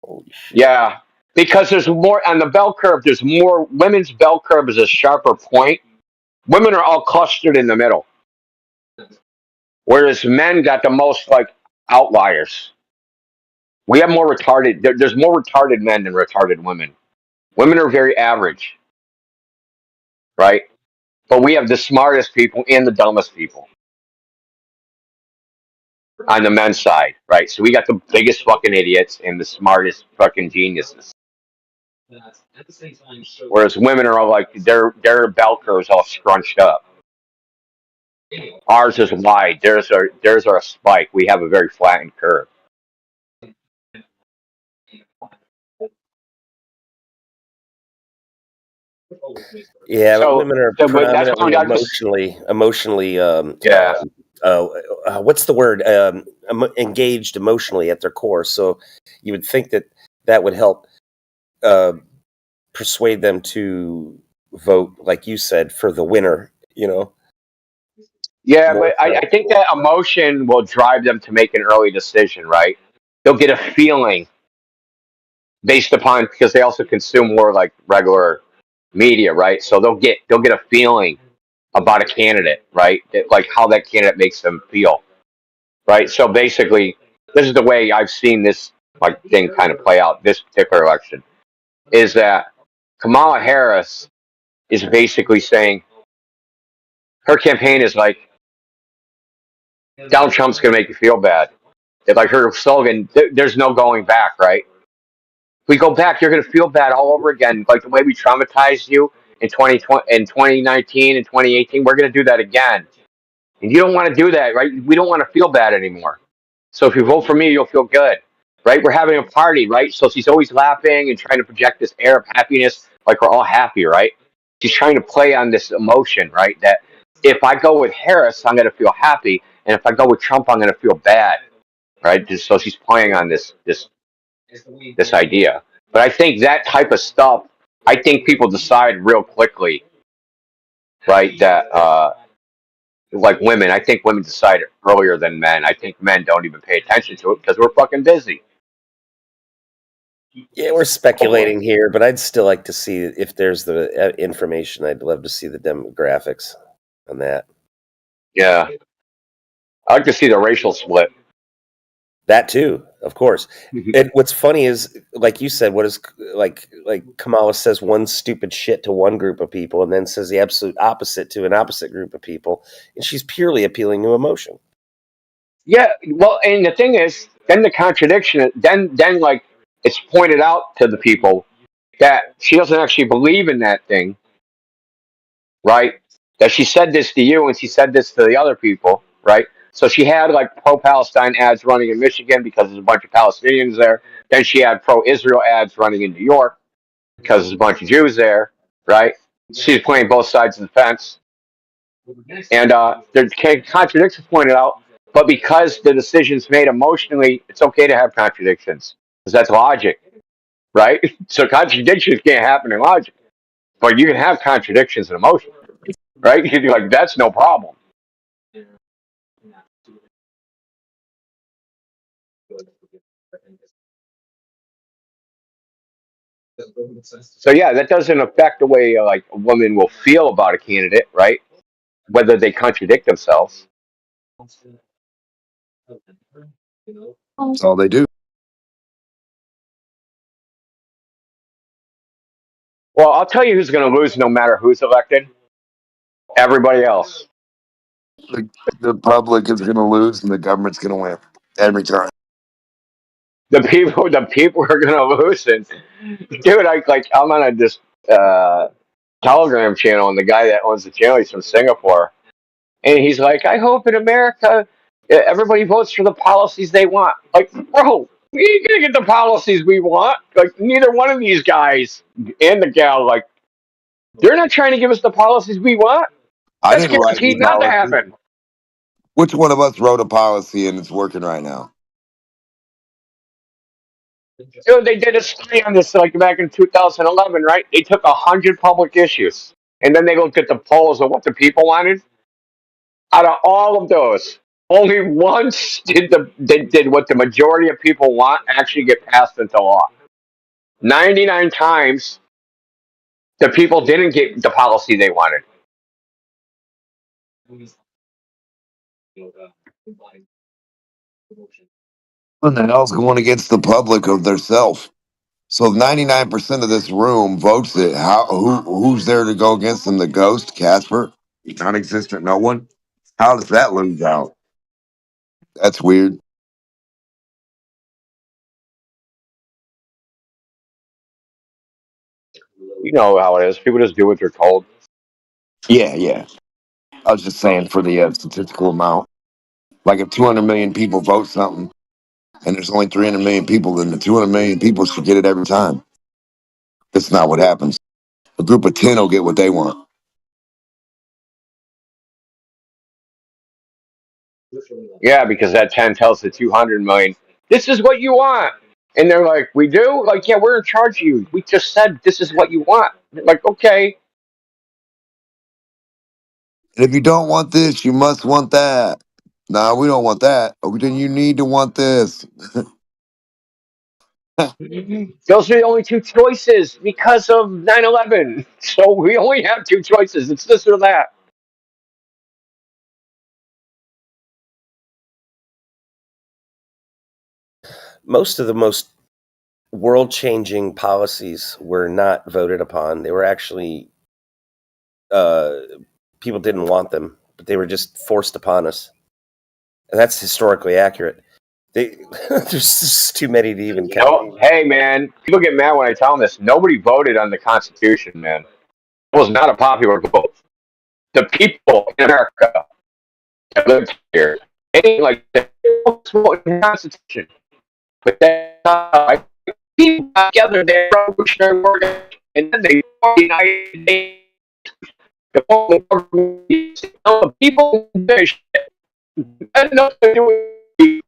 Holy shit.
Yeah, because there's more on the bell curve. There's more. Women's bell curve is a sharper point. Women are all clustered in the middle, whereas men got the most like outliers. We have more retarded. There's more retarded men than retarded women. Women are very average, right? But we have the smartest people and the dumbest people on the men's side, right? So we got the biggest fucking idiots and the smartest fucking geniuses. Whereas women are all like their bell curves all scrunched up. Ours is wide. There's our spike. We have a very flattened curve.
Yeah, but
So,
women are
so but that's
predominantly
what I'm just
emotionally.
yeah.
What's the word? Engaged emotionally at their core. So you would think that would help persuade them to vote, like you said, for the winner.
Yeah,
More
but I think that emotion will drive them to make an early decision, right? They'll get a feeling based upon because they also consume more like regular media, right? So they'll get a feeling about a candidate, right? Like how that candidate makes them feel, right? So basically, this is the way I've seen this like thing kind of play out. This particular election is that Kamala Harris is basically saying her campaign is like Donald Trump's going to make you feel bad. It's like her slogan, there's no going back, right? If we go back, you're going to feel bad all over again. Like the way we traumatized you in 2020, in 2019 and 2018, we're going to do that again. And you don't want to do that, right? We don't want to feel bad anymore. So if you vote for me, you'll feel good, right? We're having a party, right? So she's always laughing and trying to project this air of happiness, like we're all happy, right? She's trying to play on this emotion, right? That if I go with Harris, I'm going to feel happy, and if I go with Trump, I'm going to feel bad, right? Just, so she's playing on this idea. But I think that type of stuff, I think people decide real quickly, right? That like women, I think women decide earlier than men. I think men don't even pay attention to it because we're fucking busy.
Yeah, we're speculating here, but I'd still like to see if there's the information. I'd love to see the demographics on that.
Yeah, I like to see the racial split.
That too, of course. And what's funny is, like you said, what is like Kamala says one stupid shit to one group of people, and then says the absolute opposite to an opposite group of people, and she's purely appealing to emotion.
Yeah, well, and the thing is, then the contradiction, then like it's pointed out to the people that she doesn't actually believe in that thing, right? That she said this to you and she said this to the other people, right? So she had like pro-Palestine ads running in Michigan because there's a bunch of Palestinians there. Then she had pro-Israel ads running in New York because there's a bunch of Jews there, right? She's playing both sides of the fence. And the contradictions pointed out, but because the decision's made emotionally, it's okay to have contradictions because that's logic, right? So contradictions can't happen in logic, but you can have contradictions in emotion, right? You can be like, that's no problem. So yeah, that doesn't affect the way like a woman will feel about a candidate, right? Whether they contradict themselves.
That's all they do.
Well, I'll tell you who's going to lose no matter who's elected. Everybody else.
The public is going to lose and the government's going to win every time.
The people are going to lose. And dude, I'm on this Telegram channel, and the guy that owns the channel, he's from Singapore, and he's like, I hope in America everybody votes for the policies they want. Like, bro, we ain't gonna get the policies we want. Like, neither one of these guys and the gal, like, they're not trying to give us the policies we want.
I
That's
didn't write any
guaranteed not to
policy.
happen.
Which one of us wrote a policy and it's working right now?
Dude, they did a study on this like back in 2011, right? They took 100 public issues, and then they looked at the polls of what the people wanted. Out of all of those, only once did what the majority of people want actually get passed into law. 99 times, the people didn't get the policy they wanted.
What the hell's going against the public of their self? So if 99% of this room votes it, who's there to go against them? The ghost, Casper, non-existent, no one. How does that lose out? That's weird.
You know how it is. People just do what they're told.
Yeah. I was just saying for the statistical amount. Like if 200 million people vote something, and there's only 300 million people, then the 200 million people should get it every time. That's not what happens. A group of 10 will get what they want.
Yeah, because that 10 tells the 200 million, this is what you want. And they're like, we do? Like, yeah, we're in charge of you. We just said this is what you want. Like, okay.
And if you don't want this, you must want that. No, we don't want that. Oh, then you need to want this.
Those are the only two choices because of 9/11. So we only have two choices. It's this or that.
Most of the most world-changing policies were not voted upon. They were actually people didn't want them, but they were just forced upon us. And that's historically accurate. There's just too many to even count.
No, hey, man, people get mad when I tell them this. Nobody voted on the Constitution, man. It was not a popular vote. The people in America I lived here. It ain't like that. It's what the Constitution. But that's not how I people got together, they revolutionary mortgage, and then they formed the United States. The only government the people do their shit. Had nothing to do with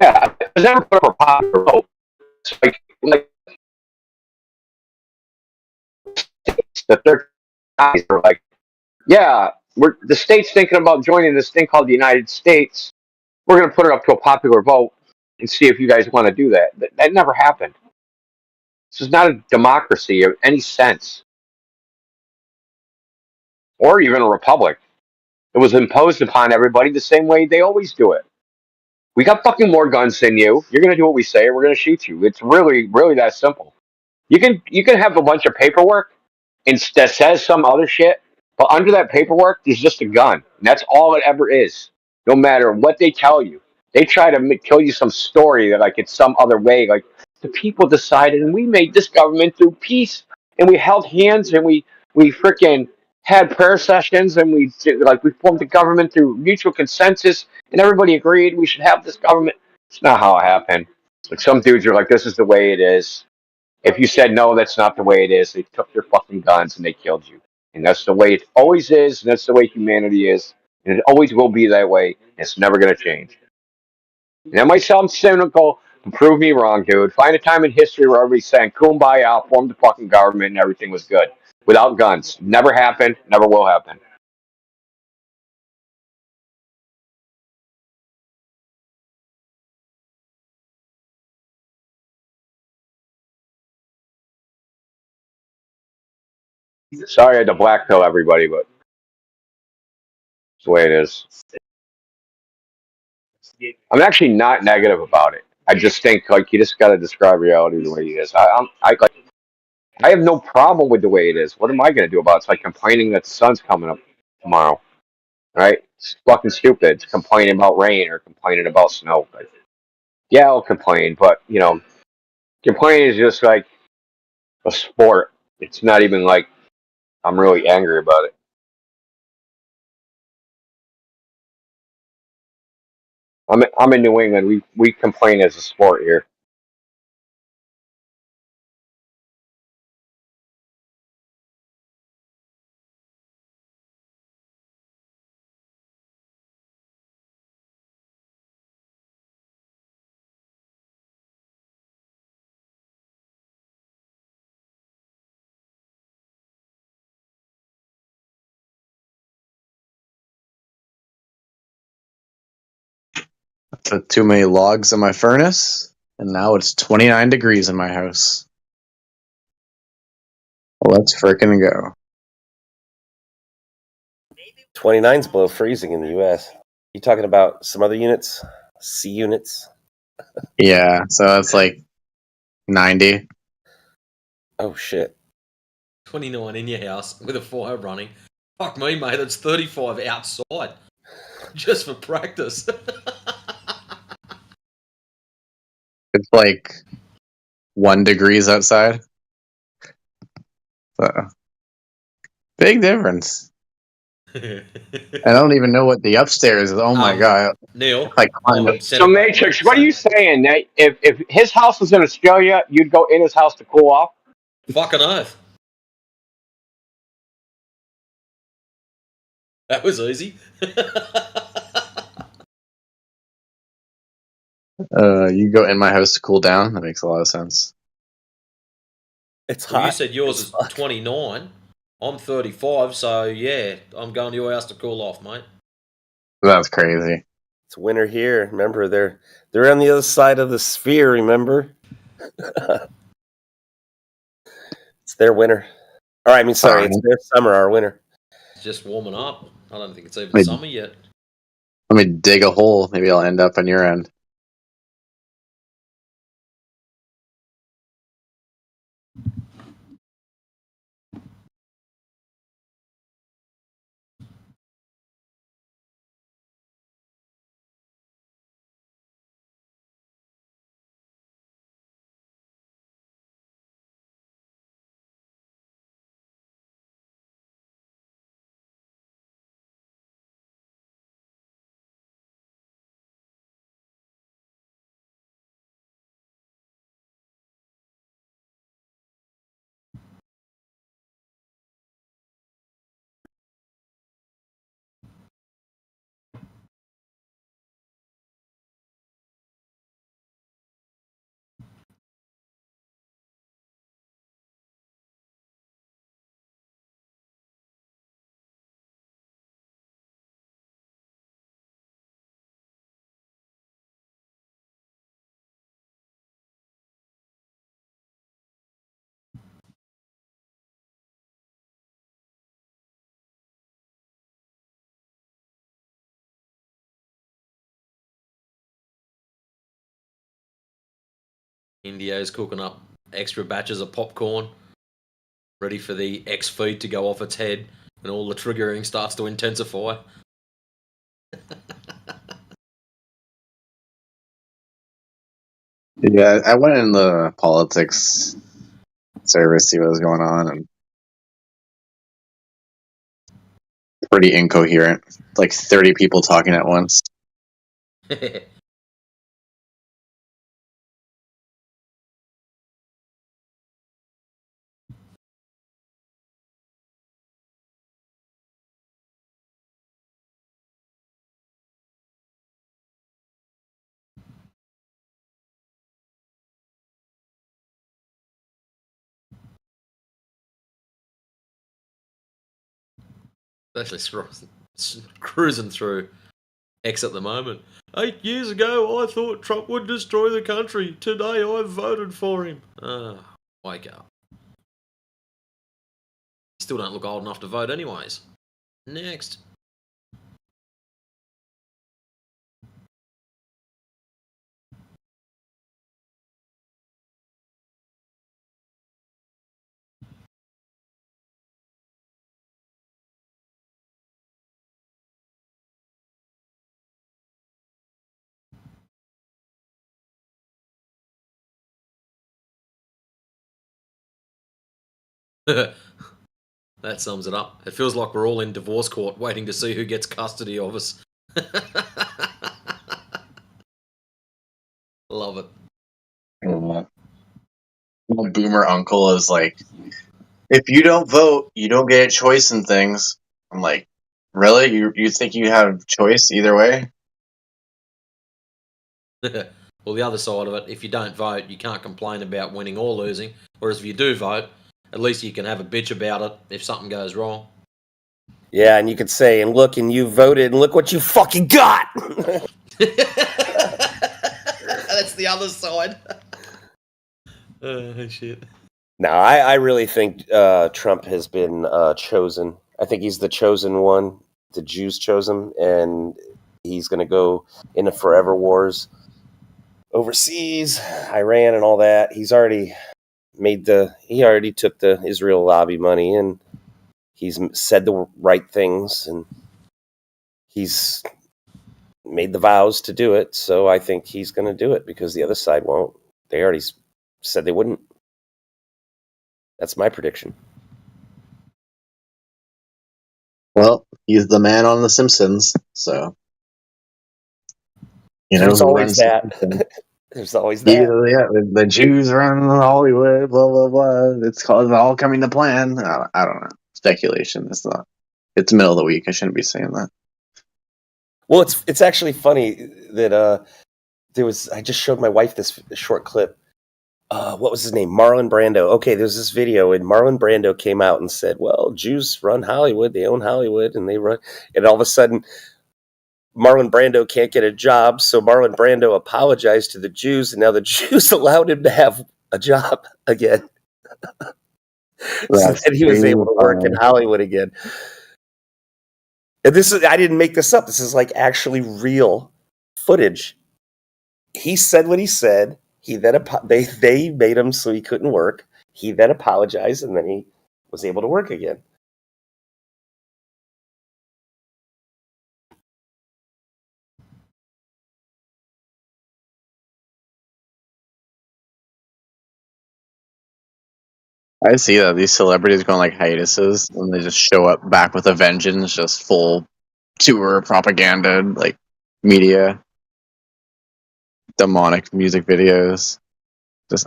yeah, it was never for popular vote. It's like the third guys are like, yeah, we're the state's thinking about joining this thing called the United States. We're going to put it up to a popular vote and see if you guys want to do that. That never happened. This is not a democracy of any sense, or even a republic. It was imposed upon everybody the same way they always do it. We got fucking more guns than you. You're going to do what we say, or we're going to shoot you. It's really, really that simple. You can have a bunch of paperwork and that says some other shit, but under that paperwork, there's just a gun. And that's all it ever is. No matter what they tell you, they try to kill you some story that like it's some other way. Like the people decided, and we made this government through peace, and we held hands, and we freaking had prayer sessions, and we formed the government through mutual consensus, and everybody agreed we should have this government. It's not how it happened. Like some dudes are like, this is the way it is. If you said no, that's not the way it is, they took your fucking guns and they killed you. And that's the way it always is, and that's the way humanity is, and it always will be that way. And it's never going to change. And that might sound cynical, but prove me wrong, dude. Find a time in history where everybody's saying kumbaya, formed the fucking government, and everything was good. Without guns. Never happened, never will happen. Sorry I had to black pill everybody, but it's the way it is. I'm actually not negative about it. I just think like you just got to describe reality the way it is. I have no problem with the way it is. What am I going to do about it? It's like complaining that the sun's coming up tomorrow, right? It's fucking stupid. It's complaining about rain or complaining about snow. But yeah, I'll complain, but complaining is just like a sport. It's not even like I'm really angry about it. I'm in New England. We complain as a sport here.
Put too many logs in my furnace, and now it's 29 degrees in my house. Let's frickin' go.
29's below freezing in the U.S. You talking about some other units? C units?
Yeah, so it's like 90.
Oh, shit.
29 in your house with a fire running. Fuck me, mate, it's 35 outside. Just for practice.
It's like 1 degrees outside. So, big difference. I don't even know what the upstairs is. Oh my god.
Neil,
like climate.
So Matrix, what are you saying? That if his house was in Australia, you'd go in his house to cool off?
Fucking oath. That was easy.
You go in my house to cool down. That makes a lot of sense.
It's
well, you said yours is 29. I'm 35, so yeah, I'm going to your house to cool off, mate.
That's crazy.
It's winter here. Remember, they're on the other side of the sphere. Remember, it's their winter. Or I mean, sorry, it's their summer, our winter.
It's just warming up. I don't think it's even summer yet.
Let me dig a hole. Maybe I'll end up on your end.
Indio's cooking up extra batches of popcorn, ready for the X feed to go off its head, and all the triggering starts to intensify.
Yeah, I went in the politics service, see what was going on, and pretty incoherent. Like 30 people talking at once.
Actually, cruising through X at the moment. 8 years ago, I thought Trump would destroy the country. Today, I voted for him. Wake up. You still don't look old enough to vote, anyways. Next. That sums it up. It feels like we're all in divorce court waiting to see who gets custody of us. Love it.
My boomer uncle is like, if you don't vote, you don't get a choice in things. I'm like, really? You think you have choice either way?
Well, the other side of it, if you don't vote, you can't complain about winning or losing. Whereas if you do vote, at least you can have a bitch about it if something goes wrong.
Yeah, and you could say, and look, and you voted, and look what you fucking got!
That's the other side. Oh, shit.
No, I really think Trump has been chosen. I think he's the chosen one. The Jews chose him, and he's going to go into forever wars overseas, Iran and all that. He's already he already took the Israel lobby money, and he's said the right things, and he's made the vows to do it. So I think he's going to do it because the other side won't. They already said they wouldn't. That's my prediction.
Well, he's the man on The Simpsons, so
There's
who
always
runs
that. There's always that.
Yeah, the Jews run Hollywood, blah blah blah. It's all coming to plan. I don't know. Speculation. It's not. It's middle of the week. I shouldn't be saying that.
Well, it's actually funny that I just showed my wife this short clip. What was his name? Marlon Brando. Okay, there's this video, and Marlon Brando came out and said, well, Jews run Hollywood. They own Hollywood, and they run... And all of a sudden, Marlon Brando can't get a job, so Marlon Brando apologized to the Jews, and now the Jews allowed him to have a job again. So that he was able to work in Hollywood again. And I didn't make this up. This is like actually real footage. He said what he said. He then they made him so he couldn't work. He then apologized, and then he was able to work again.
I see that these celebrities go on like hiatuses, and they just show up back with a vengeance, just full tour propaganda, like media, demonic music videos. Just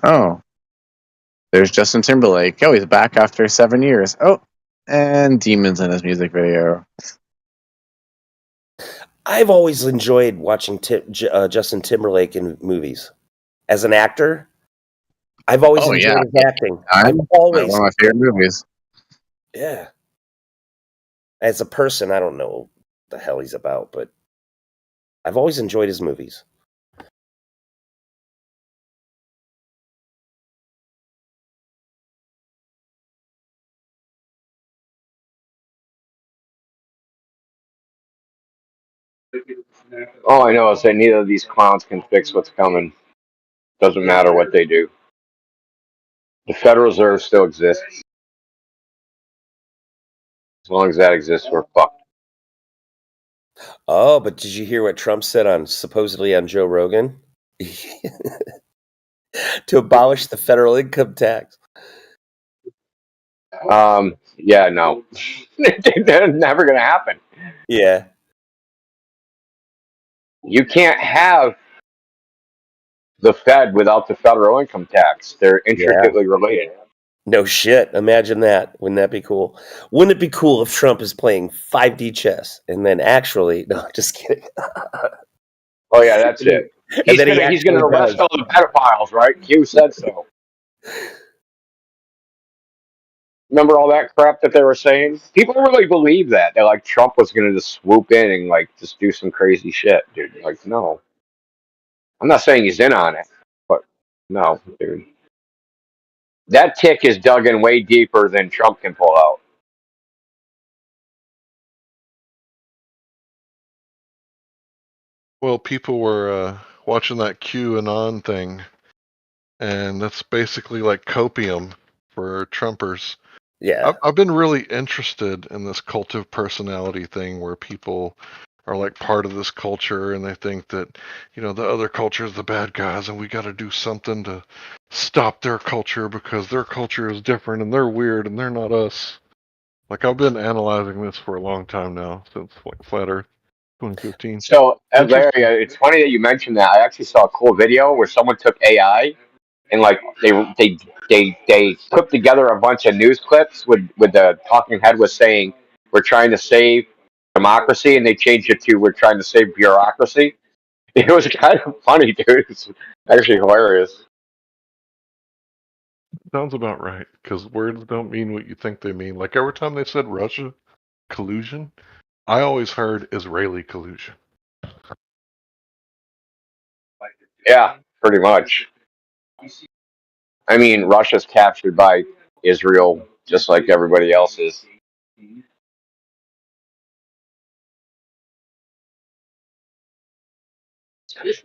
there's Justin Timberlake. Oh, he's back after 7 years. Oh, and demons in his music video.
I've always enjoyed watching Justin Timberlake in movies. As an actor, I've always enjoyed his acting. I've always
one of my favorite movies.
Yeah. As a person, I don't know what the hell he's about, but I've always enjoyed his movies.
All I know is that neither of these clowns can fix what's coming. Doesn't matter what they do. The Federal Reserve still exists. As long as that exists, we're fucked.
Oh, but did you hear what Trump said on supposedly on Joe Rogan? To abolish the federal income tax.
Yeah, no. That's never going to happen.
Yeah.
You can't have the Fed without the federal income tax. They're intricately related.
No shit. Imagine that. Wouldn't that be cool? Wouldn't it be cool if Trump is playing 5D chess and then actually no, just kidding.
Oh yeah, that's it.
And then he
He's gonna
actually
arrest
does.
all the pedophiles, right? Q said so. Remember all that crap that they were saying? People really believe that. They're like Trump was gonna just swoop in and like just do some crazy shit, dude. Like, no. I'm not saying he's in on it, but no, dude. That tick is dug in way deeper than Trump can pull out.
Well, people were watching that QAnon thing, and that's basically like copium for Trumpers.
Yeah.
I've been really interested in this cult of personality thing where people are like part of this culture and they think that, you know, the other culture is the bad guys and we got to do something to stop their culture because their culture is different and they're weird and they're not us. Like, I've been analyzing this for a long time now, since like Flat Earth 2015.
So, Larry, it's funny that you mentioned that. I actually saw a cool video where someone took AI and like they put together a bunch of news clips with the talking head was saying we're trying to save democracy, and they changed it to we're trying to save bureaucracy. It was kind of funny, dude. It's actually hilarious.
Sounds about right, because words don't mean what you think they mean. Like every time they said Russia collusion, I always heard Israeli collusion.
Yeah, pretty much. I mean, Russia's captured by Israel just like everybody else is.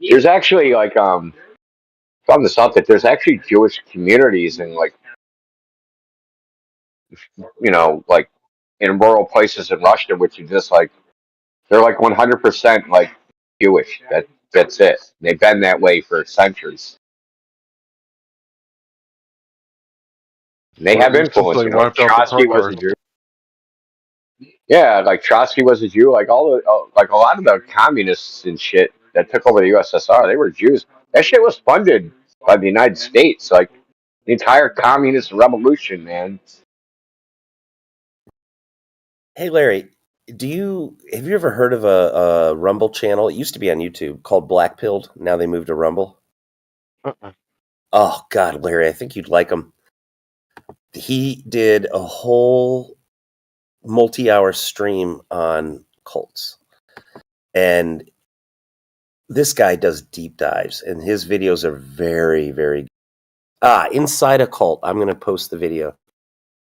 There's actually like found this out that there's actually Jewish communities in like like in rural places in Russia, which are just like they're like 100% like Jewish. That's it. They've been that way for centuries. And they
Or at
have
least since
influence.
they wiped out the
Trotsky was a
Tatars.
Jew. Yeah, like Trotsky was a Jew. Like all the like a lot of the communists and shit that took over the USSR, they were Jews. That shit was funded by the United States. Like the entire communist revolution, man.
Hey Larry, have you ever heard of a Rumble channel? It used to be on YouTube called Black Pilled. Now they moved to Rumble. Oh God, Larry, I think you'd like him. He did a whole multi-hour stream on cults, and this guy does deep dives, and his videos are very, very. Inside a Cult. I'm going to post the video.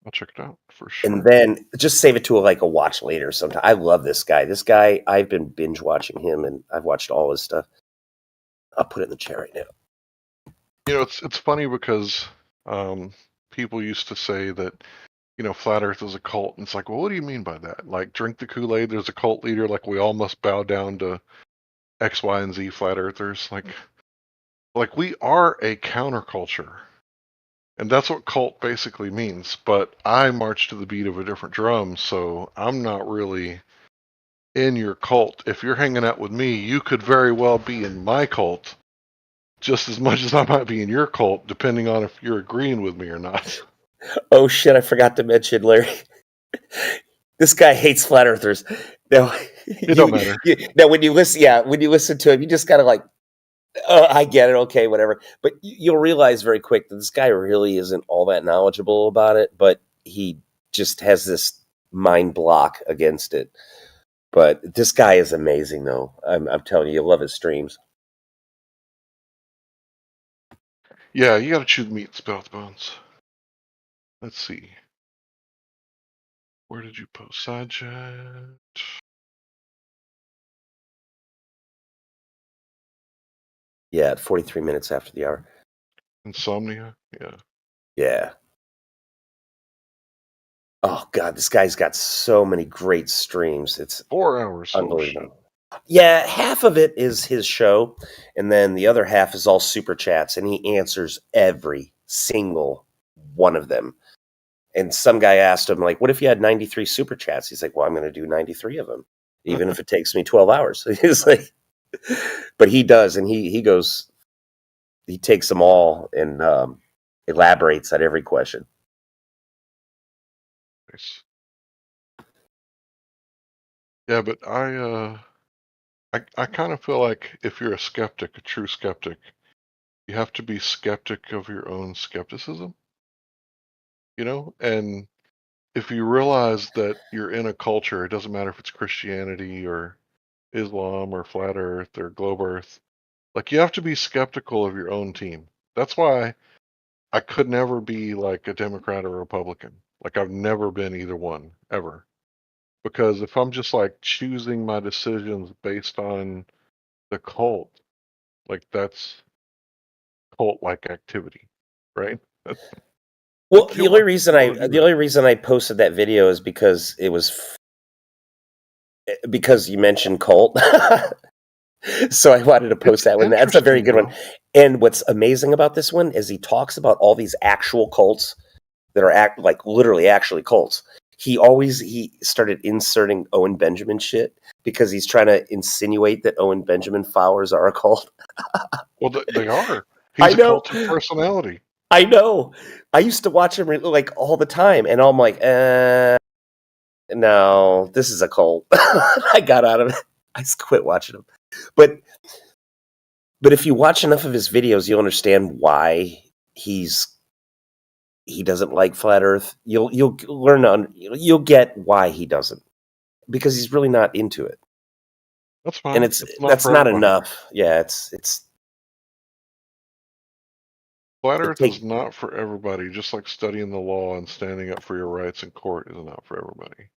I'll check it out for sure.
And then just save it to a watch later sometime. I love this guy. This guy, I've been binge watching him, and I've watched all his stuff. I'll put it in the chat right now.
You know, it's funny because people used to say that, you know, flat Earth is a cult, and it's like, well, what do you mean by that? Like, drink the Kool-Aid. There's a cult leader. Like, we all must bow down to X, Y, and Z flat Earthers. Like we are a counterculture. And that's what cult basically means. But I march to the beat of a different drum, so I'm not really in your cult. If you're hanging out with me, you could very well be in my cult just as much as I might be in your cult, depending on if you're agreeing with me or not.
Oh shit, I forgot to mention, Larry. This guy hates flat earthers. Now,
It don't matter.
Now, when you listen to him, you just gotta like, oh, I get it, okay, whatever. But you'll realize very quick that this guy really isn't all that knowledgeable about it, but he just has this mind block against it. But this guy is amazing, though. I'm telling you, you'll love his streams.
Yeah, you gotta chew the meat and spell the bones. Let's see. Where did you post side chat?
Yeah, at 43 minutes after the hour.
Insomnia. Yeah.
Yeah. Oh god, this guy's got so many great streams. It's
4 hours. Oh,
unbelievable. Yeah, half of it is his show, and then the other half is all super chats, and he answers every single one of them. And some guy asked him, like, what if you had 93 super chats? He's like, well, I'm going to do 93 of them, even if it takes me 12 hours. He's like, but he does, and he goes, he takes them all and elaborates on every question.
Nice. Yeah, but I kind of feel like if you're a skeptic, a true skeptic, you have to be skeptic of your own skepticism. You know, and if you realize that you're in a culture, it doesn't matter if it's Christianity or Islam or flat Earth or globe Earth, like you have to be skeptical of your own team. That's why I could never be like a Democrat or Republican. Like I've never been either one ever. Because if I'm just like choosing my decisions based on the cult, like that's cult-like activity, right?
Well, the only reason I posted that video is because it was because you mentioned cult. So I wanted to post that one. That's a very good one. And what's amazing about this one is he talks about all these actual cults that are like literally actually cults. He started inserting Owen Benjamin shit because he's trying to insinuate that Owen Benjamin followers are a cult.
Well, they are. He's a cult of personality.
I know. I used to watch him like all the time, and I'm like, no, this is a cult. I got out of it. I just quit watching him. But if you watch enough of his videos, you'll understand why he doesn't like flat Earth. You'll learn you'll get why he doesn't, because he's really not into it.
That's fine.
And that's not enough. Yeah, it's
flat Earth is not for everybody. Just like studying the law and standing up for your rights in court is not for everybody.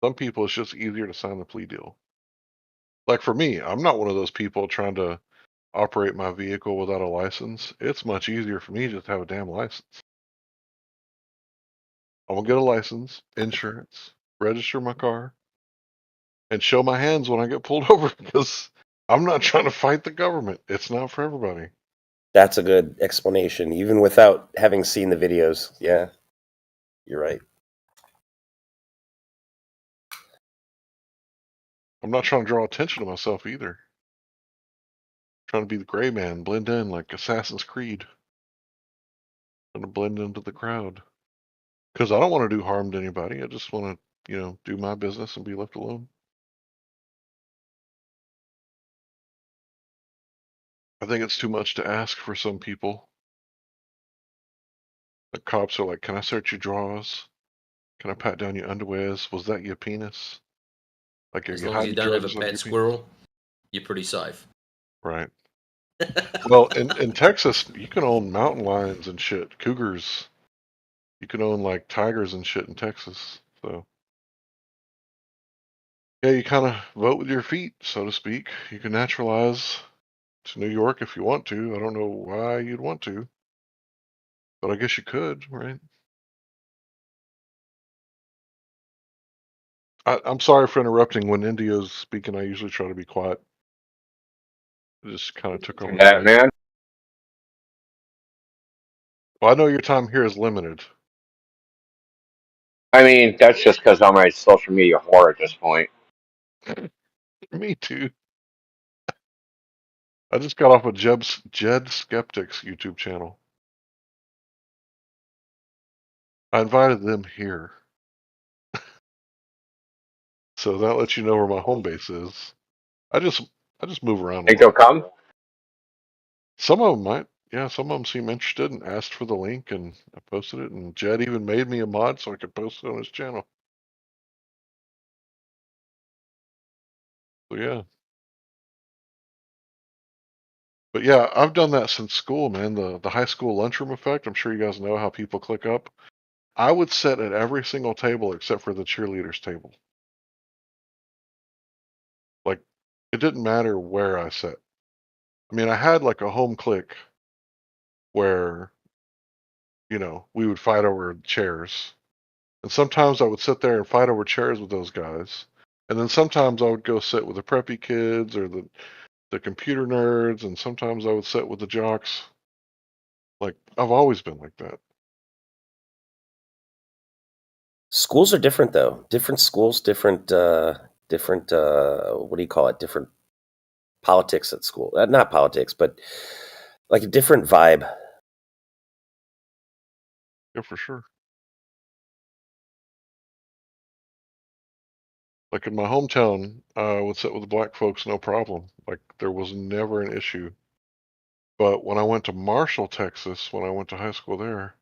Some people, it's just easier to sign the plea deal. Like for me, I'm not one of those people trying to operate my vehicle without a license. It's much easier for me just to have a damn license. I'm gonna get a license, insurance, register my car, and show my hands when I get pulled over because I'm not trying to fight the government. It's not for everybody.
That's a good explanation, even without having seen the videos. Yeah, you're right.
I'm not trying to draw attention to myself either. I'm trying to be the gray man, blend in like Assassin's Creed. Trying to blend into the crowd. Because I don't want to do harm to anybody. I just want to, do my business and be left alone. I think it's too much to ask for some people. The cops are like, can I search your drawers? Can I pat down your underwears? Was that your penis? Like,
As long as you don't have a pet squirrel, you're pretty safe.
Right. Well, in Texas, you can own mountain lions and shit, cougars. You can own like tigers and shit in Texas. So, yeah, you kind of vote with your feet, so to speak. You can naturalize to New York if you want to. I don't know why you'd want to, but I guess you could, right? I'm sorry for interrupting. When India's speaking, I usually try to be quiet. I just kind of took over.
That man.
Well, I know your time here is limited.
I mean, that's just because I'm a social media whore at this point.
Me too. I just got off of Jed Skeptic's YouTube channel. I invited them here. So that lets you know where my home base is. I just move around.
Think they'll come?
Some of them might. Yeah, some of them seem interested and asked for the link, and I posted it. And Jed even made me a mod so I could post it on his channel. So yeah. But yeah, I've done that since school, man. The high school lunchroom effect. I'm sure you guys know how people click up. I would sit at every single table except for the cheerleaders table. Like, it didn't matter where I sat. I mean, I had like a home clique where, we would fight over chairs. And sometimes I would sit there and fight over chairs with those guys. And then sometimes I would go sit with the preppy kids or the computer nerds, and sometimes I would sit with the jocks. Like, I've always been like that.
Schools are different though. Different schools, different what do you call it? Different politics at school. Not politics, but like a different vibe.
Yeah, for sure. Like in my hometown, I would sit with the black folks, no problem. Like there was never an issue. But when I went to Marshall, Texas, when I went to high school there,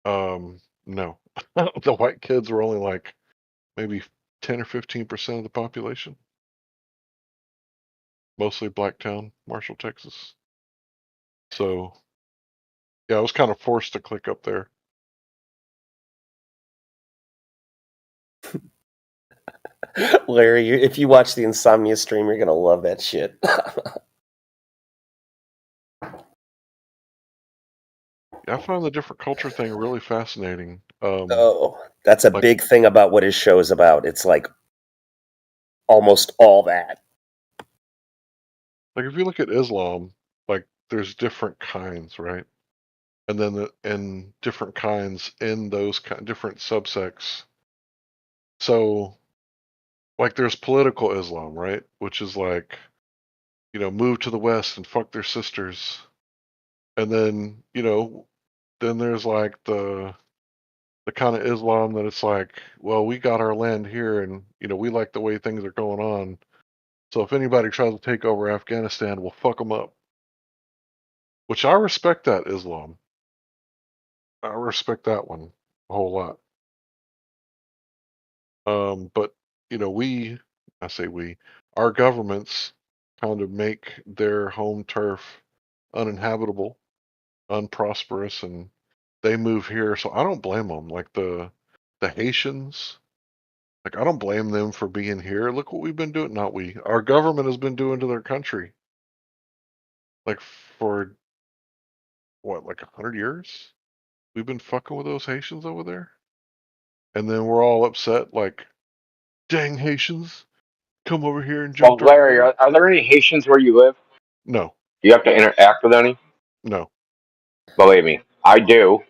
no. The white kids were only like maybe 10 or 15% of the population. Mostly black town, Marshall, Texas. So, yeah, I was kind of forced to click up there.
Larry, if you watch the Insomnia stream, you're gonna love that shit.
Yeah, I find the different culture thing really fascinating.
That's a big thing about what his show is about. It's like almost all that.
Like if you look at Islam, like there's different kinds, right? And then and different kinds in those different subsects. So, like there's political Islam, right? Which is like, move to the West and fuck their sisters. And then, then there's like the kind of Islam that it's like, well, we got our land here and, we like the way things are going on. So if anybody tries to take over Afghanistan, we'll fuck them up. Which I respect that Islam. I respect that one a whole lot. But, I say we, our governments kind of make their home turf uninhabitable, unprosperous, and they move here. So I don't blame them. Like the Haitians, like I don't blame them for being here. Look what we've been doing. Not we. Our government has been doing to their country. Like for what, like 100 years? We've been fucking with those Haitians over there. And then we're all upset, like, dang Haitians, come over here and
Well,
jump our
Larry, are there any Haitians where you live?
No.
Do you have to interact with any?
No.
Believe me, I do,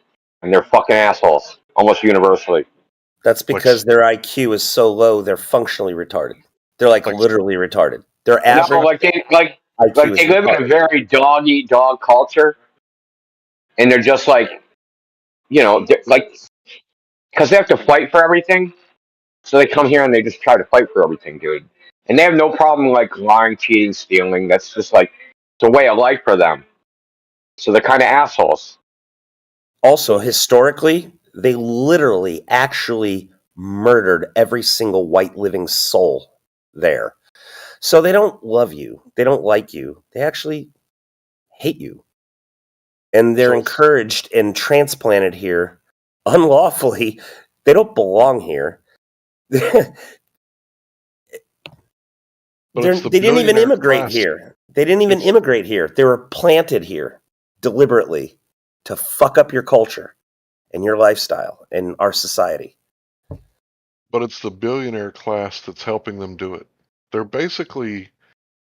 and they're fucking assholes, almost universally.
That's because their IQ is so low, they're functionally retarded. They're like literally retarded. Their average
No, like they
IQ is
they live in a
retarded.
very dog eat dog culture, and they're just like, like because they have to fight for everything, so they come here and they just try to fight for everything, dude. And they have no problem like lying, cheating, stealing. That's just like it's a way of life for them. So they're kind of assholes.
Also, historically, they literally actually murdered every single white living soul there. So they don't love you. They don't like you. They actually hate you. And they're encouraged and transplanted here unlawfully. They don't belong here. They didn't even immigrate here. They didn't even immigrate here. They were planted here deliberately to fuck up your culture and your lifestyle and our society.
But it's the billionaire class that's helping them do it. They're basically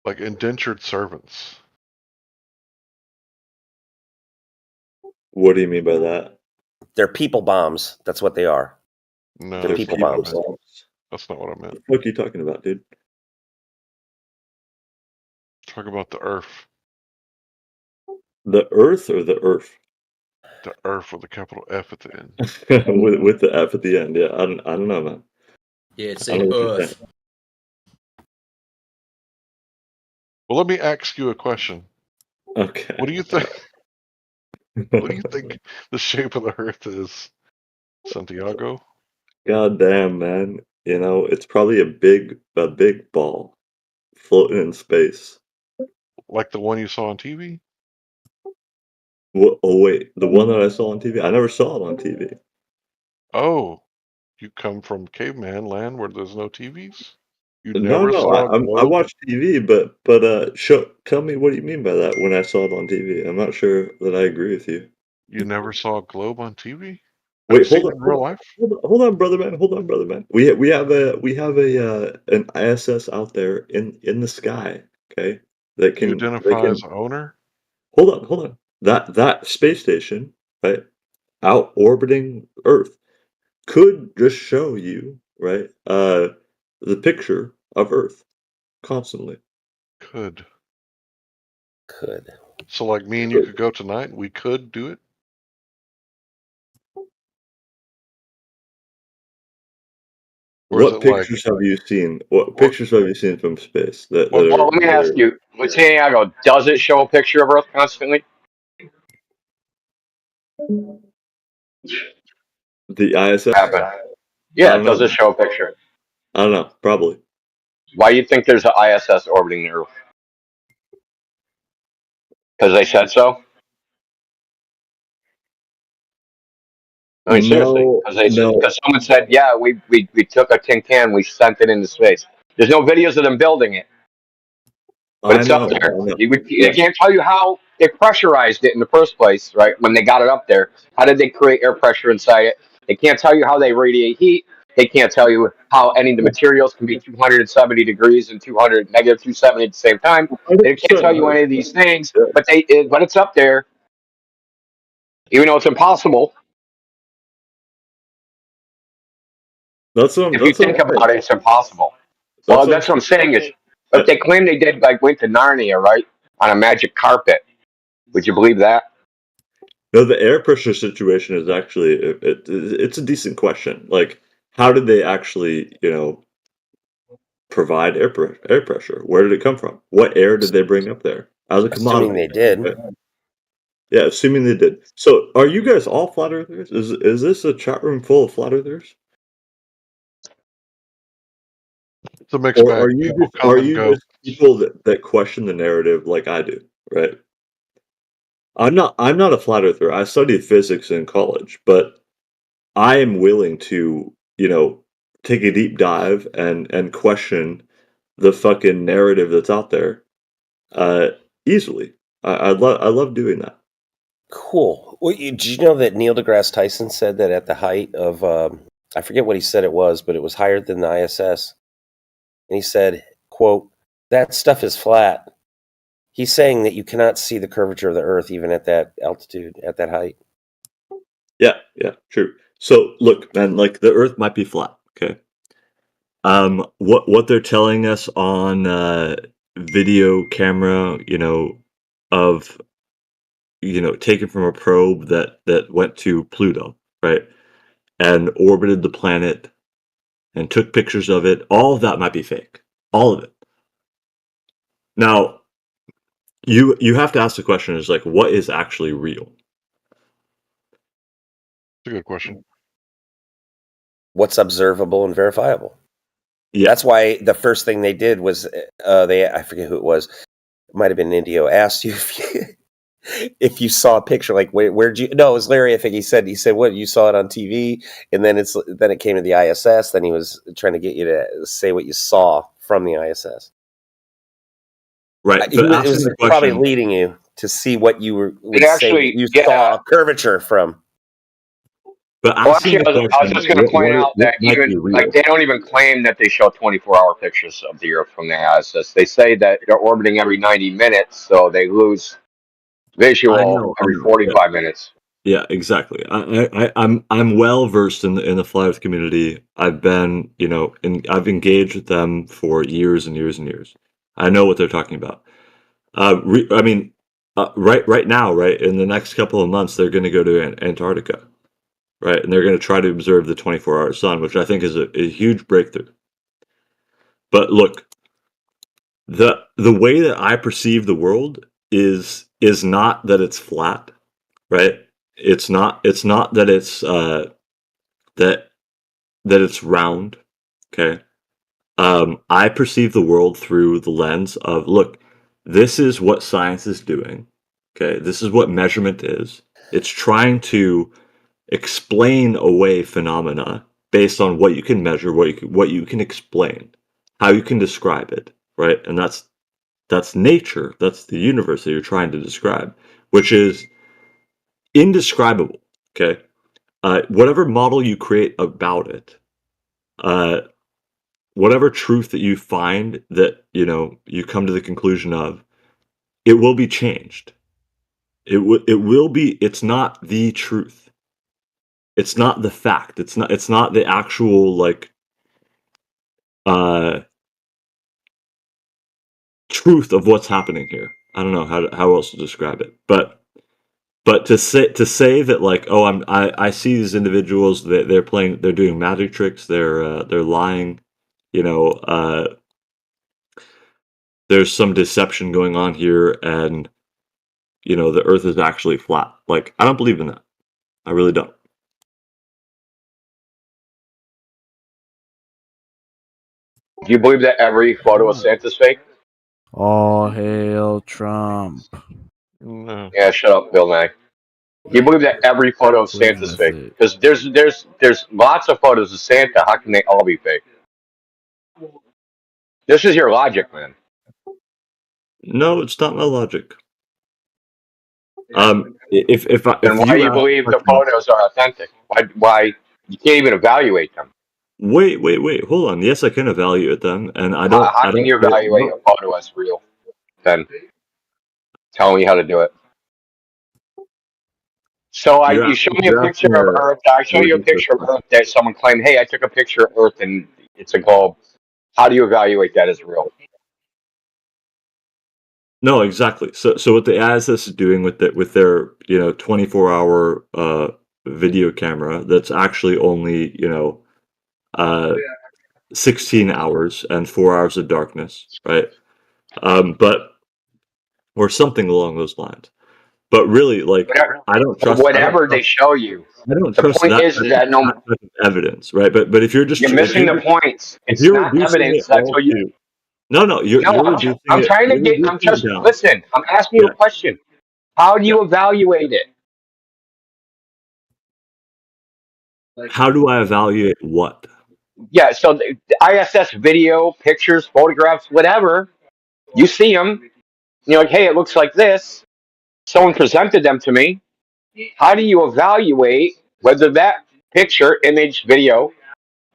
like indentured servants.
What do you mean by that?
They're people bombs. That's what they are.
No,
they're people bombs.
That's not what I meant.
What are you talking about, dude?
Talk about the Earth.
The Earth or the Earth?
The Earth with a capital F at the end.
with the F at the end, yeah. I don't know, man.
Yeah, it's
I don't know what you're
Earth.
saying.
Well, let me ask you a question.
Okay.
What do you think? What do you think the shape of the Earth is, Santiago?
God damn, man. It's probably a big ball floating in space.
Like the one you saw on TV?
Oh wait, the one that I saw on TV? I never saw it on TV.
Oh, you come from caveman land where there's no TVs? You
No,
never
no,
saw a
I
globe?
watch TV, tell me what do you mean by that when I saw it on TV? I'm not sure that I agree with you.
You never saw a globe on TV? Have you
Wait,
seen it in real life?
hold on, brother man. Hold on, brother man. We have an ISS out there in the sky. Okay, that
You
can
identify as owner?
hold on. That space station, right, out orbiting Earth, could just show you, right, the picture of Earth constantly.
Could.
Could.
So, like me and you could go tonight. We could do it. Or is
What
it like
pictures have you seen? What pictures have you seen from space that
Well,
are
let me
that
ask
are
you, with Santiago, does it show a picture of Earth constantly?
the ISS?
Happen.
I
Yeah,
don't
does it
know.
show a picture?
I don't know. Probably.
Why do you think there's an ISS orbiting the Earth? Because they said so? I mean, seriously,
No, no.
because someone said, yeah, we took a tin can, we sent it into space. There's no videos of them building it, but
I
it's up
know. I
there.
know.
They can't tell you how they pressurized it in the first place, right? When they got it up there, how did they create air pressure inside it? They can't tell you how they radiate heat. They can't tell you how any of the materials can be 270 degrees and negative 270 at the same time. They can't tell you any of these things, but it's up there, even though it's impossible.
That's what I'm.
If you
That's what I'm
think about
saying.
it, it's impossible.
That's
Well,
what I'm
that's what I'm saying is,
saying.
if they claim they did, like, went to Narnia, right, on a magic carpet, would you believe that?
No, the air pressure situation is actually it's a decent question. Like, how did they actually, provide air pressure? Where did it come from? What air did they bring up there as a
Assuming
commodity?
they did.
Yeah, assuming they did. So, are you guys all flat earthers? Is this a chat room full of flat earthers?
it's a mixed
Or
bag? People come
are
and
you
go.
just people that question the narrative like I do, right? I'm not a flat earther. I studied physics in college, but I am willing to, take a deep dive and question the fucking narrative that's out there uh easily. I love doing that.
Cool. Well, did you know that Neil deGrasse Tyson said that at the height of, I forget what he said it was, but it was higher than the ISS. And he said, quote, that stuff is flat. He's saying that you cannot see the curvature of the Earth even at that altitude, at that height.
Yeah, true. So look, man, like the earth might be flat, okay? What they're telling us on video camera, of taken from a probe that went to Pluto, right? And orbited the planet and took pictures of it, all of that might be fake. All of it. Now, you have to ask the question is like what is actually real?
That's a good question.
What's observable and verifiable?
Yeah.
That's why the first thing they did was I forget who it was. It might have been Indio. Asked you if you saw a picture, like where'd you? No, it was Larry. I think he said what you saw it on TV, and then it came to the ISS. Then he was trying to get you to say what you saw from the ISS.
Right,
He
but
was
asking the
probably
question,
leading you to see what you would
It
say that
actually,
you
yeah.
saw a curvature from.
but
Well,
asking
actually,
the
I was
question,
just going to point out
what
that
might be
even, like,
real?
they don't even claim that they show 24-hour pictures of the Earth from the ISS. They say that they're orbiting every 90 minutes, so they lose
I
visual
know,
every
yeah.
45 minutes.
Yeah, exactly. I'm well versed in the flat Earth community. I've been, I've engaged with them for years and years and years. I know what they're talking about. Right now, right in the next couple of months, they're going to go to Antarctica, right, and they're going to try to observe the 24-hour sun, which I think is a huge breakthrough. But look, the way that I perceive the world is not that it's flat, right? It's not that it's that it's round, okay? I perceive the world through the lens of look, this is what science is doing, okay? This is what measurement is. It's trying to explain away phenomena based on what you can measure, what you can explain. how you can describe it, right? And that's nature, that's the universe that you're trying to describe, which is indescribable. Okay, whatever model you create about it, whatever truth that you find that you come to the conclusion of, it will be changed. It will be. It's not the truth. It's not the fact. It's not the actual truth of what's happening here. I don't know how else to describe it, but to say that like, oh, I see these individuals that they're doing magic tricks, they're lying, there's some deception going on here, and the Earth is actually flat. Like, I don't believe in that. I really don't.
Do you believe that every photo of Santa's fake?
All hail Trump.
No.
Yeah, shut up, Bill Nye. Do you believe that every photo of Santa's fake? Because there's lots of photos of Santa. How can they all be fake? This is your logic, man.
No, it's not my logic. If
And why you believe the photos are authentic? Why you can't even evaluate them?
Wait, hold on. Yes, I can evaluate them, and I don't.
How can you evaluate a photo as real? Then tell me how to do it. So you show me a picture of Earth. I show you a picture of Earth that someone claimed, hey, I took a picture of Earth and it's a globe. How do you evaluate that as real?
No, exactly. So what the ISS is doing with their 24-hour video camera that's actually only 16 hours and 4 hours of darkness, right? Or something along those lines. But really, like, I don't trust
whatever they show you.
I don't
the
trust
point
that
is that no
type of evidence, right? But if you're just
you're missing the points. It's not evidence. That's what you.
You're reducing
I'm
it.
trying to
You're
get. I'm
reducing
just
it down.
listen. I'm asking you a question. How do you evaluate it?
How do I evaluate what?
Yeah. So the ISS video, pictures, photographs, whatever. You see them. You're like, hey, it looks like this. Someone presented them to me. How do you evaluate whether that picture, image, video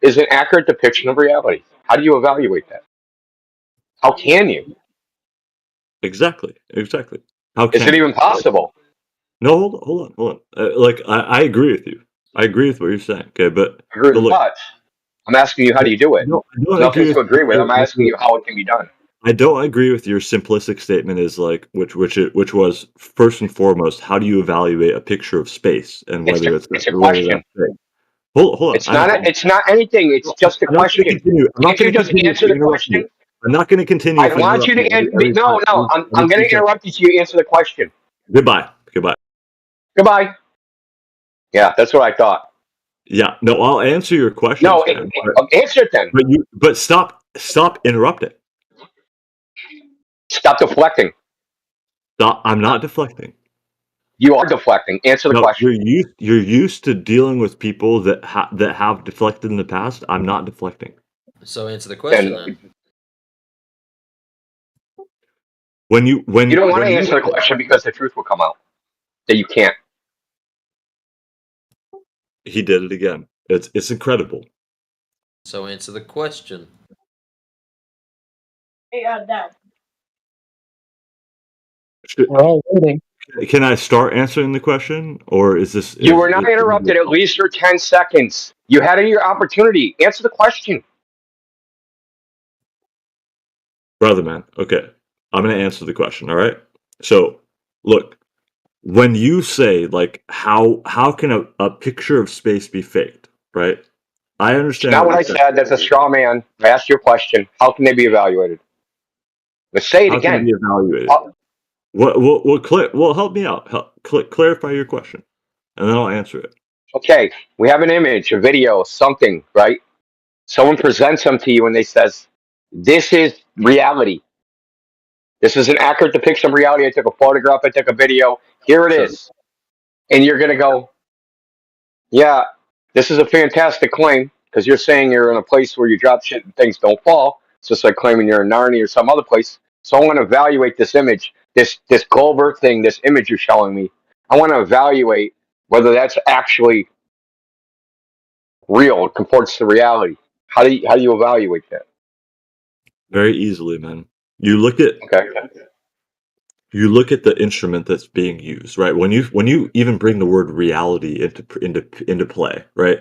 is an accurate depiction of reality? How do you evaluate that? How can you?
Exactly. How
Is
can
it even possible?
No, hold on. I agree with you. I agree with what you're saying. Okay, but
Agree with
look,
what? I'm asking you, how do you do it?
I don't
Nothing to agree with. I'm
with
asking you how it can be done.
I don't agree with your simplistic statement. Is like which was first and foremost, how do you evaluate a picture of space and whether
It's a
whether
question.
that's fake? Hold on.
It's not. It's not anything. It's just a
I'm not going
question.
to continue. I'm not
Can't you
going to
just
continue
answer
to
the
interrupt
question?
you. I'm not going to continue.
I want you to answer. No. I'm going to interrupt you so you answer the question.
Goodbye.
Goodbye. Yeah, that's what I thought.
Yeah. No, I'll answer your questions.
No,
man,
answer it then.
But stop interrupting.
Stop deflecting.
Stop. I'm not deflecting.
You are deflecting. Answer the question.
You're used to dealing with people that have deflected in the past. I'm not deflecting.
So answer the question then.
When you
don't want to answer the question because the truth will come out that you can't.
He did it again. It's incredible.
So answer the question.
We're all waiting. Can I start answering the question, or is this?
You were not interrupted at least for 10 seconds. You had your opportunity. Answer the question.
Brother man, okay. I'm going to answer the question, all right? So, look, when you say, like, how can a picture of space be faked, right? I understand.
Not what I said. That's a straw man. I asked you a question. How can they be evaluated? Let's say it
How
again.
can it be evaluated? Well, help me out. Clarify your question, and then I'll answer it.
Okay, we have an image, a video, something, right? Someone presents them to you and they says, this is reality. This is an accurate depiction of reality. I took a photograph, I took a video. Here it is. And you're going to go, yeah, this is a fantastic claim because you're saying you're in a place where you drop shit and things don't fall. It's just like claiming you're in Narnia or some other place. So I want to evaluate this image, this Goldberg thing, this image you're showing me. I want to evaluate whether that's actually real, comports to reality. How do you evaluate that?
Very easily, man. You look at you look at the instrument that's being used, right? When you even bring the word reality into play, right?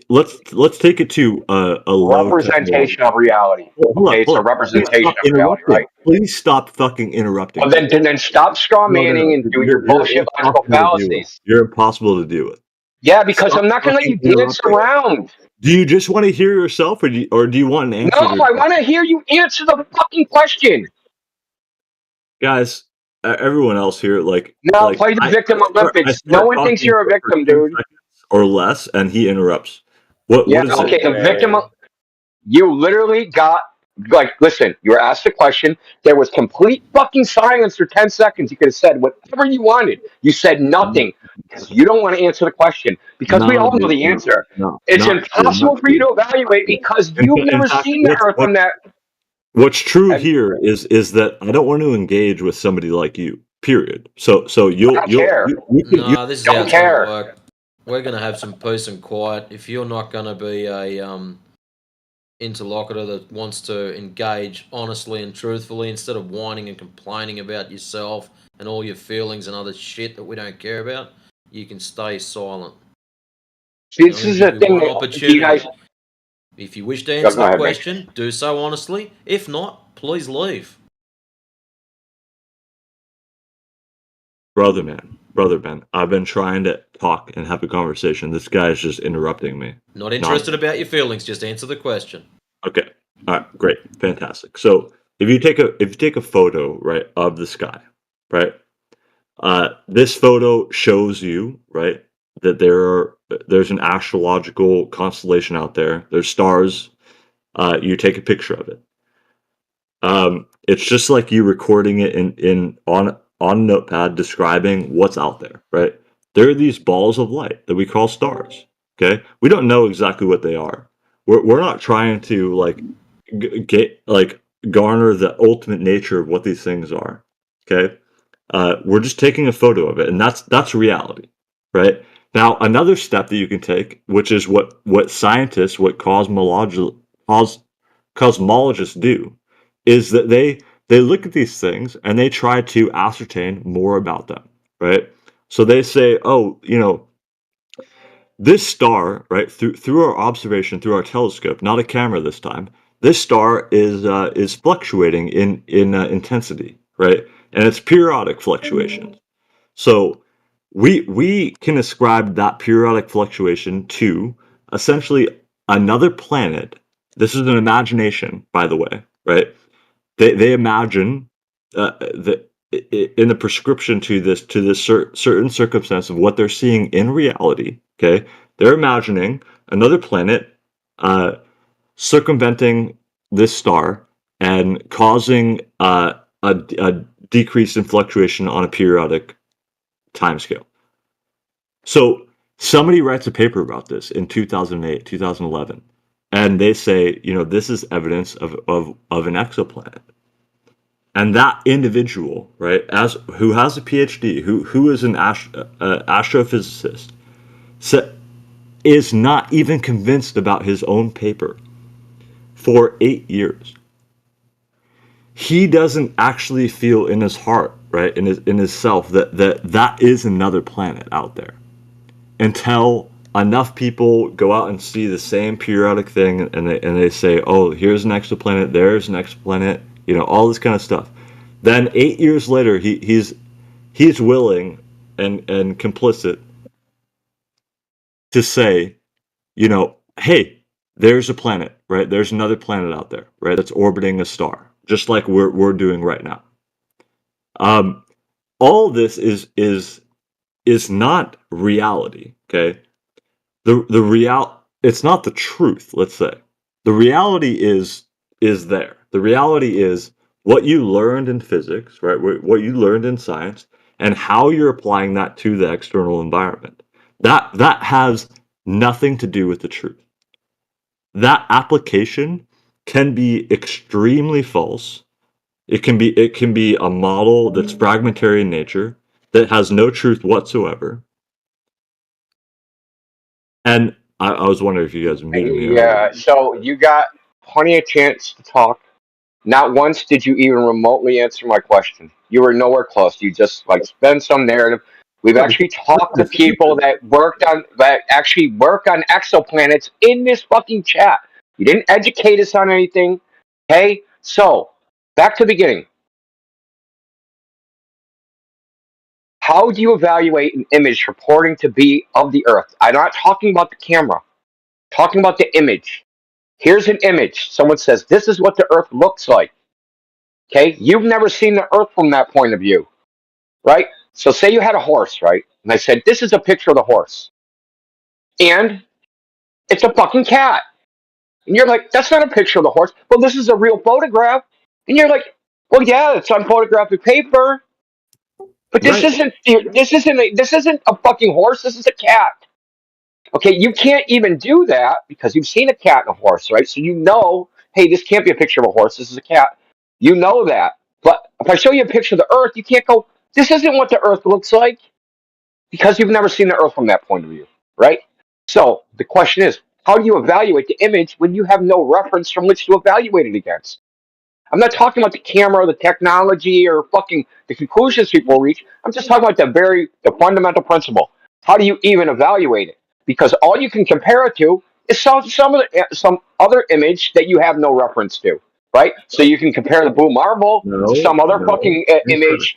Let's take it to a low
Representation of reality.
Hold on,
Okay, it's
hold
a
on. Please
representation
stop
of reality,
interrupting.
right?
Please stop fucking interrupting.
Well, then stop straw manning and doing your bullshit logical fallacies.
You're impossible to deal with.
Yeah, because
Stop
I'm not going to let you
fucking
dance
interrupting.
around.
Do you just want to hear yourself, or do you want an answer?
No, I want to hear you answer the fucking question.
Guys, everyone else here,
No, play the victim Olympics. No one thinks you're a victim, dude.
Or less, and he interrupts. What
Yeah,
is
okay,
it?
the victim. You literally got, listen, you were asked a question. There was complete fucking silence for 10 seconds. You could have said whatever you wanted. You said nothing because you don't want to answer the question because we
No,
all know the
no,
answer.
no,
It's
not true,
impossible
not
for you
true.
to evaluate because
In
you've never
fact,
seen the Earth from that.
What's true here is that I don't want to engage with somebody like you. Period. So you'll
care.
Nah, this is how
Don't
it's
care.
gonna work. We're gonna have some peace and quiet. If you're not gonna be a interlocutor that wants to engage honestly and truthfully instead of whining and complaining about yourself and all your feelings and other shit that we don't care about, you can stay silent.
See, this is the thing
One
that
opportunity.
you guys.
If you wish to
Go
answer the
ahead, Mike.
question, do so honestly. If not, please leave.
brother man, I've been trying to talk and have a conversation. This guy is just interrupting me.
Not interested about your feelings, just answer the question.
Okay. All right. Great. Fantastic. So if you take a photo, right, of the sky, right, this photo shows you, right, that there's an astrological constellation out there. There's stars. You take a picture of it. It's just like you recording it on Notepad, describing what's out there, right? There are these balls of light that we call stars. Okay, we don't know exactly what they are. We're not trying to garner the ultimate nature of what these things are. Okay, we're just taking a photo of it, and that's reality, right? Now, another step that you can take, which is what scientists, what cosmologists do, is that they look at these things and they try to ascertain more about them, right? So they say, oh, this star, right, through our observation, through our telescope, not a camera this time, this star is fluctuating in intensity, right? And it's periodic fluctuations. So we can ascribe that periodic fluctuation to essentially another planet. This is an imagination, by the way, right? They imagine that in the prescription to this certain circumstance of what they're seeing in reality. Okay, they're imagining another planet circumventing this star and causing a decrease in fluctuation on a periodic timescale. So somebody writes a paper about this in 2008, 2011, and they say, this is evidence of an exoplanet. And that individual, right, who has a PhD, who is an astrophysicist, is not even convinced about his own paper for 8 years. He doesn't actually feel in his heart, right, in his self, that is another planet out there, until enough people go out and see the same periodic thing, and they say, oh, here's an exoplanet, there's an exoplanet, all this kind of stuff. Then 8 years later, he's willing and complicit to say, hey, there's a planet, right? There's another planet out there, right? That's orbiting a star, just like we're doing right now. All this is not reality, okay? It's not the truth, let's say. The reality is there. The reality is what you learned in physics, right? What you learned in science, and how you're applying that to the external environment. That has nothing to do with the truth. That application can be extremely false. It can be a model that's fragmentary in nature, that has no truth whatsoever. And I was wondering if you guys muted me.
Yeah, so you got plenty of chance to talk. Not once did you even remotely answer my question. You were nowhere close. You just like spend some narrative. We've actually talked to people that actually work on exoplanets in this fucking chat. You didn't educate us on anything. Okay? So, back to the beginning. How do you evaluate an image purporting to be of the Earth? I'm not talking about the camera. I'm talking about the image. Here's an image. Someone says, this is what the Earth looks like. Okay? You've never seen the Earth from that point of view, right? So say you had a horse, right? And I said, this is a picture of the horse. And it's a fucking cat. And you're like, that's not a picture of the horse. Well, this is a real photograph. And you're like, well, yeah, it's on photographic paper. But this isn't a fucking horse. This is a cat. Okay, you can't even do that because you've seen a cat and a horse, right? So you know, hey, this can't be a picture of a horse. This is a cat. You know that. But if I show you a picture of the Earth, you can't go, this isn't what the Earth looks like because you've never seen the Earth from that point of view, right? So the question is, how do you evaluate the image when you have no reference from which to evaluate it against? I'm not talking about the camera or the technology or fucking the conclusions people reach. I'm just talking about the fundamental principle. How do you even evaluate it? Because all you can compare it to is some other image that you have no reference to, right? So you can compare the Blue Marble to some other fucking image,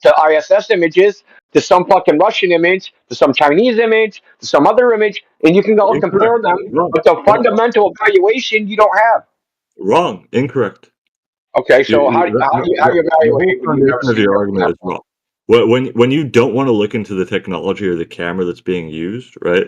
to ISS images, to some fucking Russian image, to some Chinese image, to some other image, and you can go and compare them. But the fundamental evaluation you don't have.
Wrong. Incorrect.
Okay, so how do you evaluate when you've never
The
seen
your
it?
argument is wrong. When you don't want to look into the technology or the camera that's being used, right?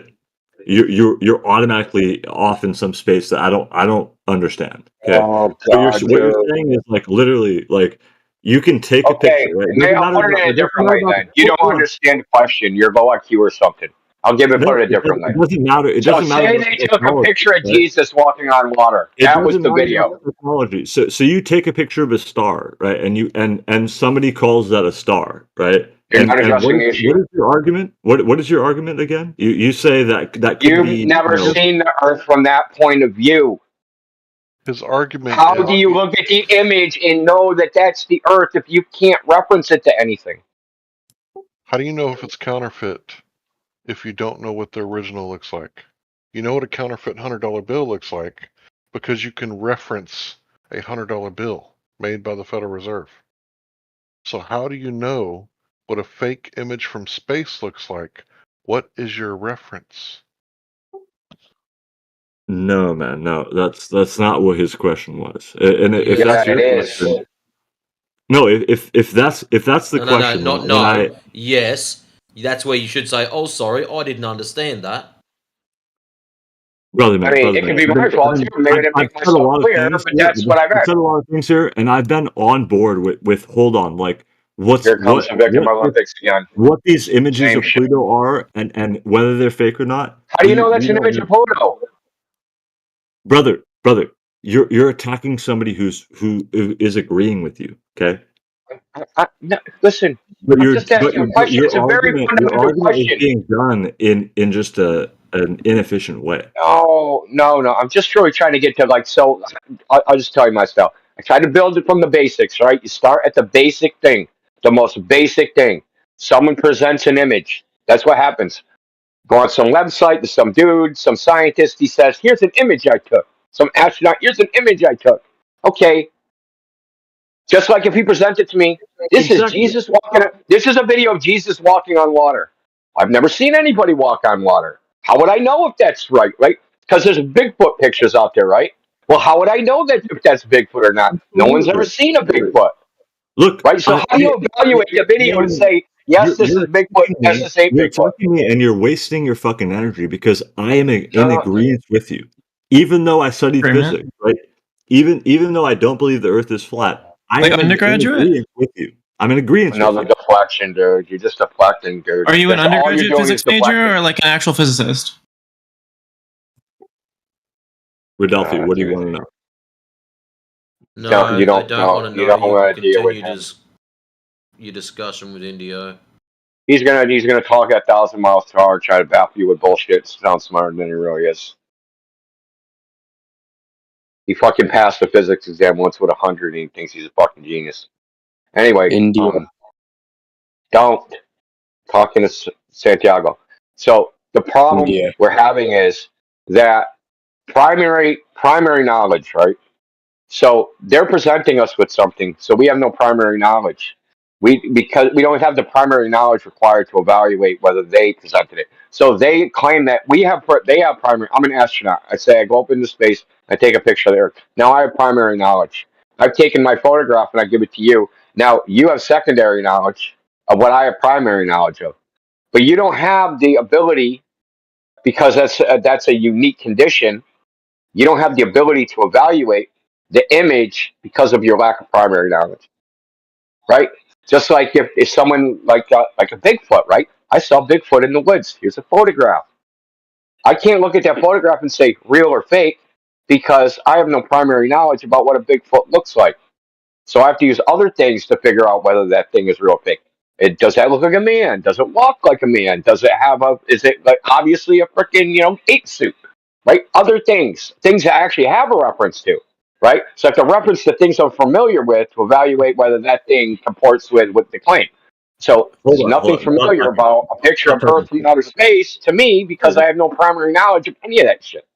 You're automatically off in some space that I don't understand. Okay,
Oh
what
God,
you're saying is like literally like you can take a
Okay,
picture, right? It
maybe
doesn't
I'll
matter
put it
about-
in a
it doesn't
different
matter
way
about
then.
the
You don't
photo.
understand the question. You're low IQ or something. I'll give it
No,
put it a
it
different
doesn't,
way.
it doesn't matter. It
So
doesn't matter
say
about
they
the
took a
technology,
picture of
right?
Jesus walking on water.
It
That was
doesn't
the
matter
video.
about the technology. So you take a picture of a star, right? And you and somebody calls that a star, right?
You're not
And
addressing the issue.
what is your argument? What is your argument again? You say that could
You've
be
never seen the Earth from that point of view.
His argument
How
is
do you look at the image and know that that's the Earth if you can't reference it to anything?
how do you know if it's counterfeit if you don't know what the original looks like? You know what a counterfeit $100 bill looks like because you can reference a $100 bill made by the Federal Reserve. So how do you know what a fake image from space looks like? What is your reference?
No, man, no. That's not what his question was. And if
Yeah,
that's your
it is.
question, no. If that's the
No,
question,
no,
then
no.
I
Yes, that's where you should say, "Oh, sorry, I didn't understand that."
brother
I
man,
mean,
brother
it
man.
can be my fault too. Maybe I didn't
I've
make
said a
myself
lot of
clear,
things
but
here.
that's what I
I've
meant.
said a lot of things here, and I've been on board with hold on, like
Here comes the Victim Olympics again.
what these images
Same
of
shit.
Pluto are, and whether they're fake or not.
How do you know that's
we
an
don't
image
know.
of Pluto?
Brother, you're attacking somebody who is agreeing with you. Okay.
No, listen,
But
I'm just asking a question. It's a very
your
fundamental
argument is
question.
being done in just an inefficient way.
No. I'm just really trying to get to like, so I'll just tell you my style. I try to build it from the basics, right? You start at the basic thing, the most basic thing. Someone presents an image. That's what happens. Go on some website, there's some dude, some scientist, he says, here's an image I took. Some astronaut, here's an image I took. Okay. Just like if he presents it to me, this is Jesus walking. This is a video of Jesus walking on water. I've never seen anybody walk on water. How would I know if that's right? Right? Because there's Bigfoot pictures out there, right? Well, how would I know that if that's Bigfoot or not? No one's ever seen a Bigfoot.
Look,
right? So how do you evaluate the video and say, yes, this is Bigfoot, yes, this ain't
You're
Bigfoot?
attacking me, and you're wasting your fucking energy because I am in agreement with you. Even though I studied physics, right? Even though I don't believe the Earth is flat, I
Like
am in agreement with you. I'm in agreement with
Another
you.
deflection, dude. You're just deflecting, dude.
Are you an
That's all you're
undergraduate
doing
physics
is deflecting.
major or like an actual physicist?
Rodolphe, what do you want to know?
No,
You
I
don't
don't
know.
want to
You
know.
don't
You
want to
can
deal with
continue
him.
your discussion with Indio.
He's gonna talk at 1,000 miles per hour, try to baffle you with bullshit. Sound smarter than he really is. He fucking passed the physics exam once with 100, and he thinks he's a fucking genius. Anyway,
India.
don't talking to Santiago. So the problem
India.
we're having is that primary knowledge, right? So they're presenting us with something, so we have no primary knowledge. Because we don't have the primary knowledge required to evaluate whether they presented it. So they claim that they have primary. I'm an astronaut. I say I go up into space, I take a picture of the Earth. Now I have primary knowledge. I've taken my photograph and I give it to you. Now you have secondary knowledge of what I have primary knowledge of, but you don't have the ability because that's a unique condition. You don't have the ability to evaluate the image because of your lack of primary knowledge, right? Just like if someone like a Bigfoot, right? I saw Bigfoot in the woods. Here's a photograph. I can't look at that photograph and say real or fake because I have no primary knowledge about what a Bigfoot looks like. So I have to use other things to figure out whether that thing is real or fake. Does that look like a man? Does it walk like a man? Does it have is it like obviously a freaking, ape suit? Right? Other things that actually have a reference to, right? So I have to reference the things I'm familiar with to evaluate whether that thing comports with the claim. So there's nothing familiar about a picture of Earth from outer space to me because I have no primary knowledge of any of that shit.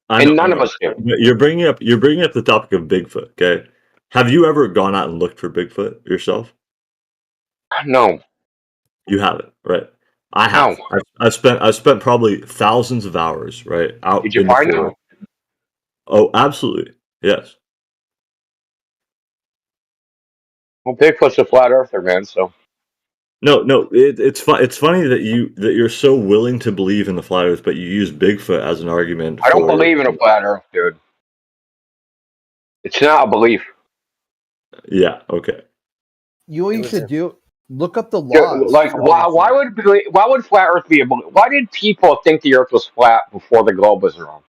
And none of us do.
You're bringing up the topic of Bigfoot. Okay, have you ever gone out and looked for Bigfoot yourself?
No.
You haven't, right? I have.
No.
I've spent probably thousands of hours, right, out.
Did you
in the
find
field.
them?
Oh, absolutely, yes.
Well, Bigfoot's a flat earther, man. So
No, it's funny that you're so willing to believe in the flat Earth, but you use Bigfoot as an argument.
I don't believe in a flat Earth, dude. It's not a belief.
Yeah. Okay.
You know what you should do? Look up the
Dude,
laws.
like, why would flat Earth be a belief? Why did people think the Earth was flat before the globe was round?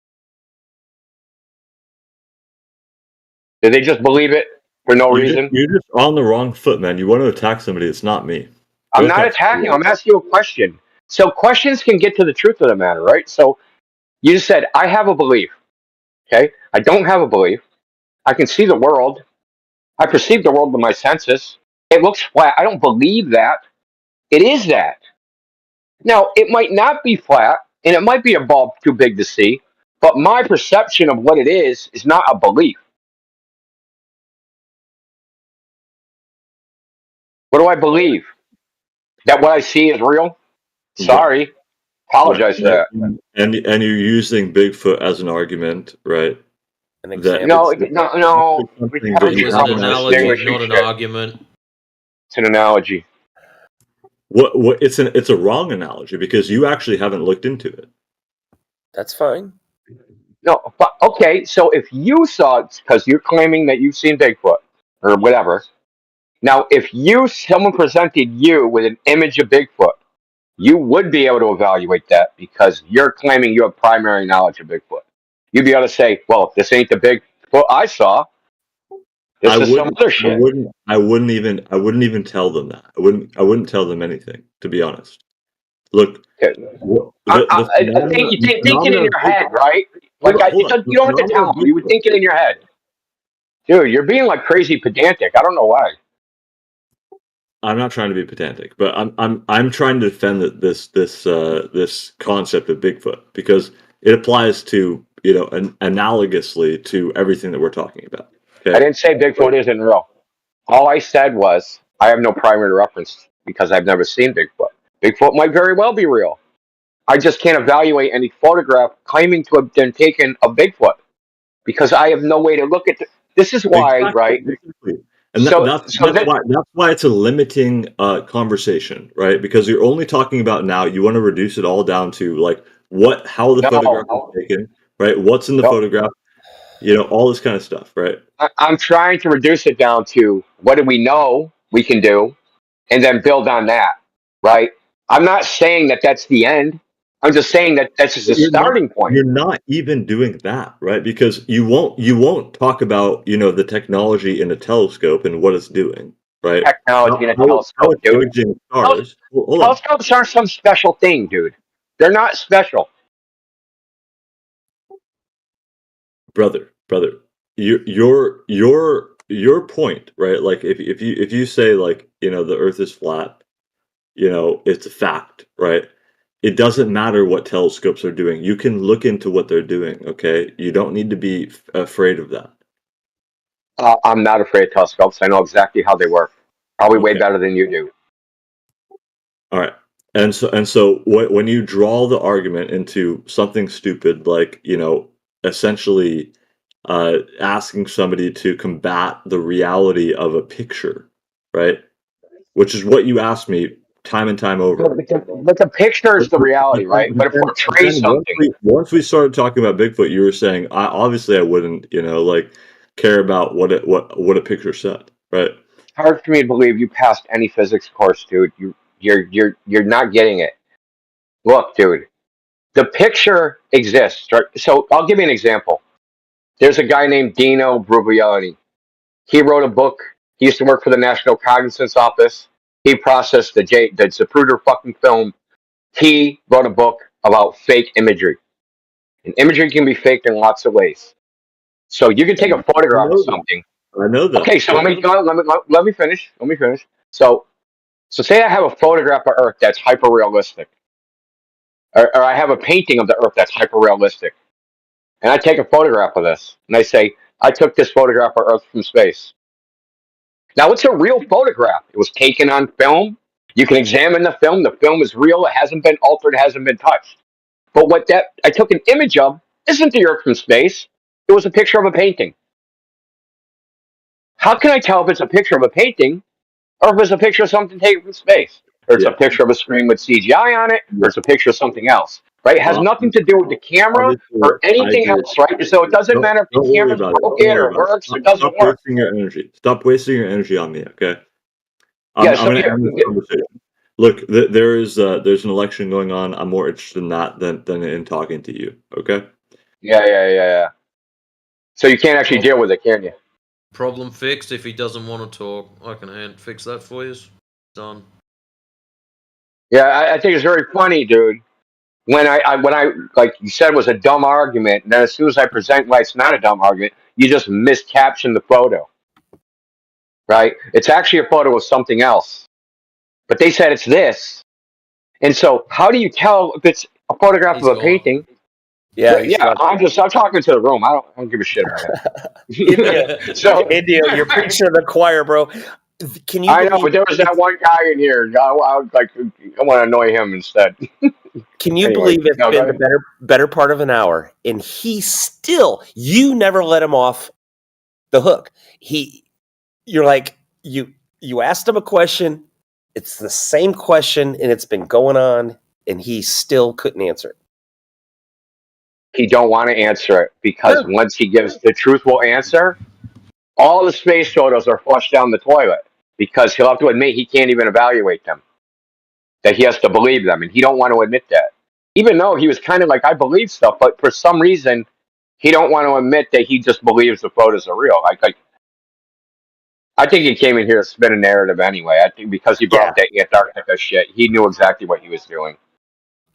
Did they just believe it for no reason?
You're just on the wrong foot, man. You want to attack somebody. It's not me.
I'm not attacking. I'm asking you a question. So questions can get to the truth of the matter, right? So you just said, I have a belief. Okay? I don't have a belief. I can see the world. I perceive the world with my senses. It looks flat. I don't believe that. It is that. Now, it might not be flat, and it might be a ball too big to see, but my perception of what it is not a belief. What do I believe? That what I see is real? Sorry. Apologize for that.
And you're using Bigfoot as an argument, right?
No. It's
It was an analogy, not an argument.
It's an analogy.
What? It's a wrong analogy because you actually haven't looked into it.
That's fine.
No, but okay. So if you saw it, because you're claiming that you've seen Bigfoot or whatever. Now, if someone presented you with an image of Bigfoot, you would be able to evaluate that because you're claiming you have primary knowledge of Bigfoot. You'd be able to say, "Well, this ain't the Bigfoot I saw. This is some other shit."
I wouldn't even tell them that. I wouldn't tell them anything, to be honest. Look,
I think you think it in your head, right? Like you don't have to tell them. You would think it in your head, dude. You're being like crazy pedantic. I don't know why.
I'm not trying to be pedantic, but I'm trying to defend this concept of Bigfoot because it applies to analogously to everything that we're talking about. Okay?
I didn't say Bigfoot isn't real. All I said was I have no primary reference because I've never seen Bigfoot. Bigfoot might very well be real. I just can't evaluate any photograph claiming to have been taken of Bigfoot because I have no way to look at this is why,
Exactly,
right?
exactly. And that's why it's a limiting conversation, right? Because you're only talking about now. You want to reduce it all down to like how the photograph was taken, right? What's in the photograph, all this kind of stuff, right?
I'm trying to reduce it down to what do we know we can do, and then build on that, right? I'm not saying that that's the end. I'm just saying that that's just a starting point.
You're not even doing that, right? Because you won't talk about the technology in a telescope and what it's doing, right?
Technology in a
How
telescope,
it's
dude.
imaging stars. Hold on.
Telescopes aren't some special thing, dude. They're not special.
brother, your point, right? Like if you say like the Earth is flat, it's a fact, right? It doesn't matter what telescopes are doing. You can look into what they're doing. Okay, you don't need to be afraid of that.
I'm not afraid of telescopes. I know exactly how they work. Probably way
Okay.
better than you do.
All right. And so when you draw the argument into something stupid like, essentially asking somebody to combat the reality of a picture, right? Which is what you asked me time and time over.
But the picture is the reality, right? But if we portray something,
once we started talking about Bigfoot, you were saying, obviously I wouldn't, care about what a picture said, right?
it's hard for me to believe you passed any physics course, dude. You're not getting it. Look, dude, the picture exists, right? So I'll give you an example. There's a guy named Dino Brugliani. He wrote a book. He used to work for the National Cognizance Office. He processed the Zapruder fucking film. He wrote a book about fake imagery. And imagery can be faked in lots of ways. So you can take a photograph of something.
I know that.
Okay, so let me finish. Let me finish. So say I have a photograph of Earth that's hyper realistic, or I have a painting of the Earth that's hyper realistic, and I take a photograph of this, and I say I took this photograph of Earth from space. Now it's a real photograph. It was taken on film. You can examine the film. The film is real. It hasn't been altered. It hasn't been touched. But what that I took an image of isn't the Earth from space. It was a picture of a painting. How can I tell if it's a picture of a painting or if it's a picture of something taken from space? Or it's a picture of a screen with CGI on it, or it's a picture of something else, right? It has nothing to do with the camera or anything else, right? So it doesn't matter if the camera's broken or works or doesn't
Stop
work.
wasting your energy. Stop wasting your energy on me, okay?
Yeah,
I'm
so
going to
here-
end this conversation. Look, there's an election going on. I'm more interested in that than in talking to you, okay?
Yeah. So you can't actually deal with it, can you?
Problem fixed. If he doesn't want to talk, I can fix that for you. Done.
Yeah, I think it's very funny, dude. When I like you said was a dumb argument, and then as soon as I present why it's not a dumb argument, you just miscaption the photo. Right? It's actually a photo of something else. But they said it's this. And so how do you tell if it's a photograph
He's
of a
gone.
painting?
Yeah,
I'm talking to the room. I don't give a shit about it.
India,
So
India, you're preaching to the choir, bro. Can you?
I know,
believe
but there was that one guy in here. I want to annoy him instead.
Can you
Anyway,
believe it's
no, go
been the
ahead.
better part of an hour, and you never let him off the hook. You're like you asked him a question. It's the same question, and it's been going on, and he still couldn't answer it.
He don't want to answer it because once he gives the truthful answer, all the space photos are flushed down the toilet because he'll have to admit he can't even evaluate them. That he has to believe them, and he don't want to admit that. Even though he was kind of like, I believe stuff, but for some reason, he don't want to admit that he just believes the photos are real. I think he came in here to spin a narrative anyway. I think because he brought up that Antarctica shit, he knew exactly what he was doing.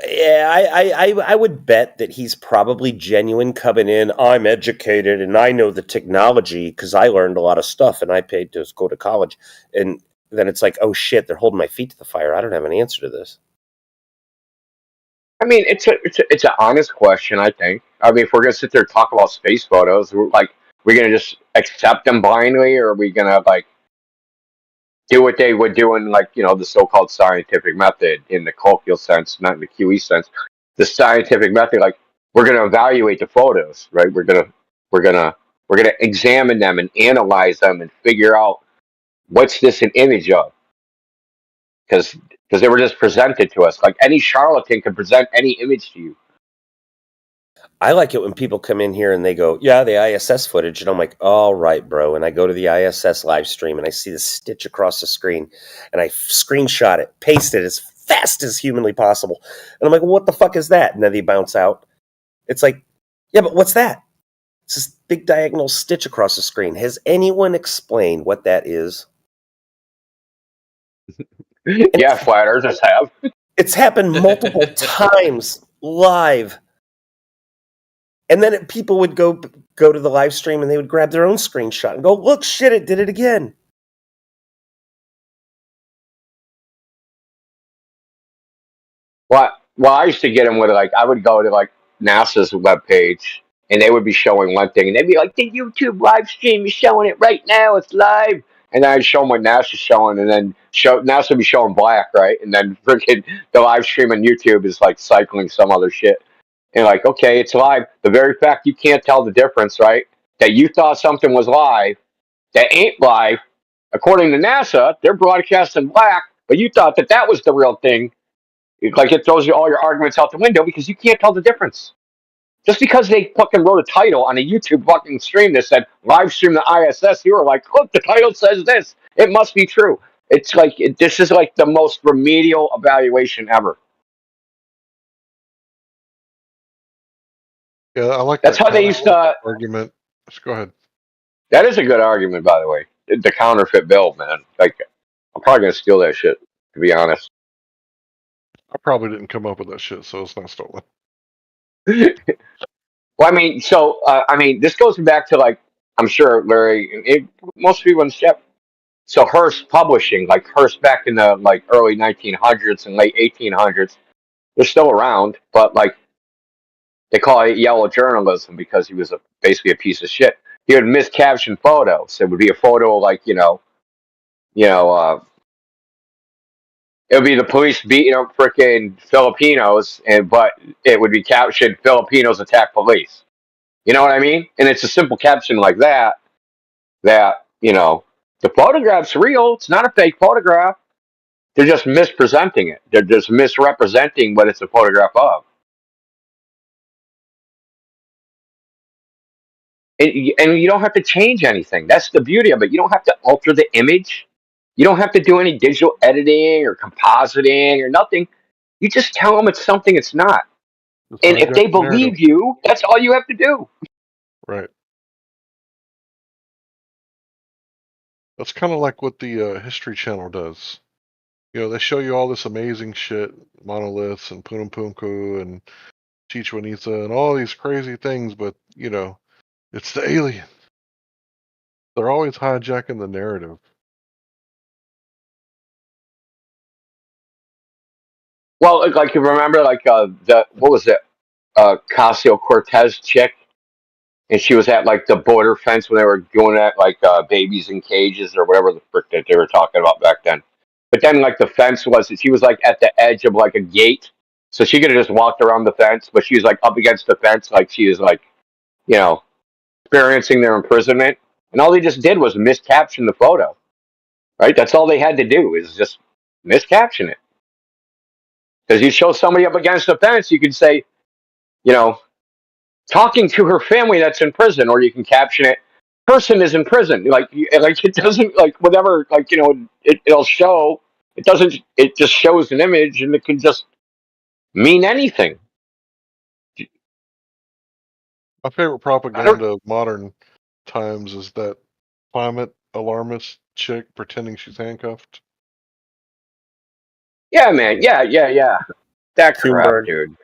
Yeah, I would bet that he's probably genuine coming in. I'm educated and I know the technology because I learned a lot of stuff and I paid to go to college. And then it's like, oh shit, they're holding my feet to the fire. I don't have an answer to this.
I mean, it's an honest question. I think. I mean, if we're gonna sit there and talk about space photos, we're gonna just accept them blindly, or are we gonna do what they would do in the so-called scientific method in the colloquial sense, not in the QE sense. The scientific method, we're going to evaluate the photos, right? We're gonna examine them and analyze them and figure out what's this an image of, because they were just presented to us. Like any charlatan can present any image to you.
I like it when people come in here and they go, yeah, the ISS footage. And I'm like, all right, bro. And I go to the ISS live stream and I see the stitch across the screen and I screenshot it, paste it as fast as humanly possible. And I'm like, well, what the fuck is that? And then they bounce out. It's like, yeah, but what's that? It's this big diagonal stitch across the screen. Has anyone explained what that is?
Yeah, flat earthers have.
It's happened multiple times live. And then people would go to the live stream and they would grab their own screenshot and go, look, shit, it did it again.
Well, I used to get them with like I would go to like NASA's webpage and they would be showing one thing and they'd be like, the YouTube live stream is showing it right now, it's live. And then I'd show them what NASA's showing, and then NASA would be showing black, right? And then freaking the live stream on YouTube is like cycling some other shit. And like, okay, it's live. The very fact you can't tell the difference, right? That you thought something was live, that ain't live. According to NASA, they're broadcasting black, but you thought that that was the real thing. Like it throws you all your arguments out the window because you can't tell the difference. Just because they fucking wrote a title on a YouTube fucking stream that said live stream the ISS, you were like, look, the title says this. It must be true. It's like this is like the most remedial evaluation ever.
Yeah, I like
That's
that
how they used to.
argument. Just go ahead.
That is a good argument, by the way. The counterfeit bill, man. Like, I'm probably gonna steal that shit. To be honest.
I probably didn't come up with that shit, so it's not stolen.
Well, I mean, so this goes back to like I'm sure Larry, most people in Chef. So Hearst Publishing, like Hearst back in the like early 1900s and late 1800s, they're still around, but like they call it yellow journalism because he was basically a piece of shit. He would miscaption photos. It would be a photo like it would be the police beating up freaking Filipinos, but it would be captioned "Filipinos attack police." You know what I mean? And it's a simple caption like that. The photograph's real. It's not a fake photograph. They're just mispresenting it. They're just misrepresenting what it's a photograph of. And you don't have to change anything. That's the beauty of it. You don't have to alter the image. You don't have to do any digital editing or compositing or nothing. You just tell them it's something it's not. And if they believe you, that's all you have to do.
Right. That's kind of like what the History Channel does. They show you all this amazing shit, monoliths and Punum Punku and Chichen Itza and all these crazy things, but it's the alien. They're always hijacking the narrative.
Well, like you remember, like what was it, Ocasio Cortez chick, and she was at like the border fence when they were doing that, like babies in cages or whatever the frick that they were talking about back then. But then, like the fence was, she was like at the edge of like a gate, so she could have just walked around the fence, but she was like up against the fence, like she was like, experiencing their imprisonment, and all they just did was miscaption the photo. Right? That's all they had to do is just miscaption it. Because you show somebody up against the fence, you could say, talking to her family that's in prison, or you can caption it, person is in prison. Like it doesn't like whatever, like it'll show. It doesn't. It just shows an image, and it can just mean anything.
My favorite propaganda of modern times is that climate alarmist chick pretending she's handcuffed.
Yeah, man. Yeah. That crap, dude.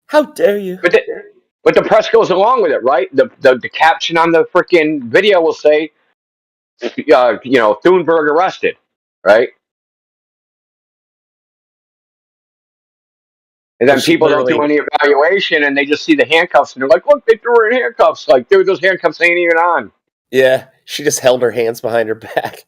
How dare you?
But the press goes along with it, right? The caption on the freaking video will say, Thunberg arrested, right? And then people don't do any evaluation, and they just see the handcuffs, and they're like, "Look, they threw her in handcuffs." Like, dude, those handcuffs ain't even on.
Yeah, she just held her hands behind her back.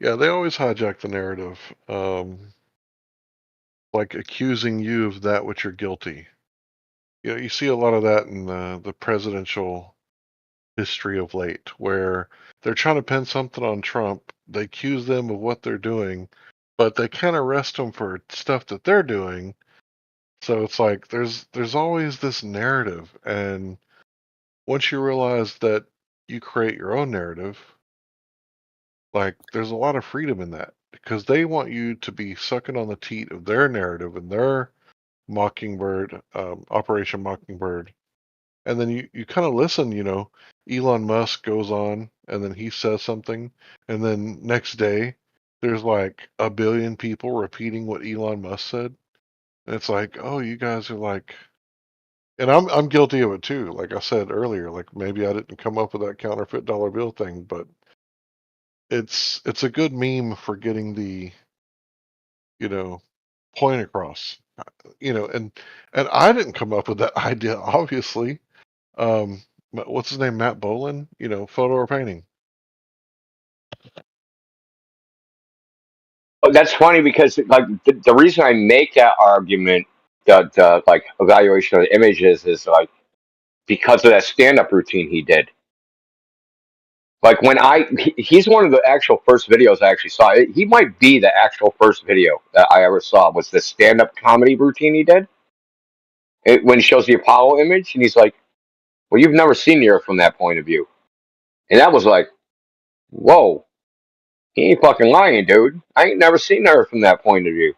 Yeah, they always hijack the narrative, like accusing you of that which you're guilty. You see a lot of that in the presidential history of late, where they're trying to pin something on Trump. They accuse them of what they're doing, but they can't arrest them for stuff that they're doing. So it's like there's always this narrative, and once you realize that you create your own narrative, like there's a lot of freedom in that because they want you to be sucking on the teat of their narrative and their Mockingbird, Operation Mockingbird. And then you kind of listen, Elon Musk goes on and then he says something. And then next day, there's like a billion people repeating what Elon Musk said. And it's like, oh, you guys are like, and I'm guilty of it too. Like I said earlier, like maybe I didn't come up with that counterfeit dollar bill thing, but it's a good meme for getting the, you know, point across. And I didn't come up with that idea, obviously. What's his name? Matt Boland. Photo or painting.
Oh, that's funny because like the reason I make that argument, the like evaluation of the images is like because of that stand up routine he did. Like when he's one of the actual first videos I actually saw. He might be the actual first video that I ever saw was the stand up comedy routine he did. When he shows the Apollo image and he's like, "Well, you've never seen the Earth from that point of view," and that was like, "Whoa, he ain't fucking lying, dude. I ain't never seen the Earth from that point of view."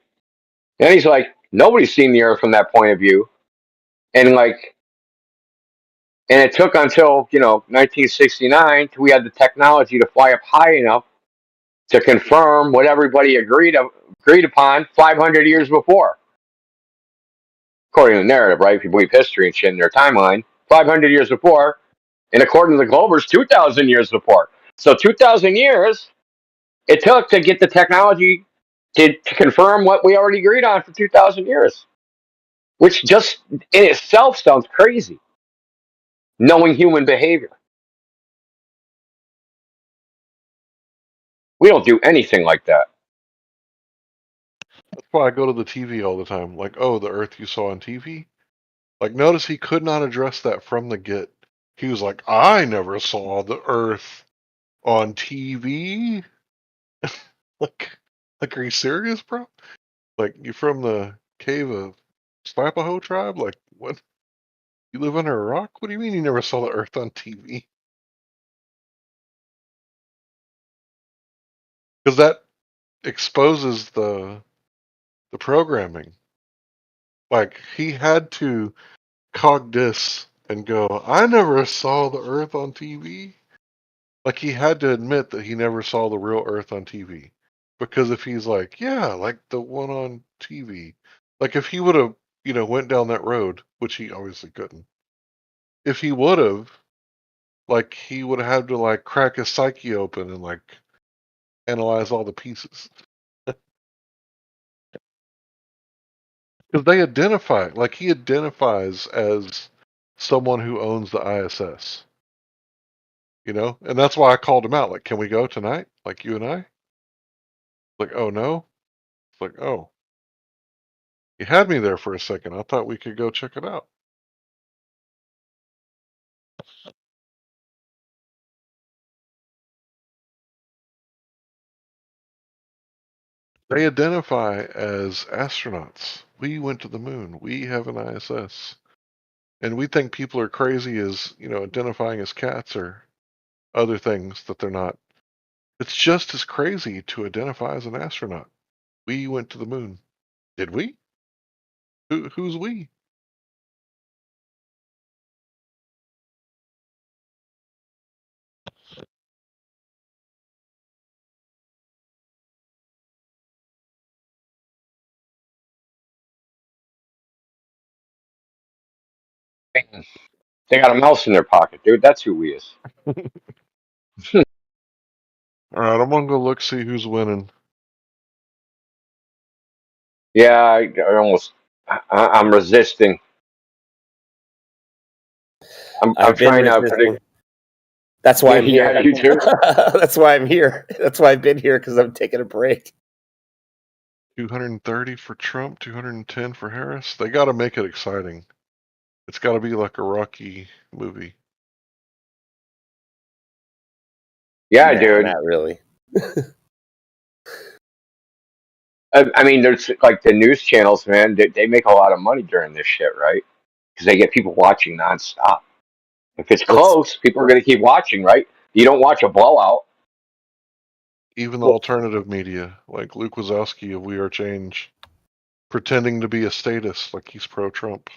And he's like, "Nobody's seen the Earth from that point of view," and like. And it took until 1969 till we had the technology to fly up high enough to confirm what everybody agreed upon 500 years before, according to the narrative, right? If you believe history and shit in their timeline, 500 years before, and according to the Globers, 2,000 years before. So 2,000 years it took to get the technology to confirm what we already agreed on for 2,000 years, which just in itself sounds crazy, knowing human behavior. We don't do anything like that.
That's why I go to the TV all the time. Like, oh, the Earth you saw on TV? Like, notice he could not address that from the get. He was like, I never saw the Earth on TV. like, are you serious, bro? Like, you from the cave of Slapaho tribe? Like, what? You live under a rock? What do you mean you never saw the Earth on TV? Because that exposes the programming. Like, he had to cog this and go, I never saw the Earth on TV. Like, he had to admit that he never saw the real Earth on TV. Because if he's like, yeah, like the one on TV, like if he would have, went down that road, which he obviously couldn't. If he would have, like, he would have had to like crack his psyche open and like analyze all the pieces. Because they identify, like he identifies as someone who owns the ISS. And that's why I called him out. Like, can we go tonight? Like you and I? Like, oh no? It's like, oh. You had me there for a second. I thought we could go check it out. They identify as astronauts. We went to the moon. We have an ISS. And we think people are crazy as, identifying as cats or other things that they're not. It's just as crazy to identify as an astronaut. We went to the moon. Did we? Who's we?
They got a mouse in their pocket, dude. That's who we is.
All right, I'm gonna go look, see who's winning.
Yeah, I'm resisting. I'm
I've been
trying to
resisting.
predict.
That's why I'm here.
Yeah, you too.
That's why I'm here. That's why I've been here because I'm taking a break.
230 for Trump, 210 for Harris. They got to make it exciting. It's got to be like a Rocky movie.
Yeah,
Nah,
dude.
not really.
I mean, there's like the news channels, man. They make a lot of money during this shit, right? Because they get people watching nonstop. If it's
What's
close, people are going to keep watching, right? You don't watch a blowout.
Even the alternative media, like Luke Wazowski of We Are Change, pretending to be a statist like he's pro-Trump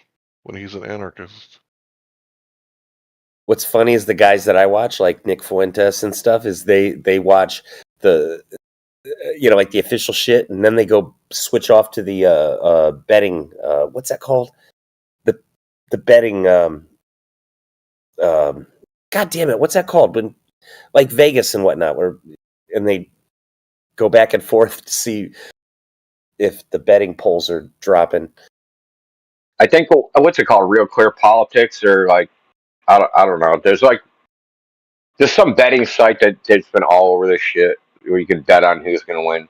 when he's an anarchist.
What's funny is the guys that I watch, like Nick Fuentes and stuff, is they watch the like the official shit, and then they go switch off to the betting. What's that called? The betting. God damn it, what's that called? When like Vegas and whatnot, and they go back and forth to see if the betting polls are dropping.
I think what's it called? Real Clear Politics, or like I don't know. There's some betting site that's been all over this shit where you can bet on who's going to win.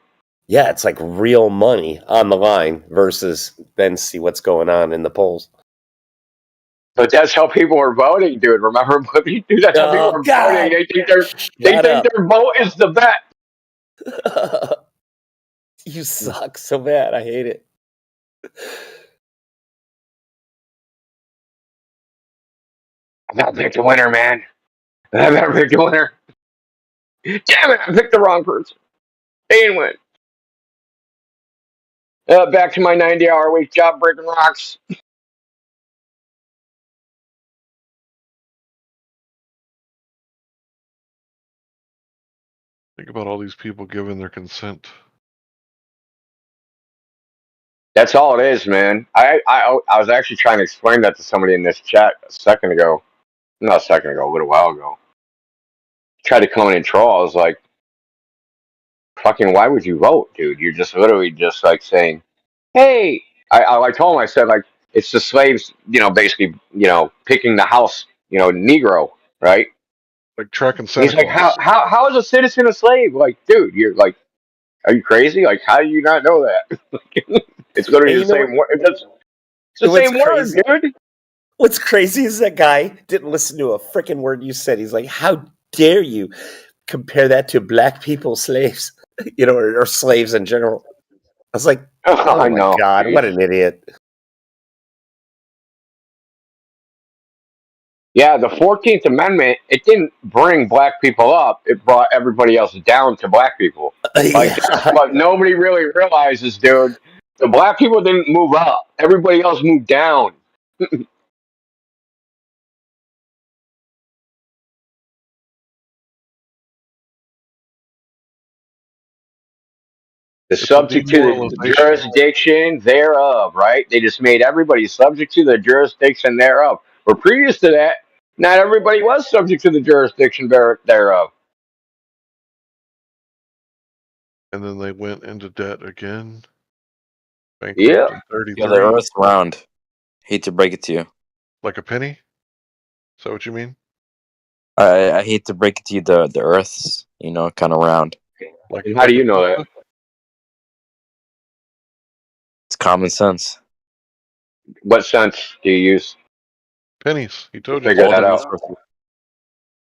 Yeah, it's like real money on the line versus then see what's going on in the polls.
But that's how people are voting, dude. Remember, dude, that's how people are voting. They think their vote is the bet.
You suck so bad. I hate it.
I gotta pick the winner, man. I gotta pick the winner. Damn it! I picked the wrong person. They didn't win. Back to my 90-hour week job breaking rocks.
Think about all these people giving their consent.
That's all it is, man. I was actually trying to explain that to somebody in this chat a second ago. Not a second ago, a little while ago. Tried to come in and troll. I was like, fucking, why would you vote, dude? You're just literally just like saying, hey, I told him, I said, like, it's the slaves, basically, picking the house, Negro, right?
Like tracking Santa
He's like,
Claus.
how is a citizen a slave? Like, dude, you're like, are you crazy? Like, how do you not know that? It's literally the same word. It's the same word, dude.
What's crazy is that guy didn't listen to a freaking word you said. He's like, how dare you compare that to black people slaves, or slaves in general. I was like, oh
I
my
know.
God, what an idiot.
Yeah, the 14th Amendment, it didn't bring black people up. It brought everybody else down to black people. Like, that's what nobody really realizes, dude. The black people didn't move up. Everybody else moved down. The
It's a
subject to the
demoralization.
jurisdiction thereof, right? They just made everybody subject to the jurisdiction thereof. But previous to that, not everybody was subject to the jurisdiction thereof.
And then they went into debt again. Bankrupt
Yeah.
in 33.
Yeah, the Earth's round. Hate to break it to you.
Like a penny? Is that what you mean?
I hate to break it to you. The Earth's kind of round.
Like,
How do you know that?
It's common sense.
What sense do you use?
Pennies. He told you.
Figure that out.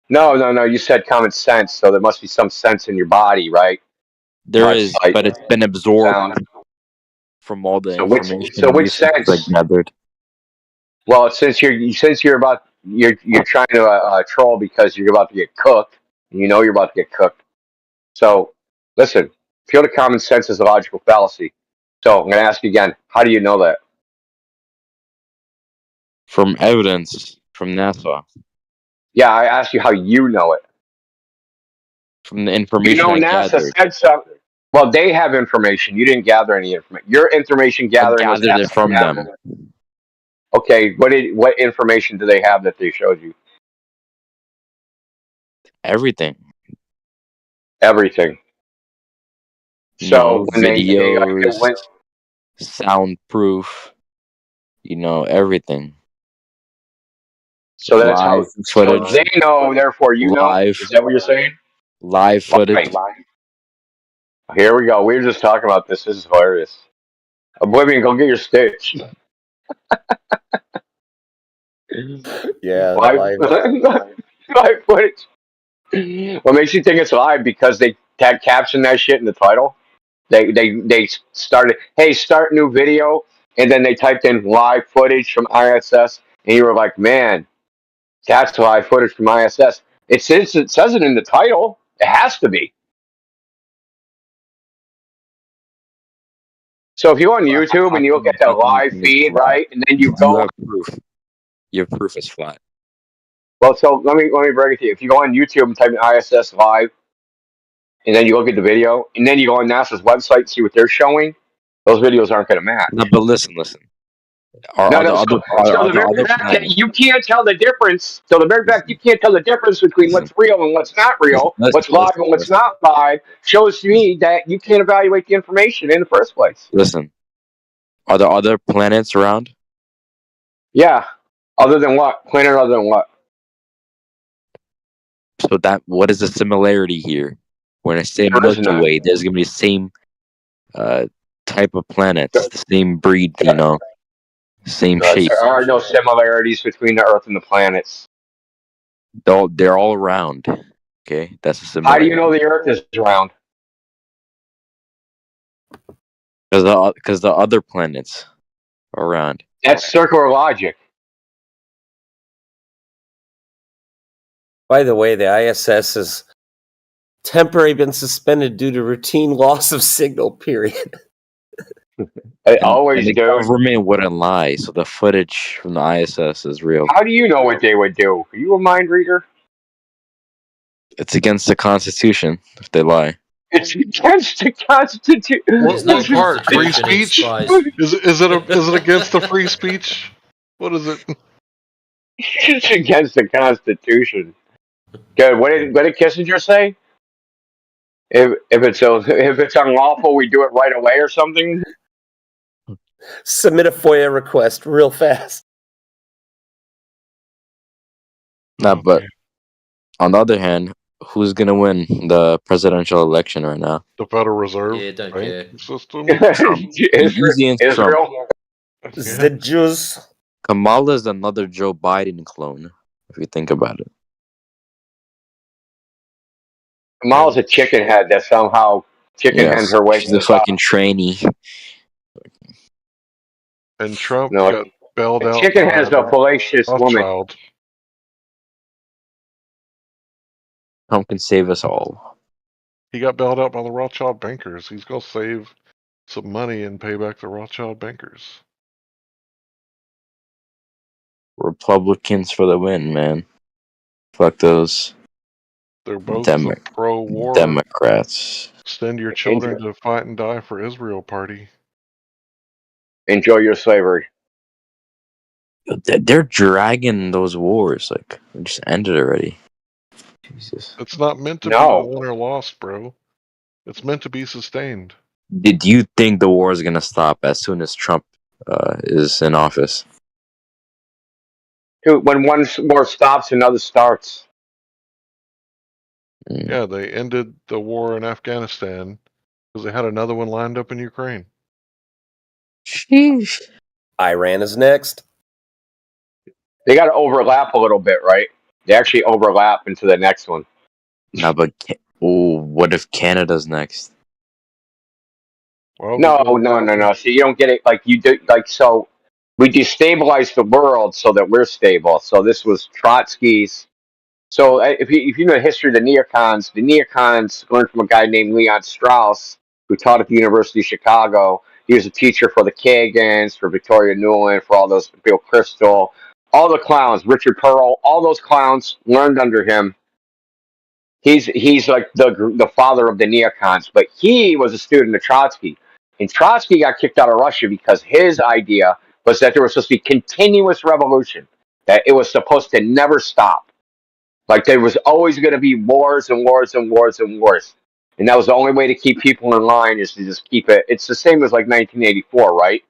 No. You said common sense, so there must be some sense in your body, right?
There is, but it's been absorbed from all the information.
So which sense?
Like gathered.
Well, since you're trying to troll because you're about to get cooked, and you know you're about to get cooked. So listen, field of common sense is a logical fallacy. So I'm going to ask you again: how do you know that?
From evidence from NASA.
Yeah, I asked you how you know it.
From the information
You know,
I
NASA
gathered.
said something. Well, they have information. You didn't gather any information. Your information gathering was
gathered it from them.
Okay, what information do they have that they showed you?
Everything.
Everything. So when
videos, soundproof, everything.
So that's
live
how
footage.
So they know, therefore you know. Is that what you're saying?
Live footage.
Here we go. We were just talking about this. This is hilarious. Oblivion, go get your Stitch.
Yeah,
live footage. What makes you think it's live? Because they caption that shit in the title. They started, hey, start new video, and then they typed in live footage from ISS, and you were like, man, that's live footage from ISS. It says it in the title. It has to be. So if you go on YouTube and you look at the live feed, right, and then you go,
have proof. Your proof is flat.
well, so let me break it to you. If you go on YouTube and type in ISS live, and then you look at the video, and then you go on NASA's website and see what they're showing, those videos aren't going to match.
No, but listen. Are
No,
the
no.
other
So the very fact that you can't tell the difference. So the very fact you can't tell the difference between what's real and what's not real, what's live and what's not live, shows to me that you can't evaluate the information in the first place.
Listen, are there other planets around?
Yeah. Other than what? Planet other than what?
So what is the similarity here? When I say
There is
Milky
none.
Way, there's gonna be the same type of planets, the same breed, same shape.
There are no similarities between the Earth and the planets.
They're all around. Okay, that's a
How
similarity.
do you know the Earth is round?
Because the other planets are around.
That's circular logic.
By the way, the ISS has temporarily been suspended due to routine loss of signal. Period.
They always
the
do.
government wouldn't lie, so the footage from the ISS is real.
How do you know what they would do? Are you a mind reader?
It's against the Constitution if they lie.
It's against the Constitution.
What part? Free speech? Is it against the free speech? What is it?
It's against the Constitution. Good. What did Kissinger say? If it's unlawful, we do it right away or something.
Submit a FOIA request real fast.
No, but on the other hand, who's gonna win the presidential election right now?
The Federal Reserve
don't
bank system.
Easy answer, Trump.
The Jews.
Kamala's another Joe Biden clone, if you think about it.
Kamala's a chicken head that somehow chicken hens her way.
She's a fucking trainee.
And Trump
No,
got bailed out.
chicken
by
head's a fallacious woman.
Rothschild.
Trump can save us all.
He got bailed out by the Rothschild bankers. He's gonna save some money and pay back the Rothschild bankers.
Republicans for the win, man. Fuck those.
They're both the pro-war
Democrats.
Send your children to fight and die for Israel party.
Enjoy your slavery.
They're dragging those wars. Like, they just ended already. Jesus.
It's not meant to be
No.
won or lost, bro. It's meant to be sustained.
Did you think the war is gonna stop as soon as Trump is in office?
Dude, when one war stops, another starts.
Yeah, they ended the war in Afghanistan because they had another one lined up in Ukraine.
Sheesh.
Iran is next.
They got to overlap a little bit, right? They actually overlap into the next one.
No, but what if Canada's next?
Well,
No. See, you don't get it. Like you do. Like so, we destabilize the world so that we're stable. So this was Trotsky's. So if you know the history of the neocons learned from a guy named Leon Strauss, who taught at the University of Chicago. He was a teacher for the Kagans, for Victoria Nuland, for all those, Bill Kristol, all the clowns, Richard Pearl, all those clowns learned under him. He's like the father of the neocons, but he was a student of Trotsky. And Trotsky got kicked out of Russia because his idea was that there was supposed to be continuous revolution, that it was supposed to never stop. Like there was always going to be wars and wars and wars and wars. And that was the only way to keep people in line is to just keep it. It's the same as like 1984, right?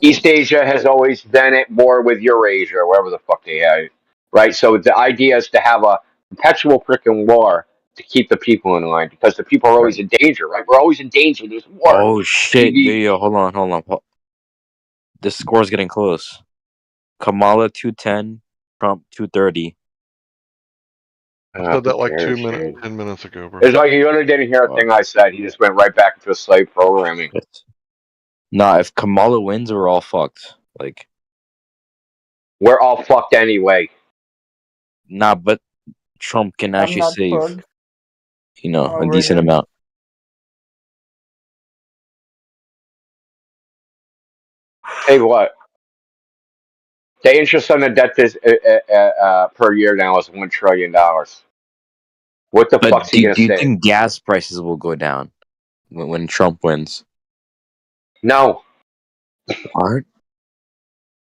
East Asia has always been at war with Eurasia or wherever the fuck they had, right? So the idea is to have a perpetual freaking war to keep the people in line because the people are always in danger, right? We're always in danger. There's war.
Oh shit! Yo, hold on. This score's getting close. Kamala 210, Trump 230.
I said that like
Who
2
cares,
minutes,
dude?
10 minutes ago, bro.
It's like you only didn't hear a thing I said. He just went right back into slave programming.
Nah, if Kamala wins, we're all fucked. Like,
we're all fucked anyway.
Nah, but Trump can
I'm
actually
not
save,
fucked.
a decent
Already.
amount.
Hey, what? The interest on the debt is per year now is $1 trillion. What the
But
fuck's he
do
gonna
you
say?
think gas prices will go down when Trump wins?
No.
What?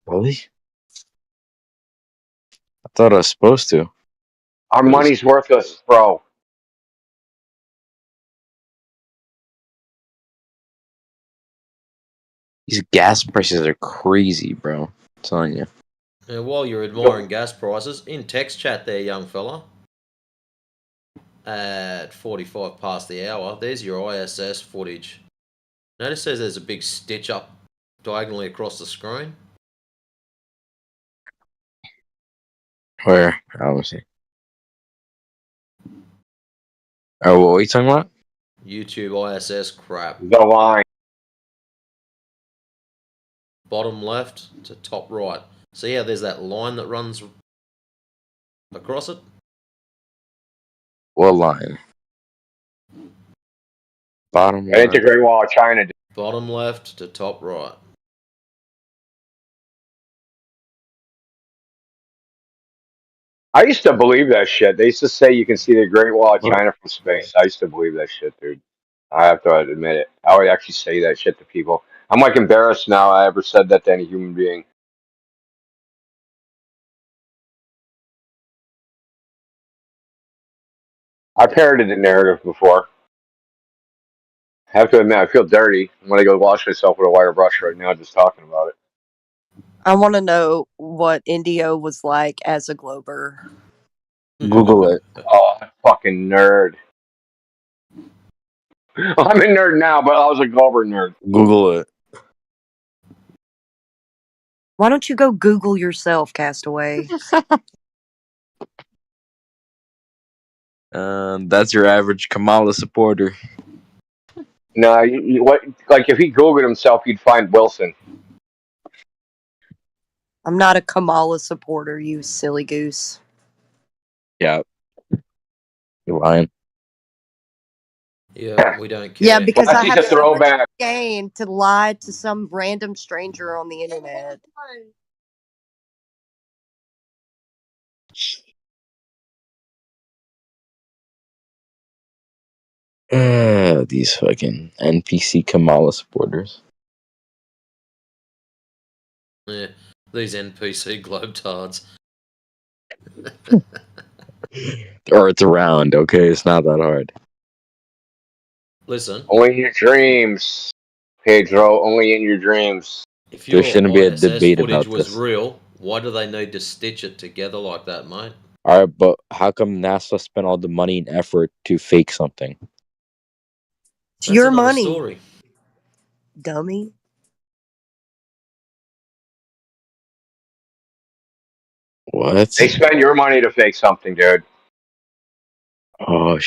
Really? I thought I was supposed to.
Our money's worthless, bro.
These gas prices are crazy, bro. I'm telling you.
Yeah, while you're admiring gas prices, in text chat there, young fella, at 45 past the hour, there's your ISS footage. Notice there's a big stitch up diagonally across the screen.
Where? I don't see. Oh, what are you talking about?
YouTube ISS crap.
The line.
Bottom left to top right. See how there's that line that runs across it?
What line? Bottom
Right into
left.
Great Wall of China.
Bottom left to top right.
I used to believe that shit. They used to say you can see the Great Wall of China from space. I used to believe that shit, dude. I have to admit it. I would actually say that shit to people. I'm like embarrassed now I ever said that to any human being. I parroted the narrative before. I have to admit, I feel dirty. I'm gonna go wash myself with a wire brush right now just talking about it.
I want to know what Indio was like as a Glober.
Google it.
Oh, fucking nerd. I'm a nerd now, but I was a Glover nerd.
Google it.
Why don't you go Google yourself, Castaway?
That's your average Kamala supporter.
No, what? Like if he Googled himself, he'd find Wilson.
I'm not a Kamala supporter, you silly goose.
Yeah. You're lying.
Yeah, we don't care.
Yeah, because I
He's
have
a
so much
throwback.
gain to lie to some random stranger on the internet.
These fucking NPC Kamala supporters.
Yeah, these NPC globetards.
Or it's around, okay? It's not that hard.
Listen,
Only in your dreams, Pedro. Only in your dreams.
if
There
your
shouldn't be a
ISS
debate
footage
about
was
this.
real, why do they need to stitch it together like that, mate?
Alright, but how come NASA spent all the money and effort to fake something?
It's
That's
your
another
money,
story.
dummy.
What?
They spend your money to fake something, dude.
Oh,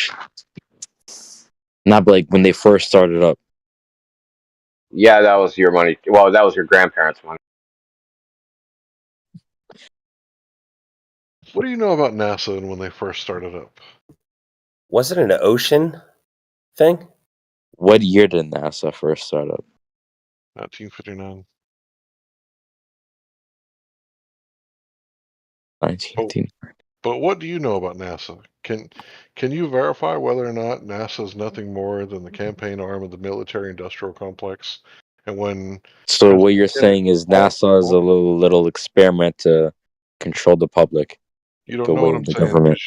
not like when they first started up.
Yeah, that was your money. Well, that was your grandparents' money.
What do you know about NASA and when they first started up?
Was it an ocean thing?
What year did NASA first start up?
1959.
1915.
But what do you know about NASA? Can you verify whether or not NASA is nothing more than the campaign arm of the military-industrial complex? And when
So what you're saying is NASA is a little experiment to control the public.
you don't
Go
know
away
what I'm
with the
saying,
government.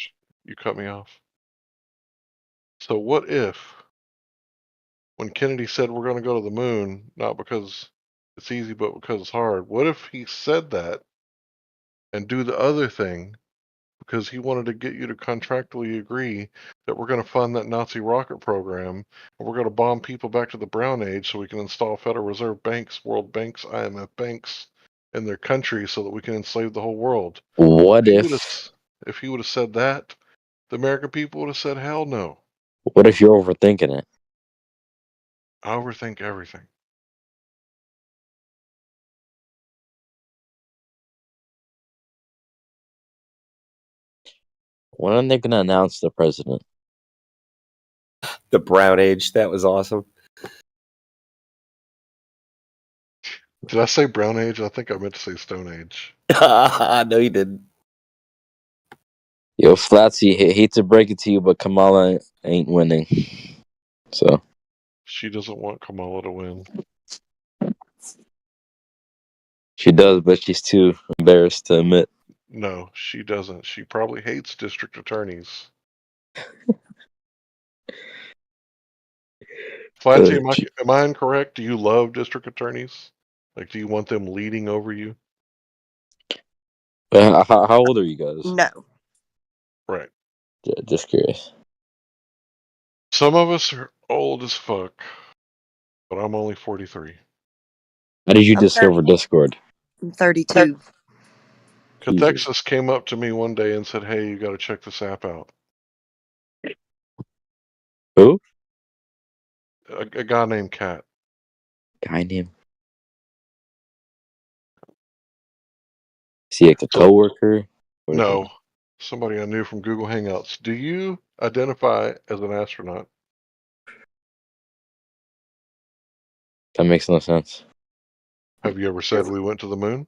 you cut me off. So what if, when Kennedy said we're going to go to the moon, not because it's easy, but because it's hard, what if he said that and do the other thing because he wanted to get you to contractually agree that we're going to fund that Nazi rocket program and we're going to bomb people back to the Brown Age so we can install Federal Reserve banks, World Banks, IMF banks in their country so that we can enslave the whole world?
What
If
if
he would have said that, the American people would have said, hell no.
What if you're overthinking it?
I overthink everything.
When are they going to announce the president?
The Brown Age. That was awesome.
Did I say Brown Age? I think I meant to say Stone Age.
No, you didn't.
Yo, Flatsy, hate to break it to you, but Kamala ain't winning. So
She doesn't want Kamala to win.
she does, but she's too embarrassed to admit.
No, she doesn't. She probably hates district attorneys. Flatsy, am I incorrect? Do you love district attorneys? Like, do you want them leading over you?
How old are you guys?
No.
Right.
Just curious.
Some of us are old as fuck, but I'm only 43.
How did you
I'm
discover Discord?
I'm 32.
Cathexis came up to me one day and said, hey, you got to check this app out.
Who?
A guy named Cat.
Guy named. Is he like a coworker?
No, somebody I knew from Google Hangouts. Do you identify as an astronaut?
That makes no sense.
Have you ever said we went to the moon?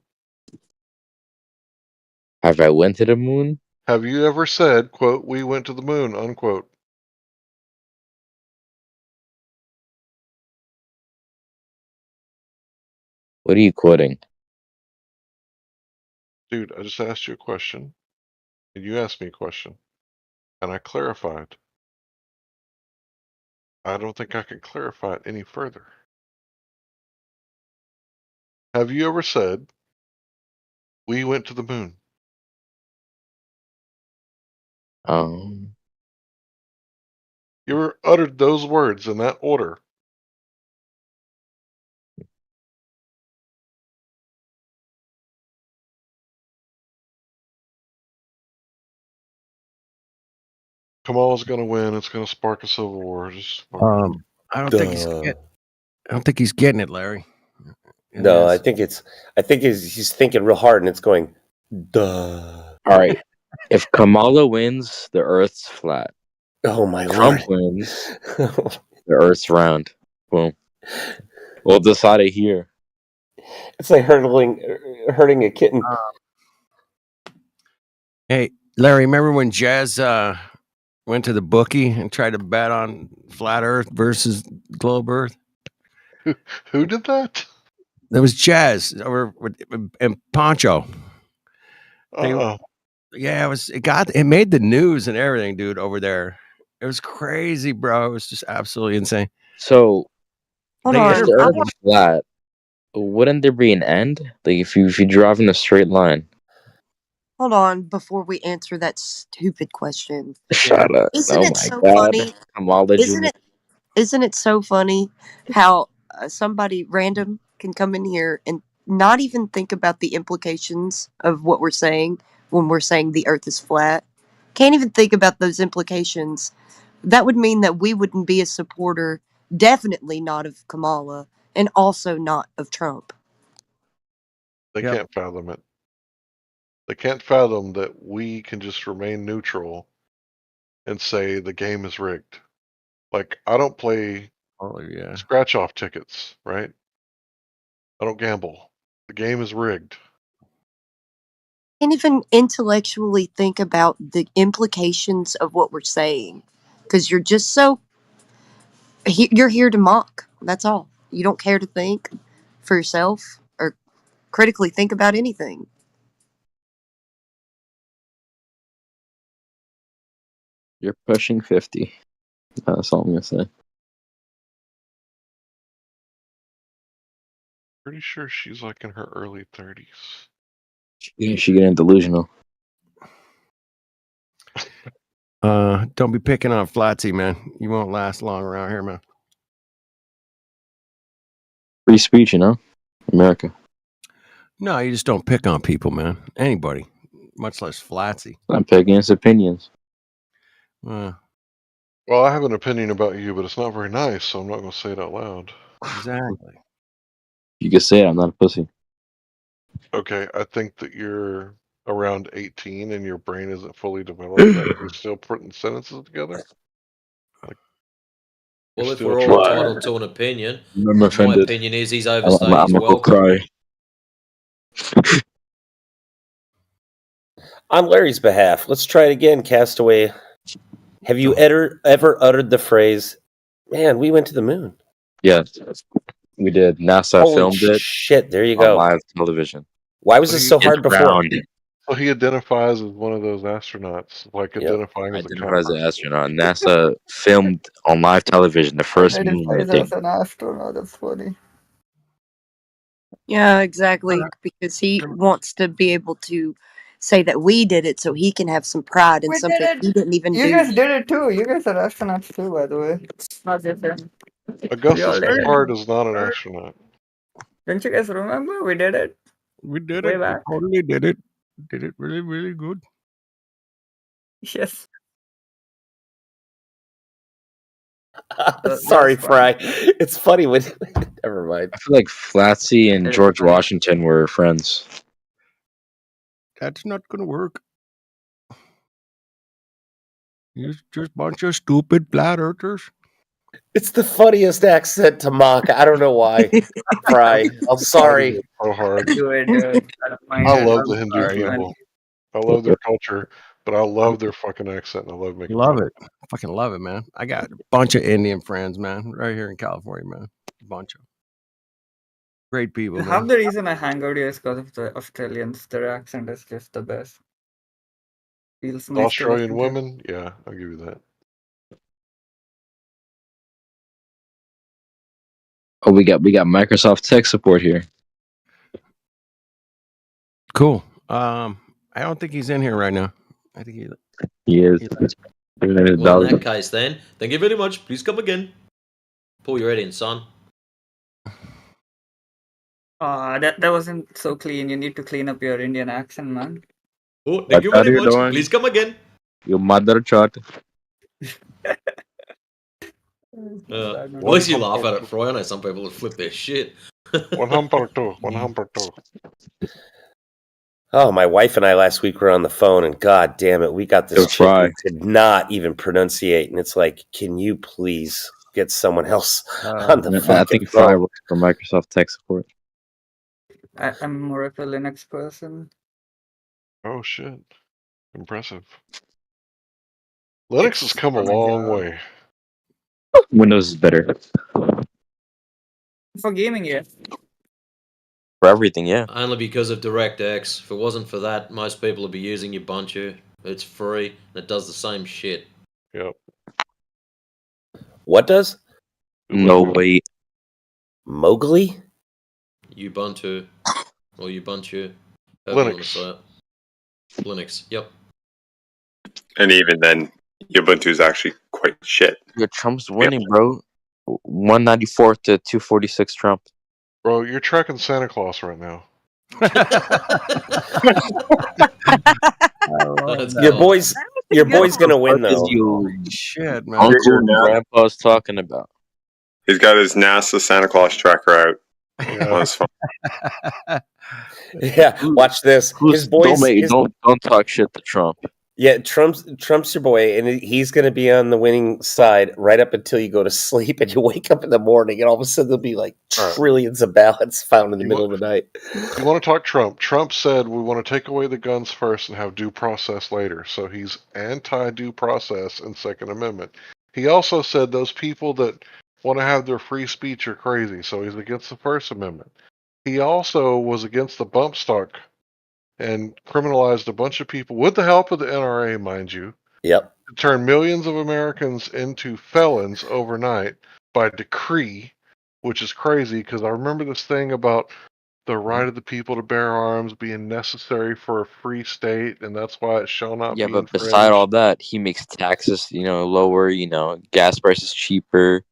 Have I went to the moon?
Have you ever said, quote, we went to the moon, unquote?
What are you quoting?
Dude, I just asked you a question, and you asked me a question, and I clarified. I don't think I can clarify it any further. Have you ever said, we went to the moon? You ever uttered those words in that order? Kamala's gonna win. It's gonna spark a civil war. Just
I don't think he's getting it, Larry.
No, I think he's thinking real hard, and it's going, duh.
All right. If Kamala wins, the Earth's flat.
Oh my
Trump
Lord.
wins, the Earth's round. Boom. We'll decide it here.
It's like hurting a kitten.
Hey, Larry, remember when Jazz went to the bookie and tried to bet on flat Earth versus globe Earth?
Who did that?
There was Jazz and Poncho. Yeah, it made the news and everything, dude, over there. It was crazy, bro. It was just absolutely insane.
So,
Hold
if
on.
the Earth is flat, wouldn't there be an end? Like if you drive in a straight line.
Hold on before we answer that stupid question.
Shut up!
Isn't
Oh
it
my
so
God!
funny?
Kamala
Isn't
Jr.
it so funny how somebody random can come in here and not even think about the implications of what we're saying when we're saying the earth is flat? Can't even think about those implications. That would mean that we wouldn't be a supporter, definitely not of Kamala, and also not of Trump.
They can't fathom it. They can't fathom that we can just remain neutral and say the game is rigged. Like, I don't play scratch-off tickets, right? I don't gamble. The game is rigged.
Can't even intellectually think about the implications of what we're saying because you're just you're here to mock. That's all. You don't care to think for yourself or critically think about anything.
You're pushing 50. That's all I'm gonna say.
Pretty sure she's like in her early 30s.
She getting delusional.
Don't be picking on Flatsy, man. You won't last long around here, man.
Free speech, you know, America.
No, you just don't pick on people, man. Anybody, much less Flatsy.
I'm picking his opinions.
Uh,
Well, I have an opinion about you, but it's not very nice, so I'm not going to say it out loud.
exactly.
You can say it. I'm not a pussy.
Okay, I think that you're around 18 and your brain isn't fully developed yet. You're still putting sentences together.
Well, if
still
we're all
trying-
entitled to an opinion,
I'm
my
offended.
opinion is he's
I'm
overstayed his
gonna go
welcome.
cry.
On Larry's behalf, let's try it again, Castaway. Have you ever uttered the phrase, "Man, we went to the moon"?
Yes, we did. NASA
Holy
filmed it
shit! There you
on
go.
live television.
Why was this so hard
It's
before?
round.
So he identifies as one of those astronauts, like identifying as a
Identified as
cop.
an astronaut. NASA filmed on live television the first moon landing.
As an astronaut, that's funny.
Yeah, exactly. Because he wants to be able to say that we did it so he can have some pride in
We
something
did it.
he didn't even
You
do.
guys did it too. You guys are astronauts too, by the way. Not just him. We all
Augustus
did it.
Picard is not an astronaut.
Don't you guys remember? We did it.
We did
Way
it.
back.
We totally did it. Did it really, really good.
Yes.
Sorry, Fry. It's funny when. Never mind.
I feel like Flatsy and George Washington were friends.
That's not gonna work. You're just a bunch of stupid flat earthers.
It's the funniest accent to mock. I don't know why. Fry. I'm sorry.
So hard.
Do it, dude. I don't mind
I
it.
love
I'm
the Hindu
sorry, man.
people. I love their culture, but I love their fucking accent, and I love making
Love
fun
it. I fucking love it, man. I got a bunch of Indian friends, man, right here in California, man. A bunch of great people,
Half
man.
the reason I hang out here is because of the Australians. Their accent is just the best. Feels nice
Australian
to listen to.
women. Yeah, I'll give you that.
Oh, we got Microsoft tech support here.
Cool. I don't think he's in here right now. I think
He is.
Well, in that case, then, thank you very much. Please come again. Pull your head in, son.
That wasn't so clean. You need to clean up your Indian accent, man.
Oh, thank you
What
very
are you
much.
doing?
Please come again.
Your mother chart.
At least you laugh at it, Froy. I know some people would flip their shit.
102.
Oh, my wife and I last week were on the phone, and god damn it, we got this
Yo,
chick
Fry.
who could not even pronunciate, and it's like, can you please get someone else on the
I
fucking
think Fry
phone?
works for Microsoft tech support.
I'm more of a Linux person.
Oh shit! Impressive. Linux has come a long way.
Windows is better
For gaming, yeah.
for everything. Yeah.
Only because of DirectX. If it wasn't for that, most people would be using Ubuntu. It's free, and it does the same shit.
Yep.
What does?
No way.
Mowgli?
Ubuntu. Or Ubuntu. however you wanna
Linux.
say it. Linux, yep.
And even then, Ubuntu's actually quite shit.
Yo, Trump's winning, bro. 194 to 246 Trump.
Bro, you're tracking Santa Claus right now.
Your boy's gonna win
What is
though.
you
Shit, man.
Here's
uncle
your
and
now.
grandpa's talking about?
He's got his NASA Santa Claus tracker out on his phone.
Yeah, watch this. His boys.
Don't talk shit to Trump.
Yeah, Trump's your boy, and he's going to be on the winning side right up until you go to sleep, and you wake up in the morning, and all of a sudden there'll be like trillions of ballots found in the middle of the night.
You want to talk Trump? Trump said we want to take away the guns first and have due process later. So he's anti-due process and Second Amendment. He also said those people that want to have their free speech are crazy. So he's against the First Amendment. He also was against the bump stock and criminalized a bunch of people with the help of the NRA, mind you.
Yep.
To turn millions of Americans into felons overnight by decree, which is crazy because I remember this thing about the right of the people to bear arms being necessary for a free state, and that's why it shall not
Yeah,
be
but
infringed.
beside all that, he makes taxes, lower, gas prices cheaper,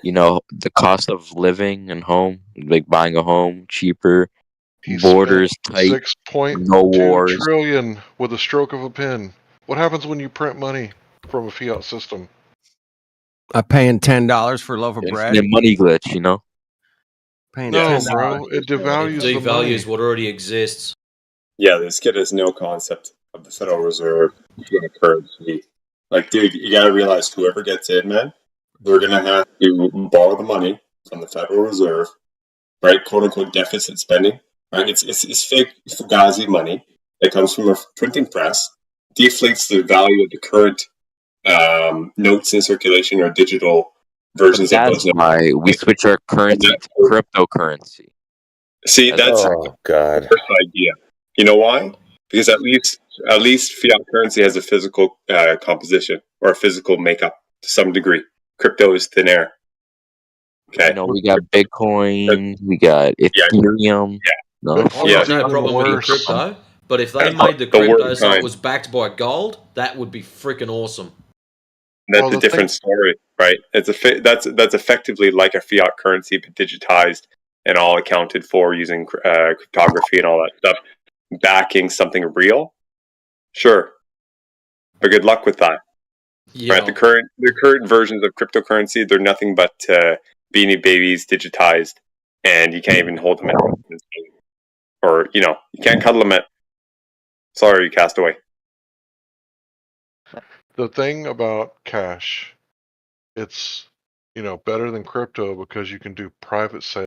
the cost of living and home, like buying a home cheaper, borders tight,
6.2
no wars.
trillion with a stroke of a pen. What happens when you print money? from a fiat system.
I'm paying $10 for a loaf of bread.
Infinite money glitch, you know.
Paying
No,
$10.
bro, it
It
devalues the money.
devalues what already exists.
Yeah, this kid has no concept of the Federal Reserve currency. Like, dude, you gotta realize whoever gets in, man, they're gonna have to borrow the money from the Federal Reserve, right? "Quote unquote" deficit spending, right? It's fake fugazi money that comes from a printing press, deflates the value of the current notes in circulation or digital versions of those
That's
notes.
why we switch our currency to cryptocurrency.
See, that's
Oh God.
the first idea. You know why? Because at least fiat currency has a physical composition or a physical makeup to some degree. Crypto is thin air. Okay.
You know, we got Bitcoin, we got Ethereum. No,
I've got no problem with your crypto, but if they made the crypto so it was backed by gold, that would be freaking awesome.
That's a different story, right? It's that's effectively like a fiat currency, but digitized and all accounted for using cryptography and all that stuff, backing something real. Sure, but good luck with that.
Yeah.
Right? The current versions of cryptocurrency, they're nothing but Beanie Babies digitized, and you can't even hold them at or you can't cuddle them at. Sorry, Castaway.
The thing about cash, it's better than crypto because you can do private sales.